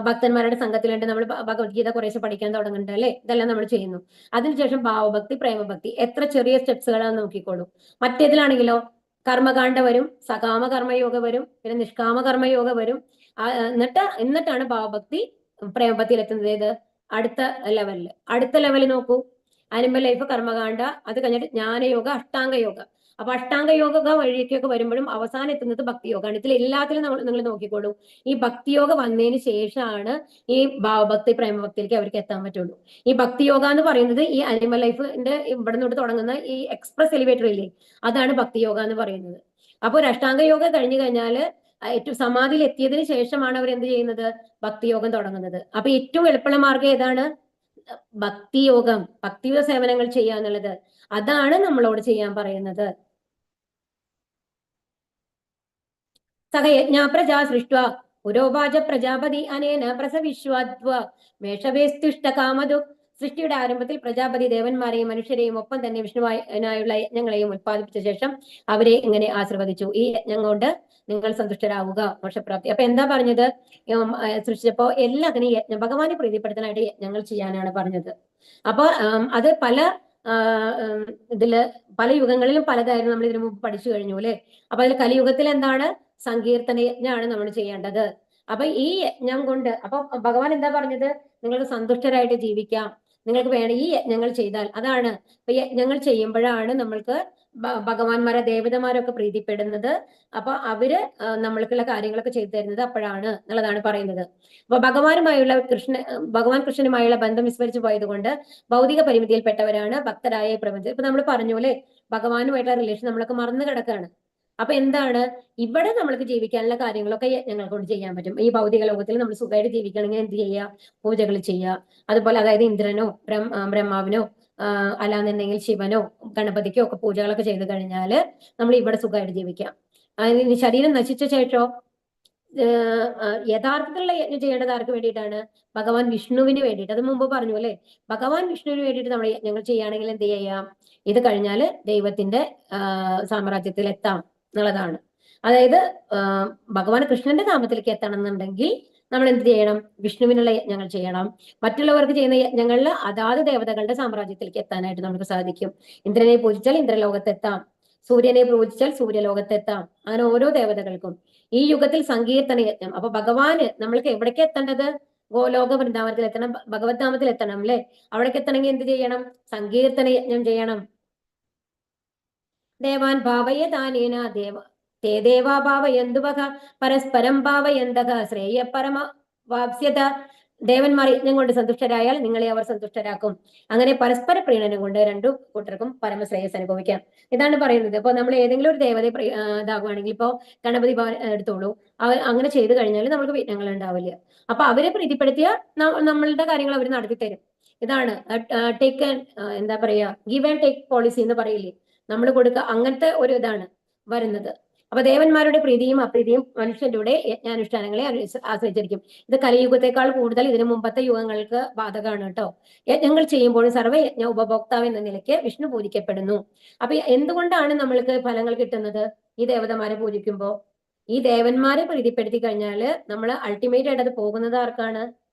ഭക്തന്മാരുടെ സംഘത്തിലുണ്ട്, നമ്മൾ ഭഗവത്ഗീത കുറേശ്ശെ പഠിക്കാൻ തുടങ്ങുന്നുണ്ട് അല്ലെ. ഇതെല്ലാം നമ്മൾ ചെയ്യുന്നു. അതിനുശേഷം ഭാവഭക്തി, പ്രേമഭക്തി. എത്ര ചെറിയ സ്റ്റെപ്സുകളാണ് നോക്കിക്കോളൂ. മറ്റേതിലാണെങ്കിലോ കർമ്മകാണ്ഡ വരും, സകാമ കർമ്മയോഗ വരും, പിന്നെ നിഷ്കാമ കർമ്മയോഗ വരും. എന്നിട്ടാണ് ഭാവഭക്തി പ്രേമഭക്തിയിൽ എത്തുന്നത്. ഏത്? അടുത്ത ലെവലിൽ നോക്കൂ. അനിമൽ ലൈഫ്, കർമ്മകാണ്ഡ, അത് കഴിഞ്ഞിട്ട് ജ്ഞാനയോഗ, അഷ്ടാംഗ യോഗ. അപ്പൊ അഷ്ടാംഗ യോഗ വഴിയൊക്കെ വരുമ്പോഴും അവസാനം എത്തുന്നത് ഭക്തിയോഗമാണ്. ഇതിൽ എല്ലാത്തിലും നിങ്ങൾ നോക്കിക്കോളൂ, ഈ ഭക്തിയോഗ വന്നതിന് ശേഷമാണ് ഈ ഭാവഭക്തി പ്രേമഭക്തിയിലേക്ക് അവർക്ക് എത്താൻ പറ്റുള്ളൂ. ഈ ഭക്തിയോഗ എന്ന് പറയുന്നത് ഈ അനിമൽ ലൈഫിന്റെ ഇവിടെ നിന്ന് തുടങ്ങുന്ന ഈ എക്സ്പ്രസ് എലിവേറ്റർ ഇല്ലേ, അതാണ് ഭക്തിയോഗ എന്ന് പറയുന്നത്. അപ്പൊ ഒരു അഷ്ടാംഗ യോഗ കഴിഞ്ഞു കഴിഞ്ഞാൽ ഏറ്റവും സമാധിയിൽ എത്തിയതിനു ശേഷമാണ് അവർ എന്ത് ചെയ്യുന്നത്, ഭക്തിയോഗം തുടങ്ങുന്നത്. അപ്പൊ ഏറ്റവും എളുപ്പമുള്ള മാർഗം ഏതാണ്? ഭക്തിയോഗം, ഭക്തിയോഗ സേവനങ്ങൾ ചെയ്യുക എന്നുള്ളത്. അതാണ് നമ്മളോട് ചെയ്യാൻ പറയുന്നത്. സഹയജ്ഞ പ്രജാ സൃഷ്ട പുരോവാച പ്രജാപതി അനേന പ്രസവിശ്വാദ്വ മേഷവേസ്തിഷ്ട കാമതു. സൃഷ്ടിയുടെ ആരംഭത്തിൽ പ്രജാപതി ദേവന്മാരെയും മനുഷ്യരെയും ഒപ്പം തന്നെ വിഷ്ണുവായുള്ള യജ്ഞങ്ങളെയും ഉത്പാദിപ്പിച്ച ശേഷം അവരെ ഇങ്ങനെ ആശീർവദിച്ചു. ഈ യജ്ഞം കൊണ്ട് നിങ്ങൾ സന്തുഷ്ടരാവുക, മോക്ഷപ്രാപ്തി. അപ്പൊ എന്താ പറഞ്ഞത്? സൃഷ്ടിച്ചപ്പോ എല്ലാത്തിനും യജ്ഞം, ഭഗവാനെ പ്രീതിപ്പെടുത്താനായിട്ട് യജ്ഞങ്ങൾ ചെയ്യാനാണ് പറഞ്ഞത്. അപ്പൊ അത് പല ഇതില് പല യുഗങ്ങളിലും പലതായിരുന്നു നമ്മൾ ഇതിനു മുമ്പ് പഠിച്ചു കഴിഞ്ഞു അല്ലെ. അപ്പൊ അതിൽ കലിയുഗത്തിൽ എന്താണ്? സങ്കീർത്തന യജ്ഞമാണ് നമ്മൾ ചെയ്യേണ്ടത്. അപ്പൊ ഈ യജ്ഞം കൊണ്ട് അപ്പൊ ഭഗവാൻ എന്താ പറഞ്ഞത്? നിങ്ങൾക്ക് സന്തുഷ്ടരായിട്ട് ജീവിക്കാം, നിങ്ങൾക്ക് വേണം ഈ യജ്ഞങ്ങൾ ചെയ്താൽ. അതാണ് ഇപ്പൊ യജ്ഞങ്ങൾ ചെയ്യുമ്പോഴാണ് നമ്മൾക്ക് ഭഗവാന്മാരെ ദേവതമാരൊക്കെ പ്രീതിപ്പെടുന്നത്. അപ്പൊ അവര് നമ്മൾക്കുള്ള കാര്യങ്ങളൊക്കെ ചെയ്തു തരുന്നത് അപ്പോഴാണ് എന്നുള്ളതാണ് പറയുന്നത്. അപ്പൊ ഭഗവാൻ കൃഷ്ണനുമായുള്ള ബന്ധം വിസ്മരിച്ചു പോയത് കൊണ്ട് ഭൗതിക പരിമിതിയിൽപ്പെട്ടവരാണ് ഭക്തരായ ഈ പ്രപഞ്ചം. ഇപ്പൊ നമ്മൾ പറഞ്ഞു അല്ലെ, ഭഗവാനുമായിട്ടുള്ള റിലേഷൻ നമ്മളൊക്കെ മറന്നു കിടക്കാണ്. അപ്പൊ എന്താണ്, ഇവിടെ നമ്മൾക്ക് ജീവിക്കാനുള്ള കാര്യങ്ങളൊക്കെ ഞങ്ങൾ കൊണ്ട് ചെയ്യാൻ പറ്റും. ഈ ഭൗതിക ലോകത്തിൽ നമ്മൾ സുഖമായിട്ട് ജീവിക്കണമെങ്കിൽ എന്ത് ചെയ്യുക? പൂജകൾ ചെയ്യുക. അതുപോലെ അതായത് ഇന്ദ്രനോ ബ്രഹ്മാവിനോ അല്ലാന്നുണ്ടെങ്കിൽ ശിവനോ ഗണപതിക്കോ ഒക്കെ പൂജകളൊക്കെ ചെയ്തു കഴിഞ്ഞാല് നമ്മൾ ഇവിടെ സുഖമായിട്ട് ജീവിക്കാം. ശരീരം നശിച്ച ശേഷോ യഥാർത്ഥത്തിലുള്ള യജ്ഞം ചെയ്യേണ്ടത് ആർക്ക് വേണ്ടിയിട്ടാണ്? ഭഗവാൻ വിഷ്ണുവിന് വേണ്ടിയിട്ട്. അത് മുമ്പ് പറഞ്ഞു അല്ലെ, ഭഗവാൻ വിഷ്ണുവിന് വേണ്ടിയിട്ട് നമ്മൾ യജ്ഞങ്ങൾ ചെയ്യുകയാണെങ്കിൽ എന്ത് ചെയ്യാം? ഇത് കഴിഞ്ഞാല് ദൈവത്തിന്റെ സാമ്രാജ്യത്തിൽ എത്താം എന്നുള്ളതാണ്. അതായത് ഭഗവാൻ കൃഷ്ണന്റെ നാമത്തിലേക്ക് എത്തണം എന്നുണ്ടെങ്കിൽ നമ്മൾ എന്ത് ചെയ്യണം? വിഷ്ണുവിനുള്ള യജ്ഞങ്ങൾ ചെയ്യണം. മറ്റുള്ളവർക്ക് ചെയ്യുന്ന യജ്ഞങ്ങളിൽ അതാത് ദേവതകളുടെ സാമ്രാജ്യത്തിലേക്ക് എത്താനായിട്ട് നമുക്ക് സാധിക്കും. ഇന്ദ്രനെ പൂജിച്ചാൽ ഇന്ദ്രലോകത്തെത്താം, സൂര്യനെ പൂജിച്ചാൽ സൂര്യലോകത്തെത്താം. അങ്ങനെ ഓരോ ദേവതകൾക്കും ഈ യുഗത്തിൽ സങ്കീർത്തന യജ്ഞം. അപ്പൊ ഭഗവാന് നമ്മൾക്ക് എവിടേക്ക് എത്തേണ്ടത്? ഗോലോക വൃന്ദാവനത്തിൽ എത്തണം, ഭഗവത് ധാമത്തിൽ എത്തണം അല്ലെ. അവിടേക്ക് എത്തണമെങ്കിൽ എന്ത് ചെയ്യണം? സങ്കീർത്തന യജ്ഞം ചെയ്യണം. ദേവാൻ ഭാവയ താനേന തേ ദേവാ ഭാവയന്തുവക പരസ്പരം ഭാവയന്തക ശ്രേയ പരമ വാപ്സ്യത. ദേവന്മാർ യജ്ഞം കൊണ്ട് സന്തുഷ്ടരായാൽ നിങ്ങളെ അവർ സന്തുഷ്ടരാക്കും. അങ്ങനെ പരസ്പര പ്രീണനം കൊണ്ട് രണ്ടു കൂട്ടർക്കും പരമശ്രേയസ് അനുഭവിക്കാം. ഇതാണ് പറയുന്നത്. ഇപ്പൊ നമ്മൾ ഏതെങ്കിലും ഒരു ദേവതയെ ഇതാകുവാണെങ്കിൽ, ഇപ്പോ ഗണപതി എടുത്തോളൂ, അങ്ങനെ ചെയ്തു കഴിഞ്ഞാൽ നമുക്ക് വിഘ്നങ്ങൾ ഉണ്ടാവില്ല. അപ്പൊ അവരെ പ്രീതിപ്പെടുത്തിയ നമ്മളുടെ കാര്യങ്ങൾ അവർ നടത്തി തരും. ഇതാണ് ടേക്ക് എന്താ പറയാ, ഗിവ് ആൻഡ് ടേക്ക് പോളിസി എന്ന് പറയില്ലേ, നമ്മൾ കൊടുക്കുക. അങ്ങനത്തെ ഒരു ഇതാണ് വരുന്നത്. അപ്പൊ ദേവന്മാരുടെ പ്രീതിയും അപ്രീതിയും മനുഷ്യരുടെ യജ്ഞാനുഷ്ഠാനങ്ങളെ ആശ്രയിച്ചിരിക്കും. ഇത് കലിയുഗത്തെക്കാൾ കൂടുതൽ ഇതിനു മുമ്പത്തെ യുഗങ്ങൾക്ക് ബാധകമാണ് കേട്ടോ. യജ്ഞങ്ങൾ ചെയ്യുമ്പോഴും സർവ്വയജ്ഞ ഉപഭോക്താവ് എന്ന നിലയ്ക്ക് വിഷ്ണു പൂജിക്കപ്പെടുന്നു. അപ്പൊ എന്തുകൊണ്ടാണ് നമ്മൾക്ക് ഫലങ്ങൾ കിട്ടുന്നത്? ഈ ദേവതമാരെ പൂജിക്കുമ്പോൾ ഈ ദേവന്മാരെ പ്രീതിപ്പെടുത്തി കഴിഞ്ഞാല് നമ്മൾ അൾട്ടിമേറ്റ് ആയിട്ട് അത് പോകുന്നത് ആർക്കാണ്?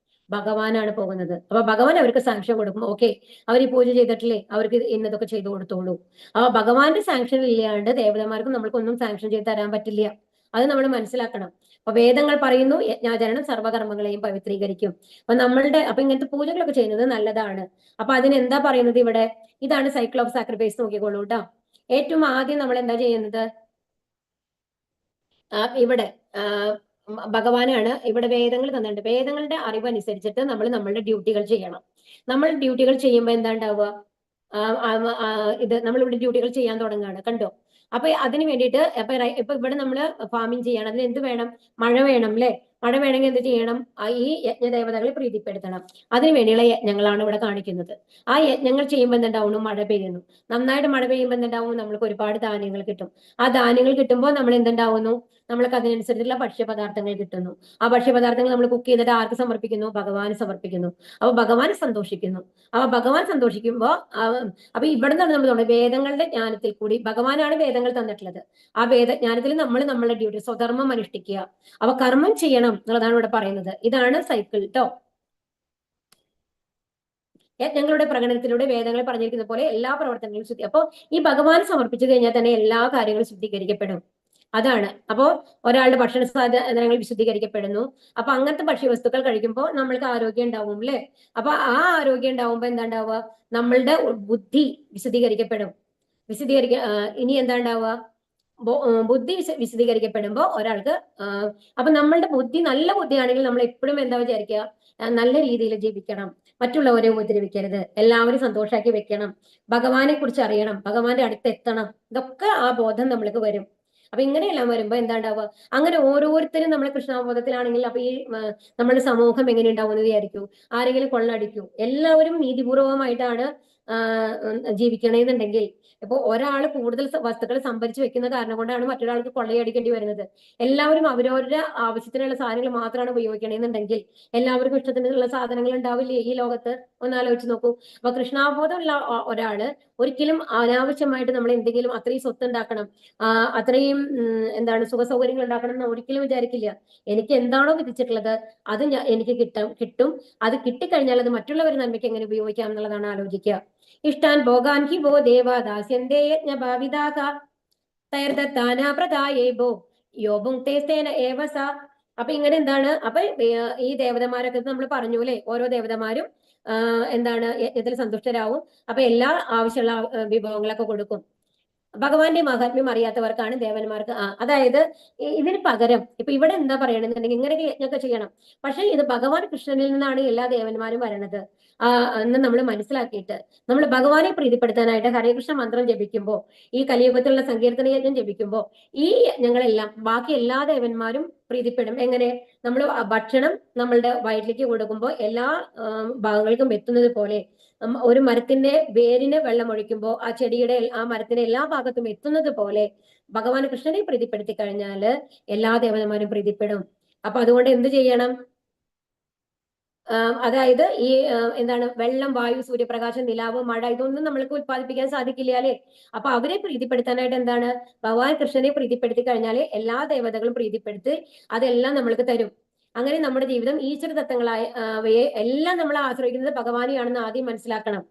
ഭഗവാനാണ് പോകുന്നത്. അപ്പൊ ഭഗവാൻ അവർക്ക് സാങ്ഷൻ കൊടുക്കും. ഓക്കെ, അവർ ഈ പൂജ ചെയ്തിട്ടില്ലേ, അവർക്ക് ഇന്നതൊക്കെ ചെയ്തു കൊടുത്തോളൂ. അപ്പൊ ഭഗവാന്റെ സാങ്ഷൻ ഇല്ലാണ്ട് ദേവതമാർക്കും നമ്മൾക്കൊന്നും സാങ്ഷൻ ചെയ്ത് തരാൻ പറ്റില്ല. അത് നമ്മൾ മനസ്സിലാക്കണം. അപ്പൊ വേദങ്ങൾ പറയുന്നു യജ്ഞാചരണം സർവ്വകർമ്മങ്ങളെയും പവിത്രീകരിക്കും. അപ്പൊ ഇങ്ങനത്തെ പൂജകളൊക്കെ ചെയ്യുന്നത് നല്ലതാണ്. അപ്പൊ അതിനെന്താ പറയുന്നത് ഇവിടെ? ഇതാണ് സൈക്കിൾ ഓഫ് സാക്രിഫൈസ്. നോക്കിക്കോളൂ കേട്ടോ. ഏറ്റവും ആദ്യം നമ്മൾ എന്താ ചെയ്യുന്നത്? ഇവിടെ ഭഗവാനാണ് ഇവിടെ വേദങ്ങൾ തന്നിട്ടുണ്ട്. വേദങ്ങളുടെ അറിവ് അനുസരിച്ചിട്ട് നമ്മൾ നമ്മളുടെ ഡ്യൂട്ടികൾ ചെയ്യണം. നമ്മൾ ഡ്യൂട്ടികൾ ചെയ്യുമ്പോൾ എന്താ ഉണ്ടാവുക? ഇത് നമ്മളിവിടെ ഡ്യൂട്ടികൾ ചെയ്യാൻ തുടങ്ങുകയാണ്, കണ്ടോ? അപ്പൊ അതിന് വേണ്ടിയിട്ട് ഇപ്പൊ ഇവിടെ നമ്മൾ ഫാമിംഗ് ചെയ്യണം. അതിന് എന്ത് വേണം? മഴ വേണം അല്ലെ. മഴ വേണമെങ്കിൽ എന്ത് ചെയ്യണം? ഈ യജ്ഞദേവതകളെ പ്രീതിപ്പെടുത്തണം. അതിനു വേണ്ടിയുള്ള യജ്ഞങ്ങളാണ് ഇവിടെ കാണിക്കുന്നത്. ആ യജ്ഞങ്ങൾ ചെയ്യുമ്പോൾ എന്തുണ്ടാവുന്നു? മഴ പെയ്യുന്നു. നന്നായിട്ട് മഴ പെയ്യുമ്പോൾ എന്തുണ്ടാവും? നമ്മൾക്ക് ഒരുപാട് ധാന്യങ്ങൾ കിട്ടും. ആ ധാന്യങ്ങൾ കിട്ടുമ്പോൾ നമ്മൾ എന്തുണ്ടാവുന്നു? നമ്മൾക്ക് അതിനനുസരിച്ചുള്ള ഭക്ഷ്യപദാർത്ഥങ്ങൾ കിട്ടുന്നു. ആ ഭക്ഷ്യപദാർത്ഥങ്ങൾ നമ്മൾ കുക്ക് ചെയ്തിട്ട് ആർക്ക് സമർപ്പിക്കുന്നു? ഭഗവാന് സമർപ്പിക്കുന്നു. അപ്പൊ ഭഗവാൻ സന്തോഷിക്കുന്നു. അപ്പൊ ഭഗവാൻ സന്തോഷിക്കുമ്പോൾ അപ്പൊ ഇവിടെ നിന്നാണ് നമ്മൾ വേദങ്ങളുടെ ജ്ഞാനത്തിൽ കൂടി, ഭഗവാനാണ് വേദങ്ങൾ തന്നിട്ടുള്ളത്. ആ വേദജ്ഞാനത്തിൽ നമ്മൾ നമ്മളുടെ ഡ്യൂട്ടി സ്വധർമ്മം അനുഷ്ഠിക്കുക. അപ്പൊ കർമ്മം ചെയ്യണം എന്നുള്ളതാണ് ഇവിടെ പറയുന്നത്. ഇതാണ് സൈക്കിൾ ട്ടോ. യജ്ഞങ്ങളുടെ പ്രകടനത്തിലൂടെ വേദങ്ങൾ പറഞ്ഞിരിക്കുന്ന പോലെ എല്ലാ പ്രവർത്തനങ്ങളും ശുദ്ധി. അപ്പൊ ഈ ഭഗവാന് സമർപ്പിച്ചു കഴിഞ്ഞാൽ തന്നെ എല്ലാ കാര്യങ്ങളും ശുദ്ധീകരിക്കപ്പെടും. അതാണ്. അപ്പോ ഒരാളുടെ ഭക്ഷണ സാധനങ്ങൾ വിശുദ്ധീകരിക്കപ്പെടുന്നു. അപ്പൊ അങ്ങനത്തെ ഭക്ഷ്യവസ്തുക്കൾ കഴിക്കുമ്പോൾ നമ്മൾക്ക് ആരോഗ്യം ഉണ്ടാവും അല്ലെ. അപ്പൊ ആ ആരോഗ്യം ഉണ്ടാവുമ്പോ എന്താ ഉണ്ടാവുക? നമ്മളുടെ ബുദ്ധി വിശുദ്ധീകരിക്കപ്പെടും. ഇനി എന്താ ഉണ്ടാവുക? ബുദ്ധി വിശദീകരിക്കപ്പെടുമ്പോൾ ഒരാൾക്ക് അപ്പൊ നമ്മളുടെ ബുദ്ധി നല്ല ബുദ്ധിയാണെങ്കിൽ നമ്മൾ എപ്പോഴും എന്താ വിചാരിക്കുക? നല്ല രീതിയിൽ ജീവിക്കണം, മറ്റുള്ളവരെ ഉപദ്രവിക്കരുത്, എല്ലാവരും സന്തോഷാക്കി വെക്കണം, ഭഗവാനെ കുറിച്ച് അറിയണം, ഭഗവാന്റെ അടുത്ത് എത്തണം, ഇതൊക്കെ ആ ബോധം നമ്മൾക്ക് വരും. അപ്പൊ ഇങ്ങനെയെല്ലാം വരുമ്പോ എന്താ ഉണ്ടാവുക? അങ്ങനെ ഓരോരുത്തരും നമ്മൾ കൃഷ്ണാബോധത്തിലാണെങ്കിൽ അപ്പൊ ഈ നമ്മുടെ സമൂഹം എങ്ങനെ ഉണ്ടാവും എന്ന് വിചാരിക്കൂ? ആരെങ്കിലും കൊള്ളടിക്കൂ? എല്ലാവരും നീതിപൂർവമായിട്ടാണ് ജീവിക്കണമെന്നുണ്ടെങ്കിൽ ഇപ്പൊ ഒരാൾ കൂടുതൽ വസ്തുക്കൾ സംഭരിച്ചു വെക്കുന്ന കാരണം കൊണ്ടാണ് മറ്റൊരാൾക്ക് കൊള്ളയടിക്കേണ്ടി വരുന്നത്. എല്ലാവരും അവരവരുടെ ആവശ്യത്തിനുള്ള സാധനങ്ങൾ മാത്രമാണ് ഉപയോഗിക്കണമെന്നുണ്ടെങ്കിൽ എല്ലാവർക്കും ഇഷ്ടത്തിനുള്ള സാധനങ്ങൾ ഉണ്ടാവില്ലേ ഈ ലോകത്ത്? ഒന്ന് ആലോചിച്ച് നോക്കൂ. അപ്പൊ കൃഷ്ണാബോധമുള്ള ഒരാള് ഒരിക്കലും അനാവശ്യമായിട്ട് നമ്മൾ എന്തെങ്കിലും അത്രയും സ്വത്ത് ഉണ്ടാക്കണം, അത്രയും എന്താണ് സുഖ സൗകര്യങ്ങൾ ഉണ്ടാക്കണം എന്ന് ഒരിക്കലും വിചാരിക്കില്ല. എനിക്ക് എന്താണോ വിധിച്ചിട്ടുള്ളത് അത് എനിക്ക് കിട്ടും. അത് കിട്ടിക്കഴിഞ്ഞാൽ അത് മറ്റുള്ളവരുടെ നന്മയ്ക്ക് എങ്ങനെ ഉപയോഗിക്കാം എന്നുള്ളതാണ് ആലോചിക്കുക. ഇഷ്ടാൻ ഭോഗാൻ ഹി ഭോ ദേവാ ദാസ്യന്തേ യജ്ഞഭാവിതാക തൈർദത്താനാ പ്രദായേഭോ യോ ഭുങ്ക്തേസ്തേന ഏവ സ. അപ്പൊ ഇങ്ങനെ എന്താണ്? അപ്പൊ ഈ ദേവതമാരൊക്കെ നമ്മൾ പറഞ്ഞു അല്ലെ, ഓരോ ദേവതമാരും എന്താണ് യജ്ഞത്തിൽ സന്തുഷ്ടരാവും. അപ്പൊ എല്ലാ ആവശ്യമുള്ള വിഭവങ്ങളൊക്കെ കൊടുക്കും. ഭഗവാന്റെ മഹാത്മ്യം അറിയാത്തവർക്കാണ് ദേവന്മാർക്ക് അതായത് ഇതിന് പകരം ഇപ്പൊ ഇവിടെ എന്താ പറയണെന്നുണ്ടെങ്കിൽ ഇങ്ങനെയൊക്കെ യജ്ഞമൊക്കെ ചെയ്യണം, പക്ഷെ ഇത് ഭഗവാൻ കൃഷ്ണനിൽ നിന്നാണ് എല്ലാ ദേവന്മാരും വരണത് എന്ന് നമ്മൾ മനസ്സിലാക്കിയിട്ട് നമ്മൾ ഭഗവാനെ പ്രീതിപ്പെടുത്താനായിട്ട് ഹരേകൃഷ്ണ മന്ത്രം ജപിക്കുമ്പോൾ, ഈ കലിയുഗത്തിലുള്ള സങ്കീർത്തന യജ്ഞം ജപിക്കുമ്പോൾ ഈ യജ്ഞങ്ങളെല്ലാം ബാക്കി എല്ലാ ദേവന്മാരും പ്രീതിപ്പെടും. എങ്ങനെ? നമ്മൾ ഭക്ഷണം നമ്മളുടെ വയറ്റിലേക്ക് കൊടുക്കുമ്പോൾ എല്ലാ ഭാഗങ്ങൾക്കും എത്തുന്നത് പോലെ ഒരു മരത്തിന്റെ വേരിന് വെള്ളം ഒഴിക്കുമ്പോൾ ആ ചെടിയുടെ ആ മരത്തിന്റെ എല്ലാ ഭാഗത്തും എത്തുന്നത് പോലെ ഭഗവാൻ കൃഷ്ണനെ പ്രീതിപ്പെടുത്തി കഴിഞ്ഞാല് എല്ലാ ദേവതന്മാരും പ്രീതിപ്പെടും. അപ്പൊ അതുകൊണ്ട് എന്ത് ചെയ്യണം? അതായത് ഈ എന്താണ് വെള്ളം, വായു, സൂര്യപ്രകാശം, നിലാവ്, മഴ ഇതൊന്നും നമ്മൾക്ക് ഉത്പാദിപ്പിക്കാൻ സാധിക്കില്ല അല്ലെ? അപ്പൊ അവരെ പ്രീതിപ്പെടുത്താനായിട്ട് എന്താണ്? ഭഗവാൻ കൃഷ്ണനെ പ്രീതിപ്പെടുത്തി കഴിഞ്ഞാല് എല്ലാ ദേവതകളും പ്രീതിപ്പെടുത്തി അതെല്ലാം നമ്മൾക്ക് തരും. അങ്ങനെ നമ്മുടെ ജീവിതം ഈശ്വര തത്വങ്ങളായ എല്ലാം നമ്മൾ ആശ്രയിക്കുന്നത് ഭഗവാനെയാണെന്ന് ആദ്യം മനസ്സിലാക്കണം.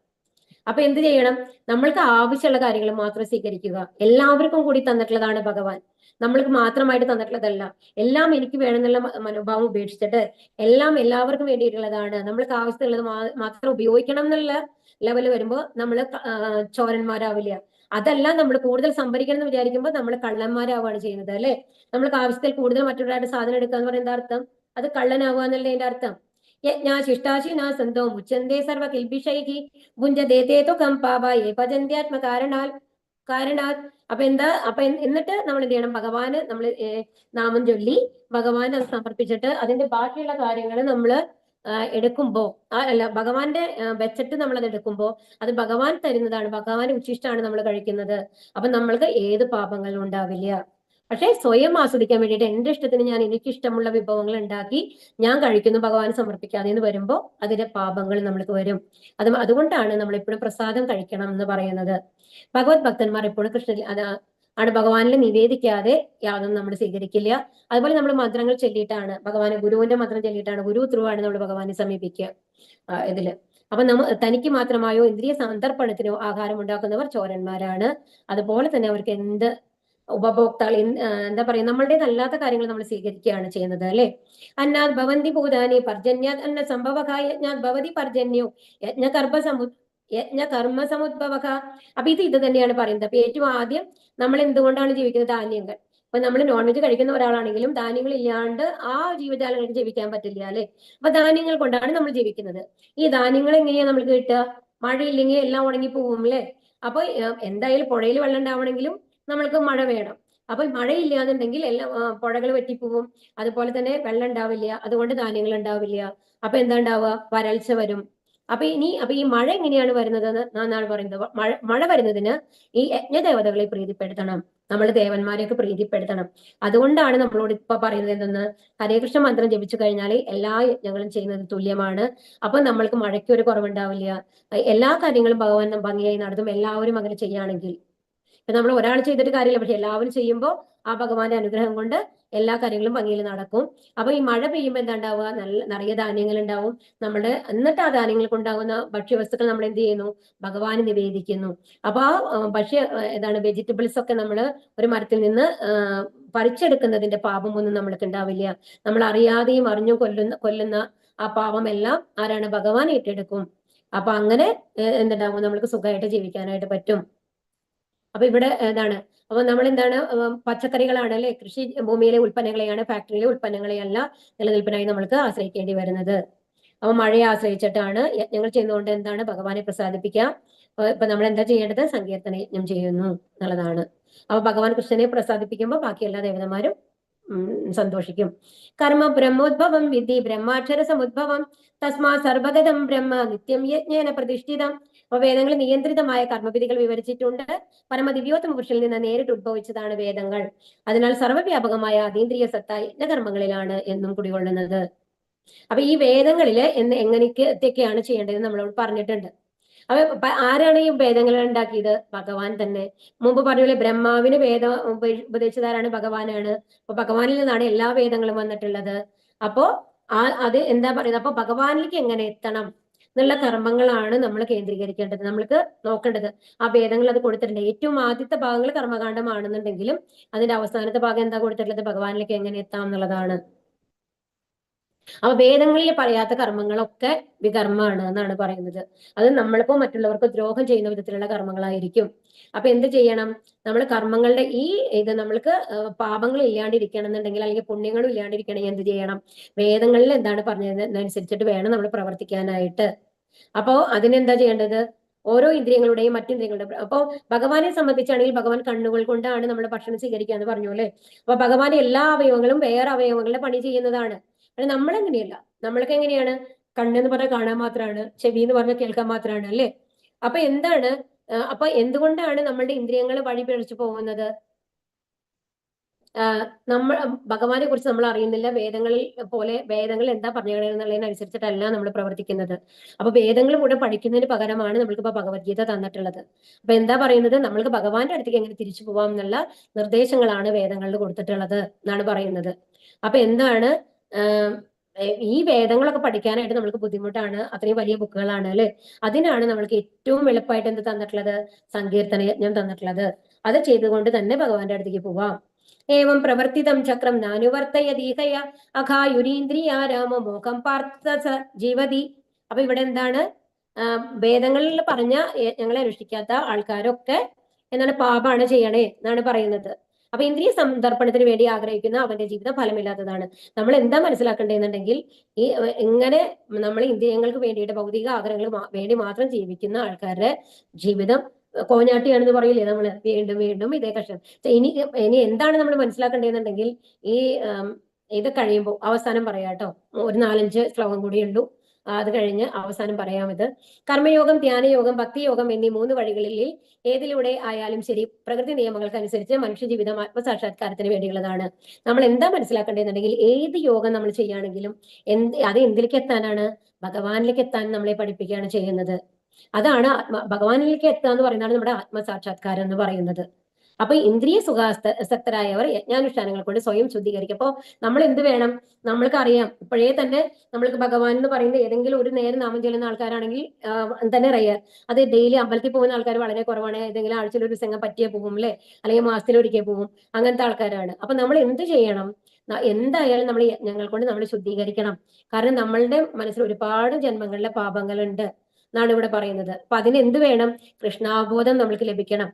അപ്പൊ എന്ത് ചെയ്യണം? നമ്മൾക്ക് ആവശ്യമുള്ള കാര്യങ്ങൾ മാത്രം സ്വീകരിക്കുക. എല്ലാവർക്കും കൂടി തന്നിട്ടുള്ളതാണ് ഭഗവാൻ, നമ്മൾക്ക് മാത്രമായിട്ട് തന്നിട്ടുള്ളതല്ല. എല്ലാം എനിക്ക് വേണമെന്നുള്ള മനോഭാവം ഉപേക്ഷിച്ചിട്ട് എല്ലാം എല്ലാവർക്കും വേണ്ടിയിട്ടുള്ളതാണ്, നമ്മൾക്ക് ആവശ്യമുള്ളത് മാത്രം ഉപയോഗിക്കണം എന്നുള്ള ലെവൽ വരുമ്പോൾ നമ്മൾ ചോരന്മാരാവില്ല. അതല്ല, നമ്മൾ കൂടുതൽ സംഭരിക്കണം എന്ന് വിചാരിക്കുമ്പോൾ നമ്മൾ കള്ളന്മാരാവുകയാണ് ചെയ്യുന്നത് അല്ലെ? നമ്മൾക്ക് ആവശ്യത്തിൽ കൂടുതൽ മറ്റൊരാളുടെ സാധനം എടുക്കുക എന്ന് പറയുന്ന അർത്ഥം അത് കള്ളനാവുക എന്നുള്ളതിന്റെ അർത്ഥം. യജ്ഞാശിഷ്ടാശിനാ സന്തോ മുച്ചന്തേ സർവ കിൽബിഷൈഹി ഭുഞ്ചദേതേതു കമ്പാവായേ ഭജന്ത്യാത്മ കാരണാൽ. അപ്പൊ എന്താ? എന്നിട്ട് നമ്മൾ എന്ത് ചെയ്യണം? ഭഗവാന് നമ്മൾ നാമം ചൊല്ലി ഭഗവാൻ അത് സമർപ്പിച്ചിട്ട് അതിന്റെ ബാക്കിയുള്ള കാര്യങ്ങൾ നമ്മൾ എടുക്കുമ്പോ അല്ല, ഭഗവാന്റെ വെച്ചിട്ട് നമ്മൾ അത് എടുക്കുമ്പോ അത് ഭഗവാൻ തരുന്നതാണ്, ഭഗവാന്റെ ഉച്ചിഷ്ടാണ് നമ്മൾ കഴിക്കുന്നത്. അപ്പൊ നമ്മൾക്ക് ഏത് പാപങ്ങളും ഉണ്ടാവില്ല. പക്ഷെ സ്വയം ആസ്വദിക്കാൻ വേണ്ടിയിട്ട് എന്റെ ഇഷ്ടത്തിന് ഞാൻ എനിക്കിഷ്ടമുള്ള വിഭവങ്ങൾ ഉണ്ടാക്കി ഞാൻ കഴിക്കുന്നു, ഭഗവാൻ സമർപ്പിക്കാതെ എന്ന് വരുമ്പോൾ അതിന്റെ പാപങ്ങൾ നമ്മൾക്ക് വരും. അതുകൊണ്ടാണ് നമ്മൾ എപ്പോഴും പ്രസാദം കഴിക്കണം എന്ന് പറയുന്നത്. ഭഗവത് ഭക്തന്മാർ എപ്പോഴും ആണ് ഭഗവാനിൽ നിവേദിക്കാതെ യാതൊന്നും നമ്മൾ സ്വീകരിക്കില്ല. അതുപോലെ നമ്മൾ മന്ത്രങ്ങൾ ചൊല്ലിയിട്ടാണ് ഭഗവാനെ, ഗുരുവിന്റെ മന്ത്രം ചൊല്ലിയിട്ടാണ്, ഗുരു ത്രൂ ആണ് നമ്മൾ ഭഗവാനെ സമീപിക്കുക ഇതില്. അപ്പൊ തനിക്ക് മാത്രമായോ ഇന്ദ്രിയ സന്തർപ്പണത്തിനോ ആഹാരം ഉണ്ടാക്കുന്നവർ ചോരന്മാരാണ്. അതുപോലെ തന്നെ അവർക്ക് എന്ത് ഉപഭോക്താക്കൾ എന്താ പറയുക, നമ്മളുടേതല്ലാത്ത കാര്യങ്ങൾ നമ്മൾ സ്വീകരിക്കുകയാണ് ചെയ്യുന്നത് അല്ലെ? അന്നാത് ഭവന്തി ഭൂതാനി പർജന്യാത് അന്ന സംഭവകായ യജ്ഞാത് ഭവതി പർജന്യോ യജ്ഞകർമ്മ സമുദ്ഭവക. അപ്പൊ ഇത് തന്നെയാണ് പറയുന്നത്. അപ്പൊ ഏറ്റവും ആദ്യം നമ്മൾ എന്തുകൊണ്ടാണ് ജീവിക്കുന്നത്? ധാന്യങ്ങൾ. അപ്പൊ നമ്മൾ നോൺ വെജ് കഴിക്കുന്ന ഒരാളാണെങ്കിലും ധാന്യങ്ങൾ ഇല്ലാണ്ട് ആ ജീവജാലങ്ങൾക്ക് ജീവിക്കാൻ പറ്റില്ല അല്ലെ? അപ്പൊ ധാന്യങ്ങൾ കൊണ്ടാണ് നമ്മൾ ജീവിക്കുന്നത്. ഈ ധാന്യങ്ങൾ എങ്ങനെയാ നമ്മൾക്ക് കിട്ടുക? മഴയില്ലെങ്കിൽ എല്ലാം ഉണങ്ങി പോവും അല്ലെ? അപ്പൊ എന്തായാലും പുഴയിൽ വെള്ളം ഉണ്ടാവണമെങ്കിലും നമ്മൾക്ക് മഴ വേണം. അപ്പൊ മഴയില്ലാന്നുണ്ടെങ്കിൽ എല്ലാം പുഴകൾ വെട്ടിപ്പോവും, അതുപോലെ തന്നെ വെള്ളം ഉണ്ടാവില്ല, അതുകൊണ്ട് ധാന്യങ്ങൾ ഉണ്ടാവില്ല. അപ്പൊ എന്താ ഉണ്ടാവുക? വരൾച്ച വരും. അപ്പൊ ഈ മഴ എങ്ങനെയാണ് വരുന്നത് എന്നാണ് പറയുന്നത്. മഴ വരുന്നതിന് ഈ യജ്ഞദേവതകളെ പ്രീതിപ്പെടുത്തണം, നമ്മൾ ദേവന്മാരെയൊക്കെ പ്രീതിപ്പെടുത്തണം. അതുകൊണ്ടാണ് നമ്മളോട് ഇപ്പൊ പറയുന്നത് എന്തെന്ന്? ഹരേകൃഷ്ണ മന്ത്രം ജപിച്ചു കഴിഞ്ഞാൽ എല്ലാ യജ്ഞങ്ങളും ചെയ്യുന്നത് തുല്യമാണ്. അപ്പൊ നമ്മൾക്ക് മഴയ്ക്ക് ഒരു കുറവുണ്ടാവില്ല. എല്ലാ കാര്യങ്ങളും ഭഗവാൻ ഭംഗിയായി നടത്തും, എല്ലാവരും അങ്ങനെ ചെയ്യുകയാണെങ്കിൽ. ഇപ്പൊ നമ്മൾ ഒരാൾ ചെയ്തിട്ട് കാര്യമില്ല, പക്ഷെ എല്ലാവരും ചെയ്യുമ്പോൾ ആ ഭഗവാന്റെ അനുഗ്രഹം കൊണ്ട് എല്ലാ കാര്യങ്ങളും ഭംഗിയിൽ നടക്കും. അപ്പൊ ഈ മഴ പെയ്യുമ്പോൾ എന്താ ഉണ്ടാവുക? നിറയെ ധാന്യങ്ങൾ ഉണ്ടാവും. നമ്മുടെ എന്നിട്ട് ആ ധാന്യങ്ങൾ കൊണ്ടാകുന്ന ഭക്ഷ്യവസ്തുക്കൾ നമ്മൾ എന്ത് ചെയ്യുന്നു? ഭഗവാന് നിവേദിക്കുന്നു. അപ്പൊ ആ എന്താണ് വെജിറ്റബിൾസ് ഒക്കെ നമ്മൾ ഒരു മരത്തിൽ നിന്ന് പറിച്ചെടുക്കുന്നതിന്റെ പാപമൊന്നും നമ്മൾക്ക് ഉണ്ടാവില്ല. നമ്മൾ അറിയാതെയും അറിഞ്ഞും കൊല്ലുന്ന ആ പാപമെല്ലാം ആരാണ്? ഭഗവാൻ ഏറ്റെടുക്കും. അപ്പൊ അങ്ങനെ എന്തുണ്ടാവും? നമ്മൾക്ക് സുഖമായിട്ട് ജീവിക്കാനായിട്ട് പറ്റും. അപ്പൊ ഇവിടെ എന്താണ്, അപ്പൊ നമ്മൾ എന്താണ്, പച്ചക്കറികളാണ് അല്ലെ, കൃഷി ഭൂമിയിലെ ഉൽപ്പന്നങ്ങളെയാണ്, ഫാക്ടറിയിലെ ഉൽപ്പന്നങ്ങളെയല്ല നിലനിൽപ്പിനായി നമ്മൾക്ക് ആശ്രയിക്കേണ്ടി വരുന്നത്. അപ്പൊ മഴയെ ആശ്രയിച്ചിട്ടാണ് യജ്ഞങ്ങൾ ചെയ്യുന്നതുകൊണ്ട് എന്താണ്, ഭഗവാനെ പ്രസാദിപ്പിക്കാം. ഇപ്പൊ നമ്മൾ എന്താ ചെയ്യേണ്ടത്, സങ്കീർത്തന യജ്ഞം ചെയ്യുന്നു എന്നുള്ളതാണ്. അപ്പൊ ഭഗവാൻ കൃഷ്ണനെ പ്രസാദിപ്പിക്കുമ്പോൾ ബാക്കി എല്ലാ ദേവതമാരും സന്തോഷിക്കും. കർമ്മ ബ്രഹ്മോദ്ഭവം വിധി ബ്രഹ്മാക്ഷര സമുദ്ഭവം തസ്മാ സർവഗതം ബ്രഹ്മ നിത്യം യജ്ഞേന പ്രതിഷ്ഠിതം. അപ്പൊ വേദങ്ങൾ നിയന്ത്രിതമായ കർമ്മവിധികൾ വിവരിച്ചിട്ടുണ്ട്. പരമദിവ്യോത്തമ പുരുഷനിൽ നിന്ന് നേരിട്ട് ഉദ്ഭവിച്ചതാണ് വേദങ്ങൾ. അതിനാൽ സർവ്വവ്യാപകമായ അതീന്ദ്രിയ സത്ത യജ്ഞകർമ്മങ്ങളിലാണ് എന്നും കുടികൊള്ളുന്നത്. അപ്പൊ ഈ വേദങ്ങളില് എങ്ങനെയൊക്കെയാണ് ചെയ്യേണ്ടത് നമ്മളോട് പറഞ്ഞിട്ടുണ്ട്. അപ്പൊ ആരാണ് ഈ വേദങ്ങൾ ഉണ്ടാക്കിയത്? ഭഗവാൻ തന്നെ. മുമ്പ് പറഞ്ഞ ബ്രഹ്മാവിന് വേദം ഉപദേശിച്ചതാരാണ്? ഭഗവാനാണ്. അപ്പൊ ഭഗവാനിൽ നിന്നാണ് എല്ലാ വേദങ്ങളും വന്നിട്ടുള്ളത്. അപ്പോ അത് എന്താ പറയുന്നത്, അപ്പൊ ഭഗവാനിലേക്ക് എങ്ങനെ എത്തണം എന്നുള്ള കർമ്മങ്ങളാണ് നമ്മൾ കേന്ദ്രീകരിക്കേണ്ടത്, നമ്മൾക്ക് നോക്കേണ്ടത്. ആ വേദങ്ങൾ അത് കൊടുത്തിട്ടുണ്ട്. ഏറ്റവും ആദ്യത്തെ ഭാഗങ്ങൾ കർമ്മകാണ്ഡമാണെന്നുണ്ടെങ്കിലും അതിന്റെ അവസാനത്തെ ഭാഗം എന്താ കൊടുത്തിട്ടുള്ളത്, ഭഗവാനിലേക്ക് എങ്ങനെ എത്താം എന്നുള്ളതാണ്. അപ്പൊ വേദങ്ങളിൽ പറയാത്ത കർമ്മങ്ങളൊക്കെ വികർമ്മമാണ് എന്നാണ് പറയുന്നത്. അത് നമ്മളിപ്പോ മറ്റുള്ളവർക്ക് ദ്രോഹം ചെയ്യുന്ന വിധത്തിലുള്ള കർമ്മങ്ങളായിരിക്കും. അപ്പൊ എന്ത് ചെയ്യണം, നമ്മൾ കർമ്മങ്ങളുടെ ഇത് നമ്മൾക്ക് പാപങ്ങൾ ഇല്ലാണ്ടിരിക്കണം എന്നുണ്ടെങ്കിൽ, അല്ലെങ്കിൽ പുണ്യങ്ങളും ഇല്ലാണ്ടിരിക്കണമെങ്കിൽ എന്ത് ചെയ്യണം, വേദങ്ങളിൽ എന്താണ് പറഞ്ഞതിനനുസരിച്ചിട്ട് വേണം നമ്മൾ പ്രവർത്തിക്കാനായിട്ട്. അപ്പോ അതിനെന്താ ചെയ്യേണ്ടത്, ഓരോ ഇന്ദ്രിയങ്ങളുടെയും മറ്റിന്ദ്രിയങ്ങളുടെയും, അപ്പോ ഭഗവാനെ സംബന്ധിച്ചാണെങ്കിൽ ഭഗവാൻ കണ്ണുകൾ കൊണ്ടാണ് നമ്മൾ ഭക്ഷണം സ്വീകരിക്കുക എന്ന് പറഞ്ഞു അല്ലെ. അപ്പൊ ഭഗവാന്റെ എല്ലാ അവയവങ്ങളും വേറെ അവയവങ്ങളുടെ പണി ചെയ്യുന്നതാണ്. നമ്മളെങ്ങനെയല്ല, നമ്മൾക്ക് എങ്ങനെയാണ്, കണ്ണെന്ന് പറഞ്ഞാൽ കാണാൻ മാത്രമാണ്, ചെവി എന്ന് പറഞ്ഞാൽ കേൾക്കാൻ മാത്രമാണ് അല്ലെ. അപ്പൊ എന്താണ്, അപ്പൊ എന്തുകൊണ്ടാണ് നമ്മളുടെ ഇന്ദ്രിയങ്ങൾ വഴി പിഴച്ചു പോകുന്നത്? നമ്മൾ ഭഗവാനെ കുറിച്ച് നമ്മൾ അറിയുന്നില്ല. വേദങ്ങളിൽ പോലെ വേദങ്ങൾ എന്താ പറഞ്ഞതിനനുസരിച്ചിട്ടല്ല നമ്മൾ പ്രവർത്തിക്കുന്നത്. അപ്പൊ വേദങ്ങൾ കൂടെ പഠിക്കുന്നതിന് പകരമാണ് നമ്മൾക്ക് ഇപ്പൊ ഭഗവത്ഗീത തന്നിട്ടുള്ളത്. അപ്പൊ എന്താ പറയുന്നത്, നമ്മൾക്ക് ഭഗവാന്റെ അടുത്തേക്ക് എങ്ങനെ തിരിച്ചു പോവാം എന്നുള്ള നിർദ്ദേശങ്ങളാണ് വേദങ്ങളിൽ കൊടുത്തിട്ടുള്ളത് എന്നാണ് പറയുന്നത്. അപ്പൊ എന്താണ്, ഈ വേദങ്ങളൊക്കെ പഠിക്കാനായിട്ട് നമ്മൾക്ക് ബുദ്ധിമുട്ടാണ്, അത്രയും വലിയ ബുക്കുകളാണ് അല്ലെ. അതിനാണ് നമ്മൾക്ക് ഏറ്റവും എളുപ്പമായിട്ട് എന്ത് തന്നിട്ടുള്ളത്, സങ്കീർത്തന യജ്ഞം തന്നിട്ടുള്ളത്. അത് ചെയ്തുകൊണ്ട് തന്നെ ഭഗവാന്റെ അടുത്തേക്ക് പോവാം. ഏവം പ്രവർത്തിതം ചക്രം നാനുവർത്തയതീഹയ അഘായുരീന്ദ്രിയ രാമമോഹം പാർത്ഥ ജീവതി. അപ്പൊ ഇവിടെ എന്താണ്, വേദങ്ങളിൽ പറഞ്ഞ യജ്ഞങ്ങളെ അനുഷ്ഠിക്കാത്ത ആൾക്കാരൊക്കെ എന്താണ്, പാപാണ് ചെയ്യണേ എന്നാണ് പറയുന്നത്. അപ്പൊ ഇന്ദ്രിയ സന്ദർപ്പണത്തിന് വേണ്ടി ആഗ്രഹിക്കുന്ന അവന്റെ ജീവിതം ഫലമില്ലാത്തതാണ്. നമ്മൾ എന്താ മനസ്സിലാക്കേണ്ടതെന്നുണ്ടെങ്കിൽ, ഈ ഇങ്ങനെ നമ്മൾ ഇന്ദ്രിയങ്ങൾക്ക് വേണ്ടിയിട്ട് ഭൗതിക ആഗ്രഹങ്ങൾ വേണ്ടി മാത്രം ജീവിക്കുന്ന ആൾക്കാരുടെ ജീവിതം കോഞ്ഞാട്ടിയാണെന്ന് പറയില്ലേ നമ്മള്, വീണ്ടും വീണ്ടും ഇതേ കഷ്ടം. ഇനി എന്താണ് നമ്മൾ മനസ്സിലാക്കേണ്ടതെന്നുണ്ടെങ്കിൽ, ഈ ഇത് കഴിയുമ്പോൾ അവസാനം പറയാട്ടോ, ഒരു 4-5 ശ്ലോകം കൂടിയുള്ളൂ, അത് കഴിഞ്ഞ് അവസാനം പറയാം. ഇത് കർമ്മയോഗം, ധ്യാനയോഗം, ഭക്തിയോഗം എന്നീ 3 വഴികളിൽ ഏതിലൂടെ ആയാലും ശരി, പ്രകൃതി നിയമങ്ങൾക്ക് അനുസരിച്ച് മനുഷ്യജീവിതം ആത്മസാക്ഷാത്കാരത്തിന് വേണ്ടിയുള്ളതാണ്. നമ്മൾ എന്താ മനസ്സിലാക്കേണ്ടതെന്നുണ്ടെങ്കിൽ, ഏത് യോഗം നമ്മൾ ചെയ്യുകയാണെങ്കിലും അത് എന്തിലേക്ക് എത്താനാണ്, ഭഗവാനിലേക്ക് എത്താൻ നമ്മളെ പഠിപ്പിക്കുകയാണ് ചെയ്യുന്നത്. അതാണ് ഭഗവാനിലേക്ക് എത്തുക എന്ന് പറയുന്നതാണ് നമ്മുടെ ആത്മസാക്ഷാത്കാരം എന്ന് പറയുന്നത്. അപ്പൊ ഇന്ദ്രിയ സുഖാസക്തരായവർ യജ്ഞാനുഷ്ഠാനങ്ങൾ കൊണ്ട് സ്വയം ശുദ്ധീകരിക്കും. അപ്പൊ നമ്മൾ എന്ത് വേണം, നമ്മൾക്ക് അറിയാം, ഇപ്പോഴേ തന്നെ നമ്മൾക്ക് ഭഗവാൻ എന്ന് പറയുന്നത് ഏതെങ്കിലും ഒരു നേരം നാമം ചെല്ലുന്ന ആൾക്കാരാണെങ്കിൽ തന്നെ അറിയാം. അത് ഡെയിലി അമ്പലത്തിൽ പോകുന്ന ആൾക്കാർ വളരെ കുറവാണ്. ഏതെങ്കിലും ആഴ്ചയിൽ ഒരു സംഘം പറ്റിയേ പോകും അല്ലെ, അല്ലെങ്കിൽ മാസത്തിലൊരിക്കൽ പോകും, അങ്ങനത്തെ ആൾക്കാരാണ്. അപ്പൊ നമ്മൾ എന്ത് ചെയ്യണം, എന്തായാലും നമ്മൾ യജ്ഞങ്ങൾ കൊണ്ട് നമ്മൾ ശുദ്ധീകരിക്കണം. കാരണം നമ്മളുടെ മനസ്സിൽ ഒരുപാട് ജന്മങ്ങളിലെ പാപങ്ങളുണ്ട് എന്നാണ് ഇവിടെ പറയുന്നത്. അപ്പൊ അതിന് എന്ത് വേണം, കൃഷ്ണാബോധം നമ്മൾക്ക് ലഭിക്കണം,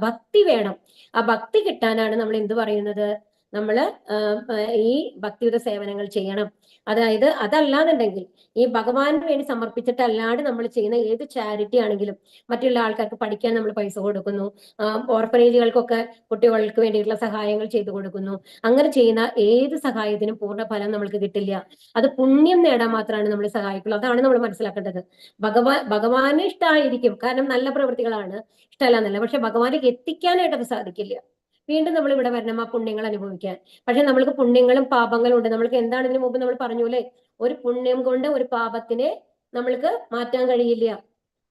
ഭക്തി വേണം. ആ ഭക്തി കിട്ടാനാണ് നമ്മൾ എന്ത് പറയുന്നത്, നമ്മള് ഈ ഭക്തിയുടെ സേവനങ്ങൾ ചെയ്യണം. അതായത് അതല്ലാന്നുണ്ടെങ്കിൽ, ഈ ഭഗവാന് വേണ്ടി സമർപ്പിച്ചിട്ടല്ലാണ്ട് നമ്മൾ ചെയ്യുന്ന ഏത് ചാരിറ്റി ആണെങ്കിലും, മറ്റുള്ള ആൾക്കാർക്ക് പഠിക്കാൻ നമ്മൾ പൈസ കൊടുക്കുന്നു, ഓർഫനേജുകൾക്കൊക്കെ കുട്ടികൾക്ക് വേണ്ടിയിട്ടുള്ള സഹായങ്ങൾ ചെയ്തു കൊടുക്കുന്നു, അങ്ങനെ ചെയ്യുന്ന ഏത് സഹായത്തിനും പൂർണ്ണ ഫലം നമ്മൾക്ക് കിട്ടില്ല. അത് പുണ്യം നേടാൻ മാത്രമാണ് നമ്മൾ സഹായിക്കുള്ളൂ. അതാണ് നമ്മൾ മനസ്സിലാക്കേണ്ടത്. ഭഗവാന് ഇഷ്ടമായിരിക്കും, കാരണം നല്ല പ്രവൃത്തികളാണ്, ഇഷ്ടമല്ല എന്നല്ല, പക്ഷെ ഭഗവാനിലേക്ക് എത്തിക്കാനായിട്ട് അത് സാധിക്കില്ല. വീണ്ടും നമ്മൾ ഇവിടെ വരണം ആ പുണ്യങ്ങൾ അനുഭവിക്കാൻ. പക്ഷെ നമ്മൾക്ക് പുണ്യങ്ങളും പാപങ്ങളും ഉണ്ട്. നമ്മൾക്ക് എന്താണ് ഇതിനു മുമ്പ് നമ്മൾ പറഞ്ഞു അല്ലെ, ഒരു പുണ്യം കൊണ്ട് ഒരു പാപത്തിനെ നമ്മൾക്ക് മാറ്റാൻ കഴിയില്ല.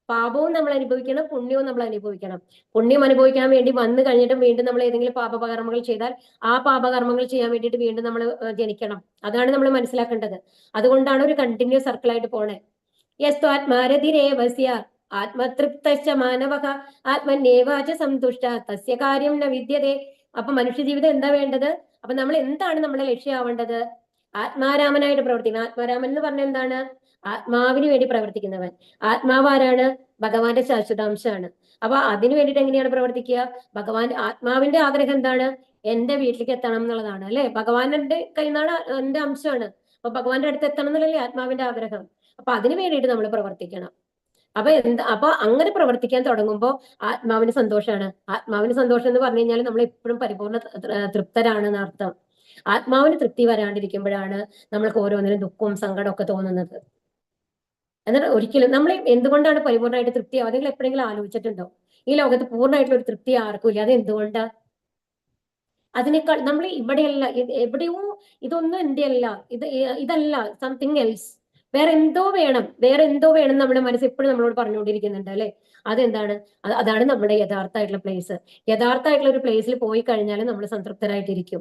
പാപവും നമ്മൾ അനുഭവിക്കണം, പുണ്യവും നമ്മൾ അനുഭവിക്കണം. പുണ്യം അനുഭവിക്കാൻ വേണ്ടി വന്നു കഴിഞ്ഞിട്ടും വീണ്ടും നമ്മൾ ഏതെങ്കിലും പാപകർമ്മങ്ങൾ ചെയ്താൽ ആ പാപകർമ്മങ്ങൾ ചെയ്യാൻ വേണ്ടിയിട്ട് വീണ്ടും നമ്മൾ ജനിക്കണം. അതാണ് നമ്മൾ മനസ്സിലാക്കേണ്ടത്. അതുകൊണ്ടാണ് ഒരു കണ്ടിന്യൂസ് സർക്കിളായിട്ട് പോണേ. യസ്ത്വാത്മാരതിരേവസ്യ ആത്മതൃപ്തശ്ച മാനവഃ ആത്മന്യേവാച സന്തുഷ്ട തസ്യ കാര്യം ന വിദ്യതേ. അപ്പൊ മനുഷ്യജീവിതം എന്താ വേണ്ടത്, അപ്പൊ നമ്മൾ എന്താണ് നമ്മുടെ ലക്ഷ്യമാവേണ്ടത്, ആത്മാരാമനായിട്ട് പ്രവർത്തിക്കണം. ആത്മാരാമൻ എന്ന് പറഞ്ഞ എന്താണ്? ആത്മാവിന് വേണ്ടി പ്രവർത്തിക്കുന്നവൻ. ആത്മാവ് ആരാണ്? ഭഗവാന്റെ ശാശ്വതാംശമാണ്. അപ്പൊ അതിനു വേണ്ടിയിട്ട് എങ്ങനെയാണ് പ്രവർത്തിക്കുക? ഭഗവാൻ ആത്മാവിന്റെ ആഗ്രഹം എന്താണ്? എന്റെ വീട്ടിലേക്ക് എത്തണം എന്നുള്ളതാണ്, അല്ലെ? ഭഗവാന്റെ കയ്യിൽ നിന്നാണ് എന്റെ അംശമാണ്. അപ്പൊ ഭഗവാന്റെ അടുത്ത് എത്തണം എന്നുള്ളല്ലേ ആത്മാവിന്റെ ആഗ്രഹം. അപ്പൊ അതിനു വേണ്ടിയിട്ട് നമ്മൾ പ്രവർത്തിക്കണം. അപ്പൊ അങ്ങനെ പ്രവർത്തിക്കാൻ തുടങ്ങുമ്പോൾ ആത്മാവിന് സന്തോഷമാണ്. ആത്മാവിന് സന്തോഷം എന്ന് പറഞ്ഞു കഴിഞ്ഞാൽ നമ്മൾ എപ്പോഴും പരിപൂർണ്ണ തൃപ്തരാണെന്ന് അർത്ഥം. ആത്മാവിന് തൃപ്തി വരാണ്ടിരിക്കുമ്പോഴാണ് നമ്മൾക്ക് ഓരോന്നിനും ദുഃഖവും സങ്കടവും ഒക്കെ തോന്നുന്നത്. എന്നാൽ ഒരിക്കലും നമ്മൾ എന്തുകൊണ്ടാണ് പരിപൂർണ്ണമായിട്ട് തൃപ്തി ആവുക? നിങ്ങൾ എപ്പോഴെങ്കിലും ആലോചിച്ചിട്ടുണ്ടോ? ഈ ലോകത്ത് പൂർണ്ണമായിട്ടുള്ള ഒരു തൃപ്തി ആർക്കും ഇല്ല. അത് എന്തുകൊണ്ടാ? അതിനേക്കാൾ നമ്മൾ ഇവിടെയല്ല, എവിടെയോ ഇതൊന്നും എന്റെ അല്ല, ഇതല്ല, സംതിങ് എൽസ്, വേറെ എന്തോ വേണം നമ്മുടെ മനസ്സ് എപ്പോഴും നമ്മളോട് പറഞ്ഞുകൊണ്ടിരിക്കുന്നുണ്ട്, അല്ലെ? അതെന്താണ്? അതാണ് നമ്മുടെ യഥാർത്ഥമായിട്ടുള്ള പ്ലേസ്. യഥാർത്ഥമായിട്ടുള്ള ഒരു പ്ലേസിൽ പോയി കഴിഞ്ഞാൽ നമ്മൾ സംതൃപ്തരായിട്ടിരിക്കും.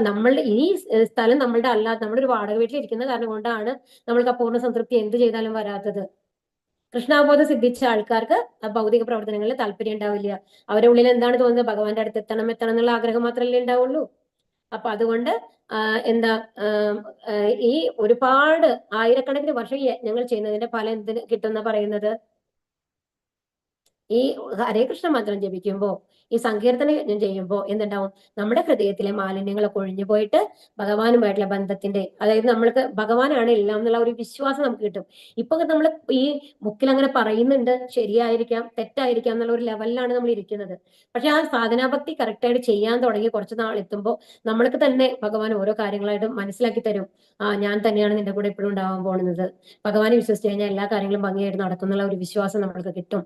നമ്മളുടെ ഈ സ്ഥലം നമ്മളുടെ അല്ലാതെ നമ്മളൊരു വാടക വീട്ടിൽ ഇരിക്കുന്ന കാരണം കൊണ്ടാണ് നമ്മൾക്ക് അപൂർണ്ണ സംതൃപ്തി എന്ത് ചെയ്താലും വരാത്തത്. കൃഷ്ണാബോധം സിദ്ധിച്ച ആൾക്കാർക്ക് ഭൗതിക പ്രവർത്തനങ്ങളിൽ താല്പര്യം ഉണ്ടാവില്ല. അവരുടെ ഉള്ളിൽ എന്താണ് തോന്നുന്നത്? ഭഗവാന്റെ അടുത്ത് എത്തണം എന്നുള്ള ആഗ്രഹം മാത്രമല്ലേ ഉണ്ടാവുള്ളൂ. അപ്പൊ അതുകൊണ്ട് എന്താ ഈ ഒരുപാട് ആയിരക്കണക്കിന് വർഷം യജ്ഞങ്ങൾ ചെയ്യുന്നതിന്റെ ഫലം എന്തിന് കിട്ടുന്ന പറയുന്നത്? ഈ ഹരേ കൃഷ്ണ മന്ത്രം ജപിക്കുമ്പോ, ഈ സങ്കീർത്തന യജ്ഞം ചെയ്യുമ്പോൾ എന്തുണ്ടാവും? നമ്മുടെ ഹൃദയത്തിലെ മാലിന്യങ്ങളൊക്കെ ഒഴിഞ്ഞു പോയിട്ട് ഭഗവാനുമായിട്ടുള്ള ബന്ധത്തിന്റെ, അതായത് നമ്മൾക്ക് ഭഗവാനാണ് എല്ലാം എന്നുള്ള ഒരു വിശ്വാസം നമുക്ക് കിട്ടും. ഇപ്പൊ നമ്മൾ ഈ ബുക്കിൽ അങ്ങനെ പറയുന്നുണ്ട്, ശരിയായിരിക്കാം തെറ്റായിരിക്കാം എന്നുള്ള ഒരു ലെവലിലാണ് നമ്മൾ ഇരിക്കുന്നത്. പക്ഷെ ആ സാധനാഭക്തി കറക്റ്റായിട്ട് ചെയ്യാൻ തുടങ്ങി കുറച്ച് നാൾ എത്തുമ്പോൾ നമ്മൾക്ക് തന്നെ ഭഗവാൻ ഓരോ കാര്യങ്ങളായിട്ടും മനസ്സിലാക്കി തരും. ഞാൻ തന്നെയാണ് നിന്റെ കൂടെ എപ്പോഴും ഉണ്ടാവാൻ പോകുന്നത്. ഭഗവാനെ വിശ്വസിച്ച് കഴിഞ്ഞാൽ എല്ലാ കാര്യങ്ങളും ഭംഗിയായിട്ട് നടക്കുന്നുള്ള ഒരു വിശ്വാസം നമ്മൾക്ക് കിട്ടും.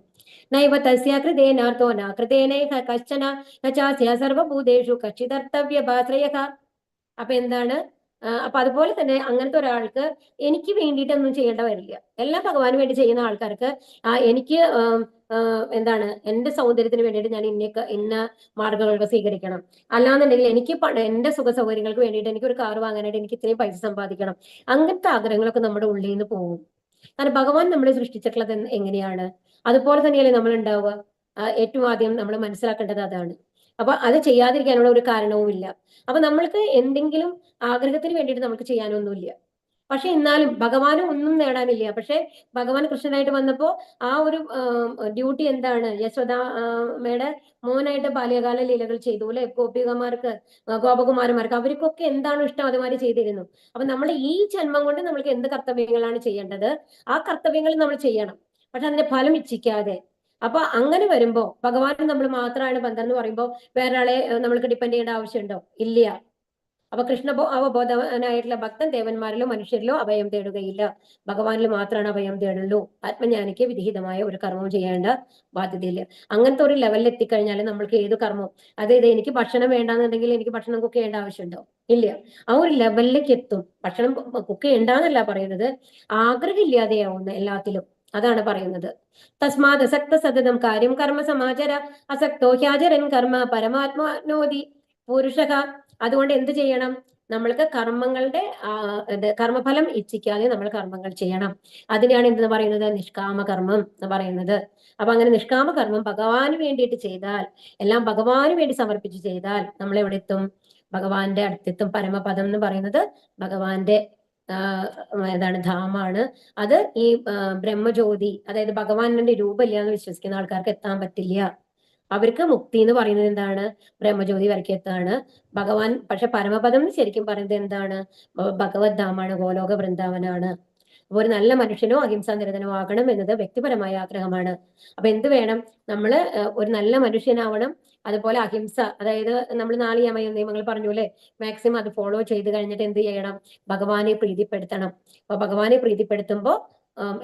നൈവ തസ്യ കൃതേനാർത്തോ ന കൃതേനൈഹ കശ്ചന നചാസ്യ സർവഭൂതേഷു കച്ചിതർത്തവ്യഭാശ്രയഃ. അപ്പൊ എന്താണ്? അപ്പൊ അതുപോലെ തന്നെ അങ്ങനത്തെ ഒരാൾക്ക് എനിക്ക് വേണ്ടിയിട്ടൊന്നും ചെയ്യേണ്ട വരില്ല. എല്ലാം ഭഗവാന് വേണ്ടി ചെയ്യുന്ന ആൾക്കാർക്ക് എനിക്ക് എന്താണ് എന്റെ സൗന്ദര്യത്തിന് വേണ്ടിയിട്ട് ഞാൻ ഇന്ന മാർഗങ്ങളൊക്കെ സ്വീകരിക്കണം, അല്ലാന്നുണ്ടെങ്കിൽ എനിക്ക് എന്റെ സുഖ സൗകര്യങ്ങൾക്ക് വേണ്ടിയിട്ട് എനിക്ക് ഒരു കാർ വാങ്ങാനായിട്ട് എനിക്ക് ഇത്രയും പൈസ സമ്പാദിക്കണം, അങ്ങനത്തെ ആഗ്രഹങ്ങളൊക്കെ നമ്മുടെ ഉള്ളിൽ നിന്ന് പോകും. കാരണം ഭഗവാൻ നമ്മളെ സൃഷ്ടിച്ചിട്ടുള്ളത് എങ്ങനെയാണ്? അതുപോലെ തന്നെയല്ലേ നമ്മൾ ഉണ്ടാവുക. ഏറ്റവും ആദ്യം നമ്മൾ മനസ്സിലാക്കേണ്ടത് അതാണ്. അപ്പൊ അത് ചെയ്യാതിരിക്കാനുള്ള ഒരു കാരണവുമില്ല. അപ്പൊ നമ്മൾക്ക് എന്തെങ്കിലും ആഗ്രഹത്തിന് വേണ്ടിയിട്ട് നമുക്ക് ചെയ്യാനൊന്നുമില്ല. പക്ഷെ എന്നാലും ഭഗവാന് ഒന്നും നേടാനില്ല. പക്ഷെ ഭഗവാൻ കൃഷ്ണനായിട്ട് വന്നപ്പോ ആ ഒരു ഡ്യൂട്ടി എന്താണ്? യശോദാമ്മയുടെ മോനായിട്ട് ബാല്യകാല ലീലകൾ ചെയ്തു, അല്ലെ? ഗോപികമാർക്ക്, ഗോപകുമാരന്മാർക്ക്, അവർക്കൊക്കെ എന്താണ് ഇഷ്ടം അതുമാതിരി ചെയ്തിരുന്നു. അപ്പൊ നമ്മൾ ഈ ജന്മം കൊണ്ട് നമ്മൾക്ക് എന്ത് കർത്തവ്യങ്ങളാണ് ചെയ്യേണ്ടത്, ആ കർത്തവ്യങ്ങൾ നമ്മൾ ചെയ്യണം. പക്ഷെ അതിന്റെ ഫലം ഇച്ഛിക്കാതെ. അപ്പൊ അങ്ങനെ വരുമ്പോ ഭഗവാൻ നമ്മൾ മാത്രമാണ് ബന്ധം എന്ന് പറയുമ്പോൾ വേറൊരാളെ നമ്മൾക്ക് ഡിപ്പെൻഡ് ചെയ്യേണ്ട ആവശ്യമുണ്ടോ? ഇല്ല. അപ്പൊ അവബോധനായിട്ടുള്ള ഭക്തൻ ദേവന്മാരിലോ മനുഷ്യരിലോ അഭയം തേടുകയില്ല. ഭഗവാനിൽ മാത്രമാണ് അഭയം തേടുള്ളൂ. ആത്മജ്ഞാനിക്ക് വിധിഹിതമായ ഒരു കർമ്മവും ചെയ്യേണ്ട ബാധ്യതയില്ല. അങ്ങനത്തെ ഒരു ലെവലിൽ എത്തിക്കഴിഞ്ഞാൽ നമ്മൾക്ക് ഏത് കർമ്മവും, അതായത് എനിക്ക് ഭക്ഷണം വേണ്ടാന്നുണ്ടെങ്കിൽ എനിക്ക് ഭക്ഷണം കുക്ക് ചെയ്യേണ്ട ആവശ്യമുണ്ടോ? ഇല്ല. ആ ഒരു ലെവലിലേക്ക് എത്തും. ഭക്ഷണം കുക്ക് ചെയ്യണ്ടെന്നല്ല പറയുന്നത്, ആഗ്രഹം ഇല്ലാതെയാവുന്ന എല്ലാത്തിലും, അതാണ് പറയുന്നത്. തസ്മാത് അസക്ത സതതം കാര്യം കർമ്മ സമാചര അസക്തോ ഹ്യാചരൻ കർമ്മ പരമാത്മാനോതി പുരുഷക. അതുകൊണ്ട് എന്ത് ചെയ്യണം? നമ്മൾക്ക് കർമ്മങ്ങളുടെ കർമ്മഫലം ഇച്ഛിക്കാതെ നമ്മൾ കർമ്മങ്ങൾ ചെയ്യണം. അതിനെയാണ് എന്തെന്ന് പറയുന്നത്? നിഷ്കാമ കർമ്മം എന്ന് പറയുന്നത്. അപ്പൊ അങ്ങനെ നിഷ്കാമ കർമ്മം ഭഗവാന് വേണ്ടിയിട്ട് ചെയ്താൽ, എല്ലാം ഭഗവാന് വേണ്ടി സമർപ്പിച്ച് ചെയ്താൽ നമ്മൾ എവിടെ എത്തും? ഭഗവാന്റെ അടുത്തെത്തും. പരമപദം എന്ന് പറയുന്നത് ഭഗവാന്റെ ഏതാണ്? ധാമാണ്. അത് ഈ ബ്രഹ്മജ്യോതി, അതായത് ഭഗവാന്റെ രൂപമില്ല എന്ന് വിശ്വസിക്കുന്ന ആൾക്കാർക്ക് എത്താൻ പറ്റില്ല. അവർക്ക് മുക്തി എന്ന് പറയുന്നത് എന്താണ്? ബ്രഹ്മജ്യോതി വരയ്ക്ക് എത്താണ് ഭഗവാൻ. പക്ഷെ പരമപദം ശരിക്കും പറയുന്നത് എന്താണ്? ഭഗവത് ധാമാണ്, ഗോലോക വൃന്ദാവനാണ്. അപ്പൊ ഒരു നല്ല മനുഷ്യനോ അഹിംസാ നിരതനോ ആകണം എന്നത് വ്യക്തിപരമായ ആഗ്രഹമാണ്. അപ്പൊ എന്ത് വേണം? നമ്മള് ഒരു നല്ല മനുഷ്യനാവണം. അതുപോലെ അഹിംസ, അതായത് നമ്മൾ 4 യമ നിയമങ്ങൾ പറഞ്ഞു, അല്ലെ? മാക്സിമം അത് ഫോളോ ചെയ്ത് കഴിഞ്ഞിട്ട് എന്ത് ചെയ്യണം? ഭഗവാനെ പ്രീതിപ്പെടുത്തണം. അപ്പൊ ഭഗവാനെ പ്രീതിപ്പെടുത്തുമ്പോ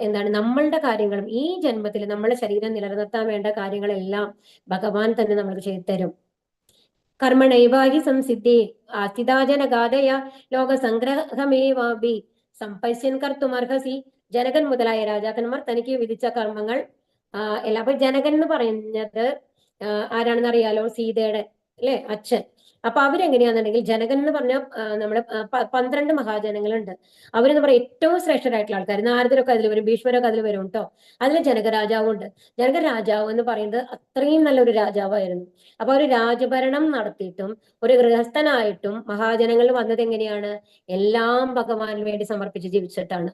എന്താണ്? നമ്മളുടെ കാര്യങ്ങളും ഈ ജന്മത്തിൽ നമ്മളെ ശരീരം നിലനിർത്താൻ വേണ്ട കാര്യങ്ങളെല്ലാം ഭഗവാൻ തന്നെ നമ്മൾക്ക് ചെയ്തു തരും. കർമ്മണൈവാഹി സംസിദ്ധി ആസ്ഥിതാജനഗാഥയ ലോക സംഗ്രഹമേവാഭി സംപശ്യൻ കർത്തുമർഹസി. ജനകൻ മുതലായ രാജാക്കന്മാർ തനിക്ക് വിധിച്ച കർമ്മങ്ങൾ എല്ലാം. അപ്പൊ ജനകൻ എന്ന് പറയുന്നത് ആരാണെന്ന് അറിയാലോ? സീതയുടെ, അല്ലെ? അച്ഛൻ. അപ്പൊ അവരെങ്ങനെയാണെന്നുണ്ടെങ്കിൽ ജനകൻ എന്ന് പറഞ്ഞ നമ്മുടെ 12 മഹാജനങ്ങളുണ്ട്. അവരെന്ന് പറയാം ഏറ്റവും ശ്രേഷ്ഠരായിട്ടുള്ള ആൾക്കാർ. നാരദരൊക്കെ അതിൽ വരും, ഭീഷ്മരൊക്കെ അതിൽ വരും കേട്ടോ. അതിൽ ജനകരാജാവുണ്ട്. ജനകരാജാവ് എന്ന് പറയുന്നത് അത്രയും നല്ലൊരു രാജാവായിരുന്നു. അപ്പൊ ഒരു രാജഭരണം നടത്തിയിട്ടും ഒരു ഗൃഹസ്ഥനായിട്ടും മഹാജനങ്ങൾ വന്നത് എങ്ങനെയാണ്? എല്ലാം ഭഗവാന് വേണ്ടി സമർപ്പിച്ച് ജീവിച്ചിട്ടാണ്.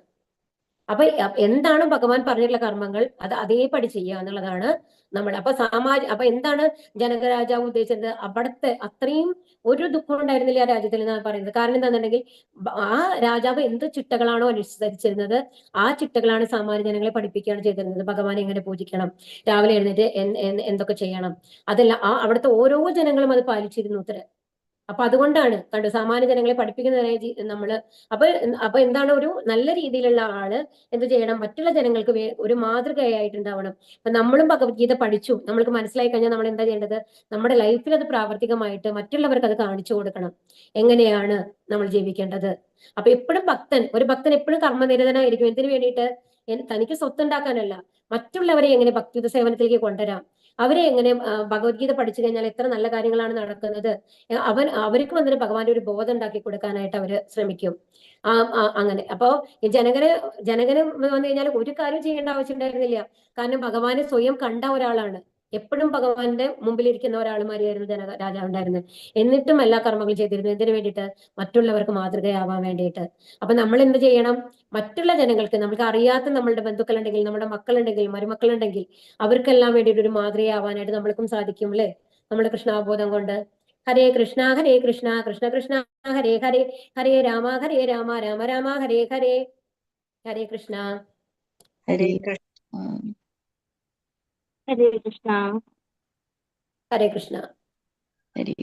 അപ്പൊ എന്താണ് ഭഗവാൻ പറഞ്ഞിട്ടുള്ള കർമ്മങ്ങൾ അത് അതേപടി ചെയ്യുക എന്നുള്ളതാണ് നമ്മൾ. അപ്പൊ എന്താണ് ജനകരാജാവ് ഉദ്ദേശിച്ചത്? അവിടുത്തെ അത്രയും ഒരു ദുഃഖം ഉണ്ടായിരുന്നില്ല ആ രാജ്യത്തിൽ എന്നാണ് പറയുന്നത്. കാരണം എന്താണെന്നുണ്ടെങ്കിൽ ആ രാജാവ് എന്ത് ചിട്ടകളാണോ അനുസരിച്ചിരുന്നത് ആ ചിട്ടകളാണ് സാമാന്യ ജനങ്ങളെ പഠിപ്പിക്കുകയാണ് ചെയ്തിരുന്നത്. ഭഗവാനെ എങ്ങനെ പൂജിക്കണം, രാവിലെ എഴുന്നേറ്റ് എന്തൊക്കെ ചെയ്യണം, അതെല്ലാം അവിടുത്തെ ഓരോ ജനങ്ങളും അത് പാലിച്ചിരുന്നു ഉത്തര. അപ്പൊ അതുകൊണ്ടാണ് കണ്ടു സാമാന്യ ജനങ്ങളെ പഠിപ്പിക്കുന്നതിനായി നമ്മള് അപ്പൊ എന്താണ് ഒരു നല്ല രീതിയിലുള്ള ആള് എന്ത് ചെയ്യണം? മറ്റുള്ള ജനങ്ങൾക്ക് ഒരു മാതൃകയായിട്ടുണ്ടാവണം. അപ്പൊ നമ്മളും ഭഗവത്ഗീത പഠിച്ചു, നമ്മൾക്ക് മനസ്സിലായി കഴിഞ്ഞാൽ നമ്മൾ എന്താ ചെയ്യേണ്ടത്? നമ്മുടെ ലൈഫിൽ അത് പ്രാവർത്തികമായിട്ട് മറ്റുള്ളവർക്ക് അത് കാണിച്ചു കൊടുക്കണം, എങ്ങനെയാണ് നമ്മൾ ജീവിക്കേണ്ടത്. അപ്പൊ എപ്പോഴും ഒരു ഭക്തൻ എപ്പോഴും കർമ്മനിരതനായിരിക്കും. എന്തിനു വേണ്ടിയിട്ട്? തനിക്ക് സ്വത്തുണ്ടാക്കാനല്ല, മറ്റുള്ളവരെ എങ്ങനെ ഭക്തിയുത സേവനത്തിലേക്ക് കൊണ്ടുവരാം, അവരെ എങ്ങനെ ഭഗവത്ഗീത പഠിച്ചു കഴിഞ്ഞാൽ എത്ര നല്ല കാര്യങ്ങളാണ് നടക്കുന്നത്, അവർക്ക് വന്നിട്ട് ഭഗവാന്റെ ഒരു ബോധം ഉണ്ടാക്കി കൊടുക്കാനായിട്ട് അവര് ശ്രമിക്കും. അങ്ങനെ അപ്പോ ജനകന് വന്നു കഴിഞ്ഞാൽ ഒരു കാര്യം ചെയ്യേണ്ട ആവശ്യം ഉണ്ടായിരുന്നില്ല. കാരണം ഭഗവാനെ സ്വയം കണ്ട ഒരാളാണ്. എപ്പോഴും ഭഗവാന്റെ മുമ്പിൽ ഇരിക്കുന്ന ഒരാളുമാരിയായിരുന്നു രാജാവ് ഉണ്ടായിരുന്നത്. എന്നിട്ടും എല്ലാ കർമ്മങ്ങളും ചെയ്തിരുന്നു. എന്തിനു വേണ്ടിയിട്ട്? മറ്റുള്ളവർക്ക് മാതൃകയാവാൻ വേണ്ടിയിട്ട്. അപ്പൊ നമ്മൾ എന്ത് ചെയ്യണം? മറ്റുള്ള ജനങ്ങൾക്ക്, നമുക്ക് അറിയാത്ത നമ്മളുടെ ബന്ധുക്കളുണ്ടെങ്കിൽ, നമ്മുടെ മക്കളുണ്ടെങ്കിൽ, മരുമക്കളുണ്ടെങ്കിൽ അവർക്കെല്ലാം വേണ്ടിയിട്ട് ഒരു മാതൃകയാവാനായിട്ട് നമ്മൾക്കും സാധിക്കും അല്ലെ? നമ്മുടെ കൃഷ്ണാബോധം കൊണ്ട്. ഹരേ കൃഷ്ണ കൃഷ്ണ കൃഷ്ണ ഹരേ ഹരേ, ഹരേ രാമ രാമ രാമ ഹരേ ഹരേ. ഹരേ കൃഷ്ണ. ഹരേ കൃഷ്ണ. ഹരേ കൃഷ്ണ. ഹരേ കൃഷ്ണ. ഹരേ